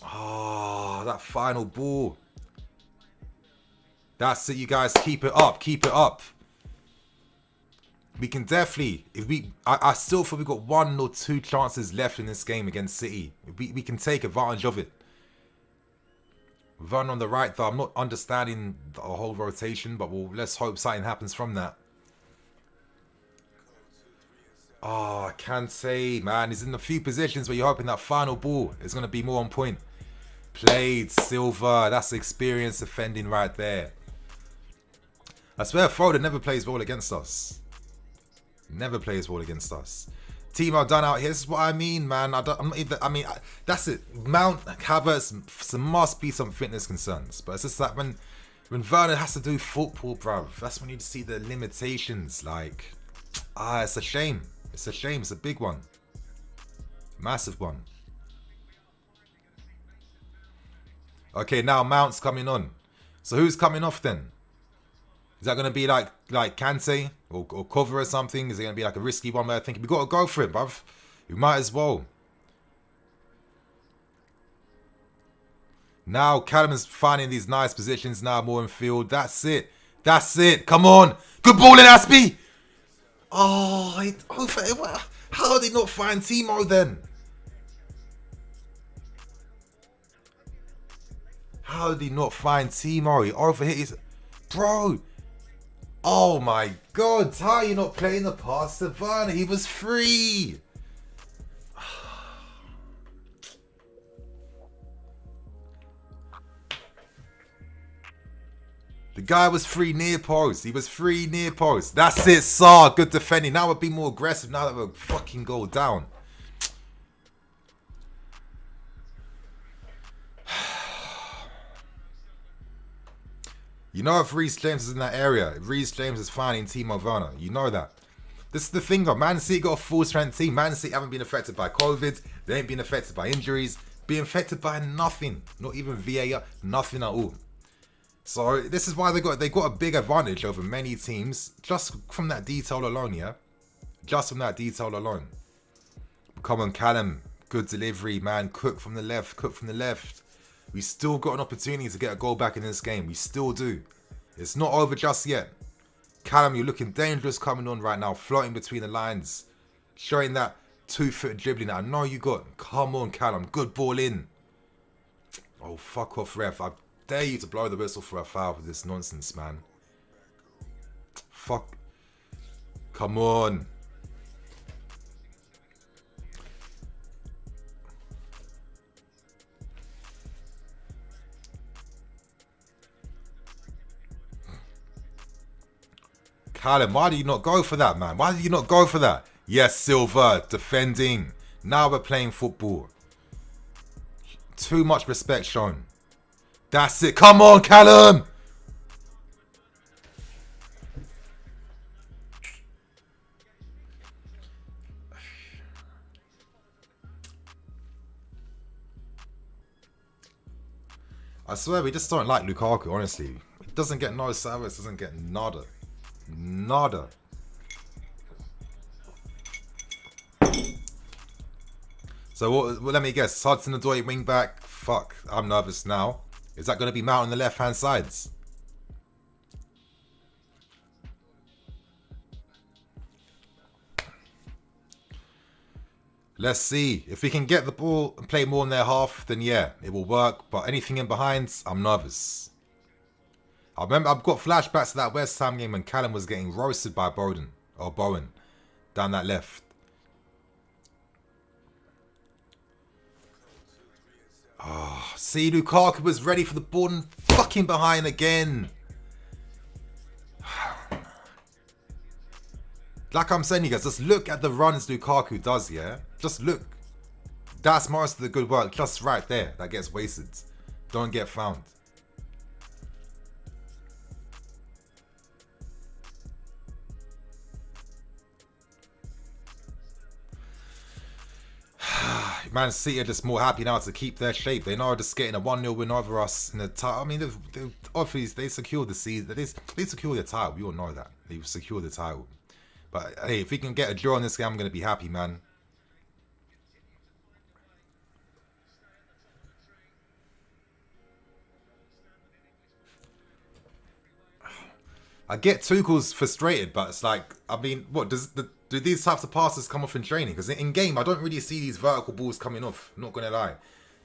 Oh, that final ball. That's it, you guys. Keep it up. Keep it up. We can definitely... I still feel we've got 1 or 2 chances left in this game against City. We can take advantage of it. Run on the right, though. I'm not understanding the whole rotation, but let's hope something happens from that. Oh, I can't say, man. He's in a few positions where you're hoping that final ball is going to be more on point. Played, Silva. That's experience defending right there. I swear Foden never plays well against us. Never plays well against us. Timo done out here. This is what I mean, man. That's it. Mount, Havertz, there must be some fitness concerns. But it's just like when Werner has to do football, bruv, that's when you see the limitations. Like, it's a shame. It's a shame. It's a big one. Massive one. Okay, now Mount's coming on. So who's coming off then? Is that going to be like Kante or cover or something? Is it going to be like a risky one where I think we got to go for it, bruv? We might as well. Now Callum is finding these nice positions now, more in field. That's it. That's it. Come on. Good ball in Aspie. Oh, how did he not find Timo then? How did he not find Timo? He overhit his... Bro. Oh my God. How are you not playing the pass to Werner? He was free. The guy was free near post. He was free near post. That's it, Sar. Good defending. Now we'll be more aggressive now that we're fucking goal down. You know if Reece James is in that area, if Reece James is finding Timo Werner, you know that. This is the thing though, Man City got a full strength team. Man City haven't been affected by COVID, they ain't been affected by injuries, being affected by nothing. Not even VAR, nothing at all. So this is why they got a big advantage over many teams, just from that detail alone, yeah? Just from that detail alone. Come on, Callum. Good delivery, man. Cook from the left, Cook from the left. We still got an opportunity to get a goal back in this game. We still do. It's not over just yet. Callum, you're looking dangerous coming on right now. Floating between the lines. Showing that 2-foot dribbling that I know you got. Come on, Callum. Good ball in. Oh, fuck off, ref. I dare you to blow the whistle for a foul for this nonsense, man. Fuck. Come on. Callum, why do you not go for that, man? Why did you not go for that? Yes, Silva, defending. Now we're playing football. Too much respect shown. That's it. Come on, Callum. I swear, we just don't like Lukaku, honestly. He doesn't get no service, doesn't get nada. Nada. So what, well, let me guess. Hudson-Odoi wing back. Fuck, I'm nervous now. Is that going to be Mount on the left hand sides? Let's see. If we can get the ball and play more in their half, then yeah, it will work. But anything in behind, I'm nervous. I remember I've got flashbacks to that West Ham game when Callum was getting roasted by Bowen down that left. Oh, see, Lukaku was ready for the ball and fucking behind again. Like I'm saying, you guys, just look at the runs Lukaku does, yeah? Just look. That's most of the good work just right there that gets wasted. Don't get found. Man City are just more happy now to keep their shape. They know just getting a 1-0 win over us in the title. I mean, obviously, they secured the season. They secured the title. We all know that. They secured the title. But hey, if we can get a draw in this game, I'm going to be happy, man. I get Tuchel's frustrated, but it's like, I mean, what do these types of passes come off in training? Because in game, I don't really see these vertical balls coming off. I'm not going to lie.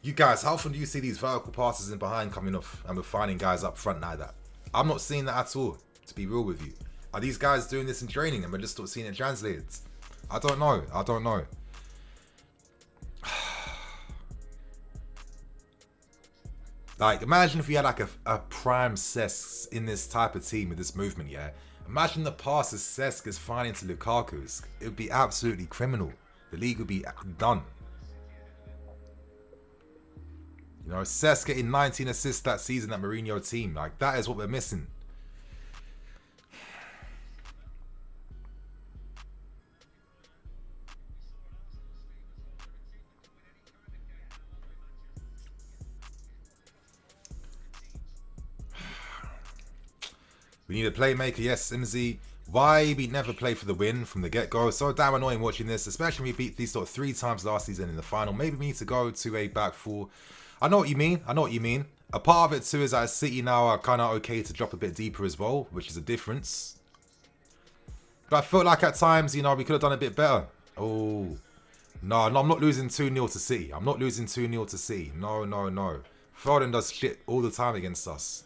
You guys, how often do you see these vertical passes in behind coming off and we're finding guys up front like that? I'm not seeing that at all, to be real with you. Are these guys doing this in training and we're just not seeing it translated? I don't know. I don't know. Like, imagine if we had like a prime Cesc in this type of team with this movement, yeah? Imagine the passes Cesc is finding to Lukaku. It would be absolutely criminal. The league would be done. You know, Cesc getting 19 assists that season at Mourinho team. Like, that is what we're missing. We need a playmaker, yes, Simsy. Why we never play for the win from the get-go? So damn annoying watching this, especially when we beat these sort of 3 times last season in the final. Maybe we need to go to a back 4. I know what you mean. I know what you mean. A part of it too is that City now are kind of okay to drop a bit deeper as well, which is a difference. But I felt like at times, you know, we could have done a bit better. Oh, no, I'm not losing 2-0 to City. I'm not losing 2-0 to City. No, no, no. Foden does shit all the time against us.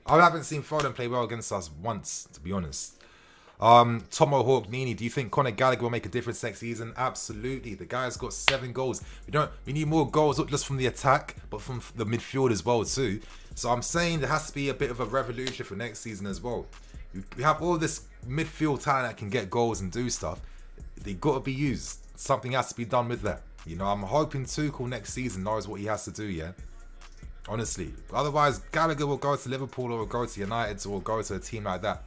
I haven't seen Foden play well against us once, to be honest. Tomahawk Nini, do you think Conor Gallagher will make a difference next season? Absolutely. The guy's got 7 goals. We need more goals, not just from the attack, but from the midfield as well too. So I'm saying there has to be a bit of a revolution for next season as well. We have all this midfield talent that can get goals and do stuff. They got to be used. Something has to be done with that. You know, I'm hoping Tuchel next season knows what he has to do, yeah? Honestly. Otherwise, Gallagher will go to Liverpool or will go to United or will go to a team like that.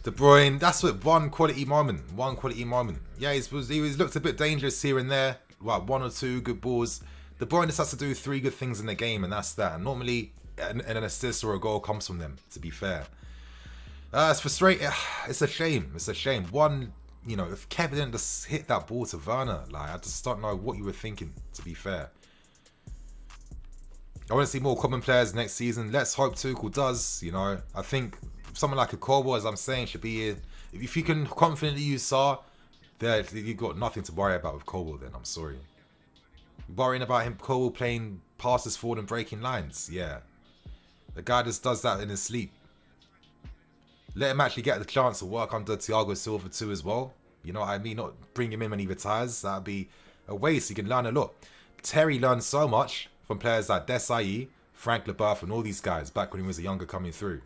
De Bruyne, that's what one quality moment. One quality moment. Yeah, he looked a bit dangerous here and there. Like 1 or 2 good balls. De Bruyne just has to do 3 good things in the game and that's that. And normally, an assist or a goal comes from them, to be fair. It's frustrating. It's a shame. It's a shame. One, you know, if Kevin didn't just hit that ball to Werner, like, I just don't know what you were thinking, to be fair. I want to see more common players next season. Let's hope Tuchel does. You know, I think someone like a Colwell, as I'm saying, should be here. If you can confidently use Sarr, there you've got nothing to worry about with Colwell. Then I'm sorry. Worrying about him, Colwell playing passes forward and breaking lines. Yeah, the guy just does that in his sleep. Let him actually get the chance to work under Thiago Silva too as well. You know what I mean? Not bring him in when he retires. That'd be a waste. He can learn a lot. Terry learned so much from players like Desai, Frank Leboeuf, and all these guys back when he was a younger coming through.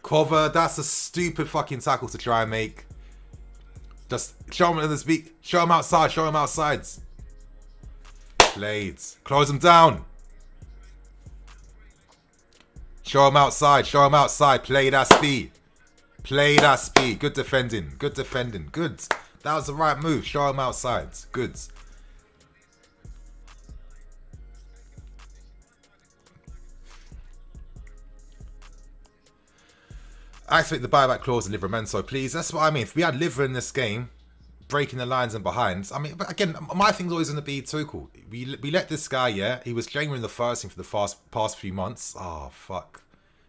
Cover, that's a stupid fucking tackle to try and make. Just show him in the speak. Show him outside. Show him outside. Played. Close him down. Show him outside. Show him outside. Play that speed. Play that speed. Good defending. Good defending. Good. That was the right move. Show him outside. Good. Activate the buyback clause in Livramento, please. That's what I mean. If we had Liver in this game, breaking the lines and behinds, I mean, but again, my thing's always going to be Tuchel. We let this guy, yeah, he was genuine the first team for the past few months. Oh, fuck.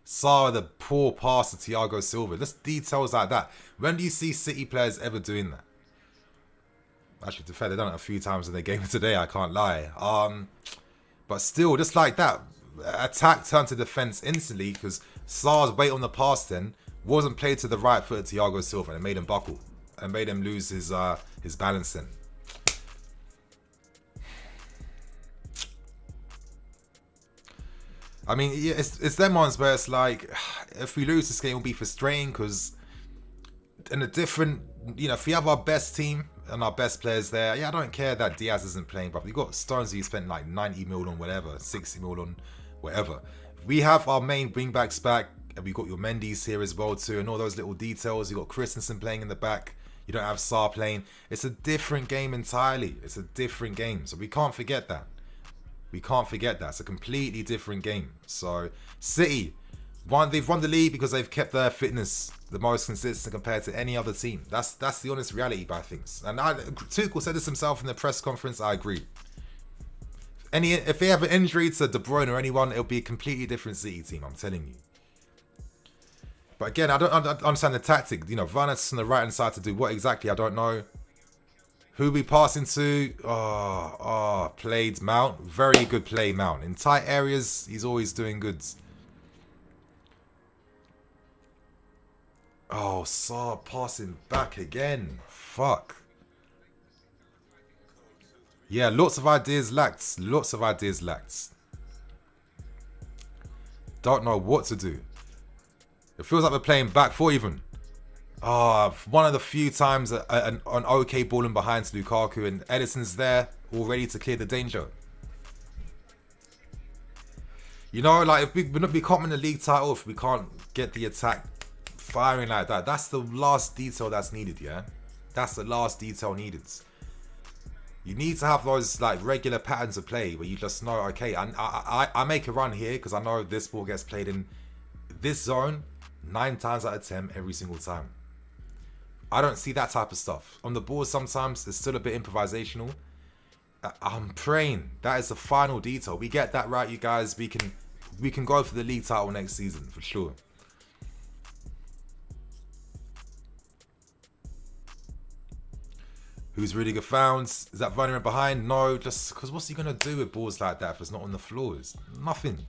Sarr, the poor pass to Thiago Silva. Just details like that. When do you see City players ever doing that? Actually, to be fair, they've done it a few times in their game today, I can't lie. But still, just like that, attack turned to defense instantly because Sarr's weight on the pass then wasn't played to the right foot of Thiago Silva, and it made him buckle and made him lose his balance then. I mean, yeah, it's them ones where it's like, if we lose this game, it'll be frustrating because in a different, you know, if we have our best team and our best players there, yeah, I don't care that Diaz isn't playing, but we got Stones who spent like 90 mil on whatever, 60 mil on whatever. If we have our main wingbacks back, and we got your Mendy's here as well too, and all those little details. You got Christensen playing in the back. You don't have Sarr playing. It's a different game entirely. It's a different game, so we can't forget that. We can't forget that. It's a completely different game. So City, they've won the league because they've kept their fitness the most consistent compared to any other team. That's the honest reality by things. And Tuchel said this himself in the press conference. I agree. If they have an injury to De Bruyne or anyone, it'll be a completely different City team. I'm telling you. But again, I don't understand the tactic. You know, Varnes on the right hand side to do what exactly? I don't know. Who we passing to? Played Mount. Very good play, Mount. In tight areas, he's always doing good. Oh, Sarr passing back again. Fuck. Yeah, lots of ideas lacked. Lots of ideas lacked. Don't know what to do. It feels like we're playing back four even. One of the few times an okay ball in behind to Lukaku, and Edison's there all ready to clear the danger. You know, like if we can't win the league title, if we can't get the attack firing like that, that's the last detail that's needed, yeah? That's the last detail needed. You need to have those like regular patterns of play where you just know, okay, I make a run here because I know this ball gets played in this zone 9 times out of 10 every single time. I don't see that type of stuff. On the board sometimes it's still a bit improvisational. I'm praying that is the final detail. We get that right, you guys. We can go for the league title next season for sure. Who's Rudiger found? Is that Werner behind? No, just because what's he going to do with balls like that if it's not on the floors? Nothing.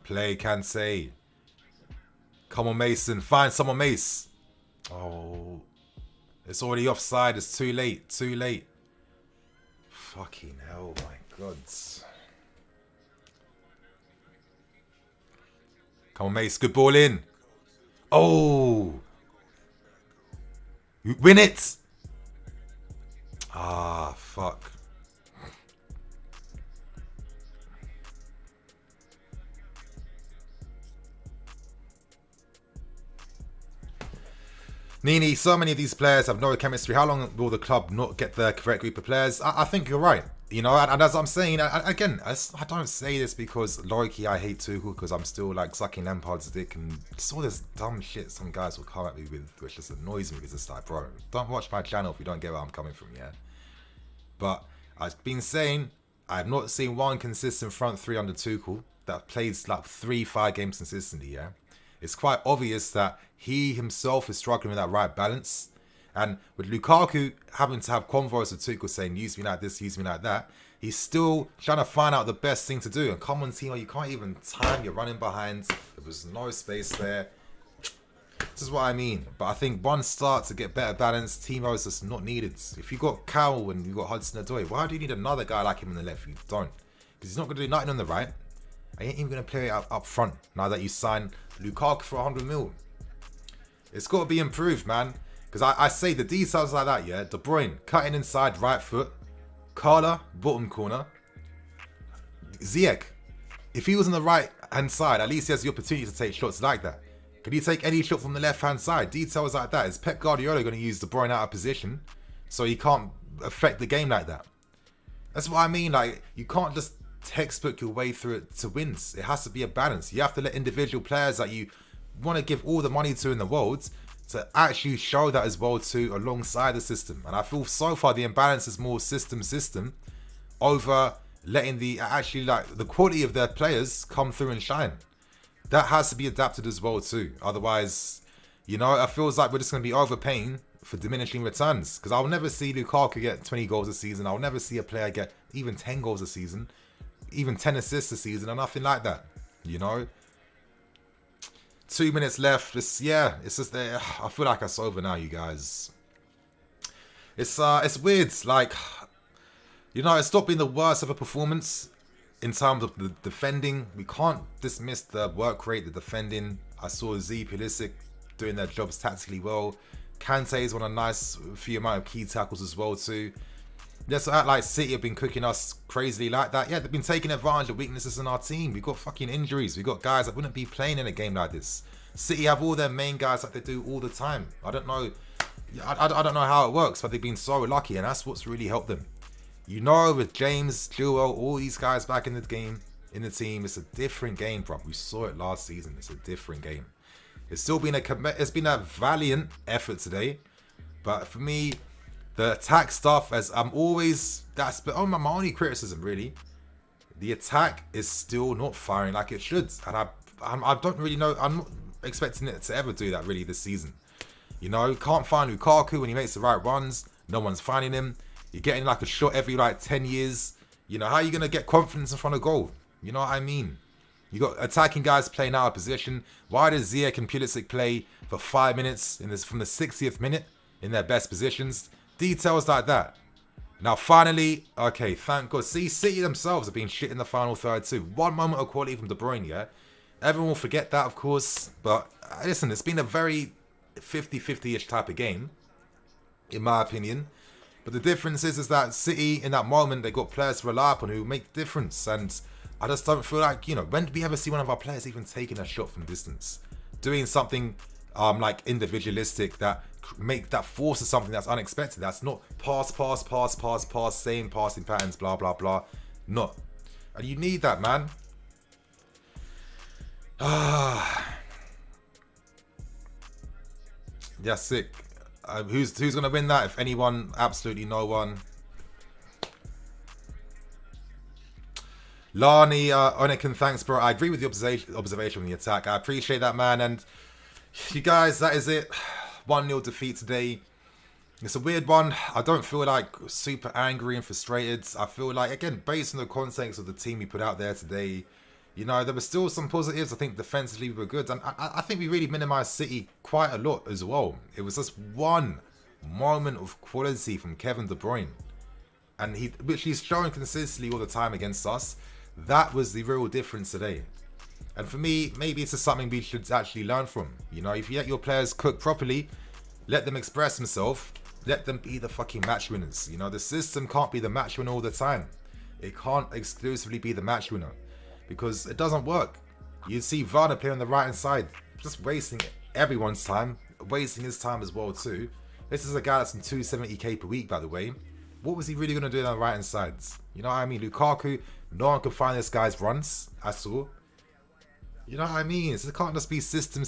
Play, can say. Come on, Mason. Find someone, Mace. Oh. It's already offside. It's too late. Too late. Fucking hell, my God. Come on, Mace. Good ball in. Oh. Win it. Ah, fuck. Nini, so many of these players have no chemistry. How long will the club not get the correct group of players? I think you're right. You know, and as I'm saying, again, I don't say this because low-key I hate Tuchel because I'm still like sucking Lampard's dick and just all this dumb shit some guys will come at me with, which just annoys me because it's like, bro, don't watch my channel if you don't get where I'm coming from, yeah? But I've been saying, I've not seen one consistent front three under Tuchel that plays like 3-5 games consistently, yeah? It's quite obvious that he himself is struggling with that right balance. And with Lukaku having to have convos with Tuchel saying, use me like this, use me like that, he's still trying to find out the best thing to do. And come on, Timo, you can't even time, you're running behind. There was no space there. This is what I mean. But I think one start to get better balance, Timo is just not needed. If you got Cowell and you got Hudson-Odoi, why do you need another guy like him on the left? You don't. Because he's not going to do nothing on the right. I ain't even going to play it up front now that you signed Lukaku for 100 mil. It's got to be improved, man. Because I say the details like that, yeah. De Bruyne, cutting inside, right foot. Carla, bottom corner. Ziyech, if he was on the right-hand side, at least he has the opportunity to take shots like that. Can he take any shot from the left-hand side? Details like that. Is Pep Guardiola going to use De Bruyne out of position so he can't affect the game like that? That's what I mean. Like, you can't just textbook your way through it to wins. It has to be a balance. You have to let individual players that you want to give all the money to in the world to actually show that as well too alongside the system. And I feel so far the imbalance is more system over letting the quality of their players come through and shine. That has to be adapted as well too. Otherwise, you know, it feels like we're just going to be overpaying for diminishing returns. Because I'll never see Lukaku get 20 goals a season. I'll never see a player get even 10 goals a season, even 10 assists a season, or nothing like that. You know? 2 minutes left. It's just I feel like it's over now, you guys. It's weird. Like, you know, it's not been the worst of a performance in terms of the defending. We can't dismiss the work rate, the defending. I saw Z, Pulisic doing their jobs tactically well. Kante's won a nice few amount of key tackles as well too. Let's act like City have been cooking us crazily like that. Yeah, they've been taking advantage of weaknesses in our team. We've got fucking injuries. We've got guys that wouldn't be playing in a game like this. City have all their main guys like they do all the time. I don't know. I don't know how it works, but they've been so lucky, and that's what's really helped them. You know, with James, Joel, all these guys back in the game, in the team, it's a different game, bro. We saw it last season. It's a different game. It's still been it's been a valiant effort today, but for me, the attack stuff, as I'm always, that's my only criticism really. The attack is still not firing like it should, and I don't really know. I'm not expecting it to ever do that really this season. You know, can't find Lukaku when he makes the right runs. No one's finding him. You're getting like a shot every like 10 years. You know, how are you going to get confidence in front of goal? You know what I mean? You got attacking guys playing out of position. Why does Ziyech and Pulisic play for 5 minutes from the 60th minute in their best positions? Details like that. Now finally, okay, thank God. See, City themselves have been shit in the final third too. One moment of quality from De Bruyne, yeah? Everyone will forget that, of course. But listen, it's been a very 50-50-ish type of game, in my opinion. But the difference is that City, in that moment, they got players to rely upon who make the difference. And I just don't feel like, you know, when did we ever see one of our players even taking a shot from distance? Doing something like individualistic that forces something that's unexpected. That's not pass, same passing patterns, blah, blah, blah. Not. And you need that, man. Yeah, sick. Who's going to win that? If anyone, absolutely no one. Lani, Oniken, thanks, bro. I agree with the observation on the attack. I appreciate that, man. And you guys, that is it. 1-0 defeat today. It's a weird one. I don't feel like super angry and frustrated. I feel like, again, based on the context of the team we put out there today, you know, there were still some positives. I think defensively we were good. And I think we really minimised City quite a lot as well. It was just one moment of quality from Kevin De Bruyne. And which he's showing consistently all the time against us. That was the real difference today. And for me, maybe it's just something we should actually learn from. You know, if you let your players cook properly, let them express themselves, let them be the fucking match winners. You know, the system can't be the match winner all the time. It can't exclusively be the match winner. Because it doesn't work. You see Werner play on the right hand side, just wasting everyone's time, wasting his time as well too. This is a guy that's on 270k per week, by the way. What was he really going to do on the right hand side? You know what I mean? Lukaku, no one could find this guy's runs. I saw. You know what I mean? It can't just be system,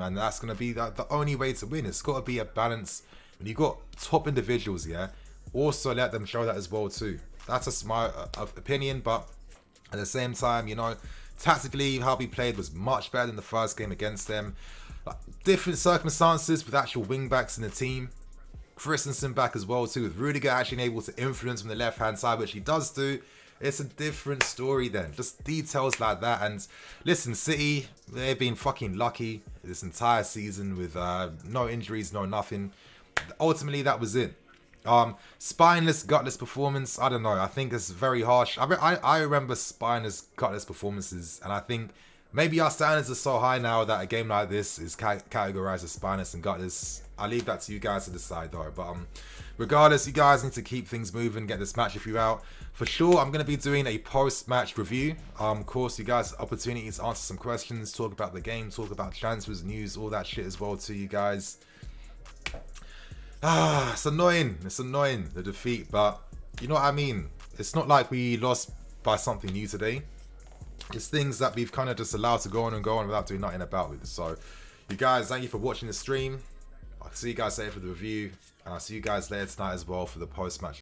and that's going to be the only way to win. It's got to be a balance. When you've got top individuals, yeah, also let them show that as well too. That's just my opinion, but at the same time, you know, tactically, how we played was much better than the first game against them. Like, different circumstances with actual wing-backs in the team. Christensen back as well too, with Rudiger actually able to influence from the left-hand side, which he does do. It's a different story then. Just details like that. And listen, City, they've been fucking lucky this entire season with no injuries, no nothing. Ultimately, that was it. Spineless, gutless performance. I don't know. I think it's very harsh. I remember spineless, gutless performances, and I think maybe our standards are so high now that a game like this is categorized as spineless and gutless. I'll leave that to you guys to decide though. But regardless, you guys need to keep things moving, get this match review out. For sure, I'm going to be doing a post-match review. Of course, you guys opportunities to answer some questions, talk about the game, talk about transfers, news, all that shit as well to you guys. It's annoying. It's annoying, the defeat, but you know what I mean? It's not like we lost by something new today. It's things that we've kind of just allowed to go on and go on without doing nothing about with. So, you guys, thank you for watching the stream. I'll see you guys later for the review, and I'll see you guys later tonight as well for the post-match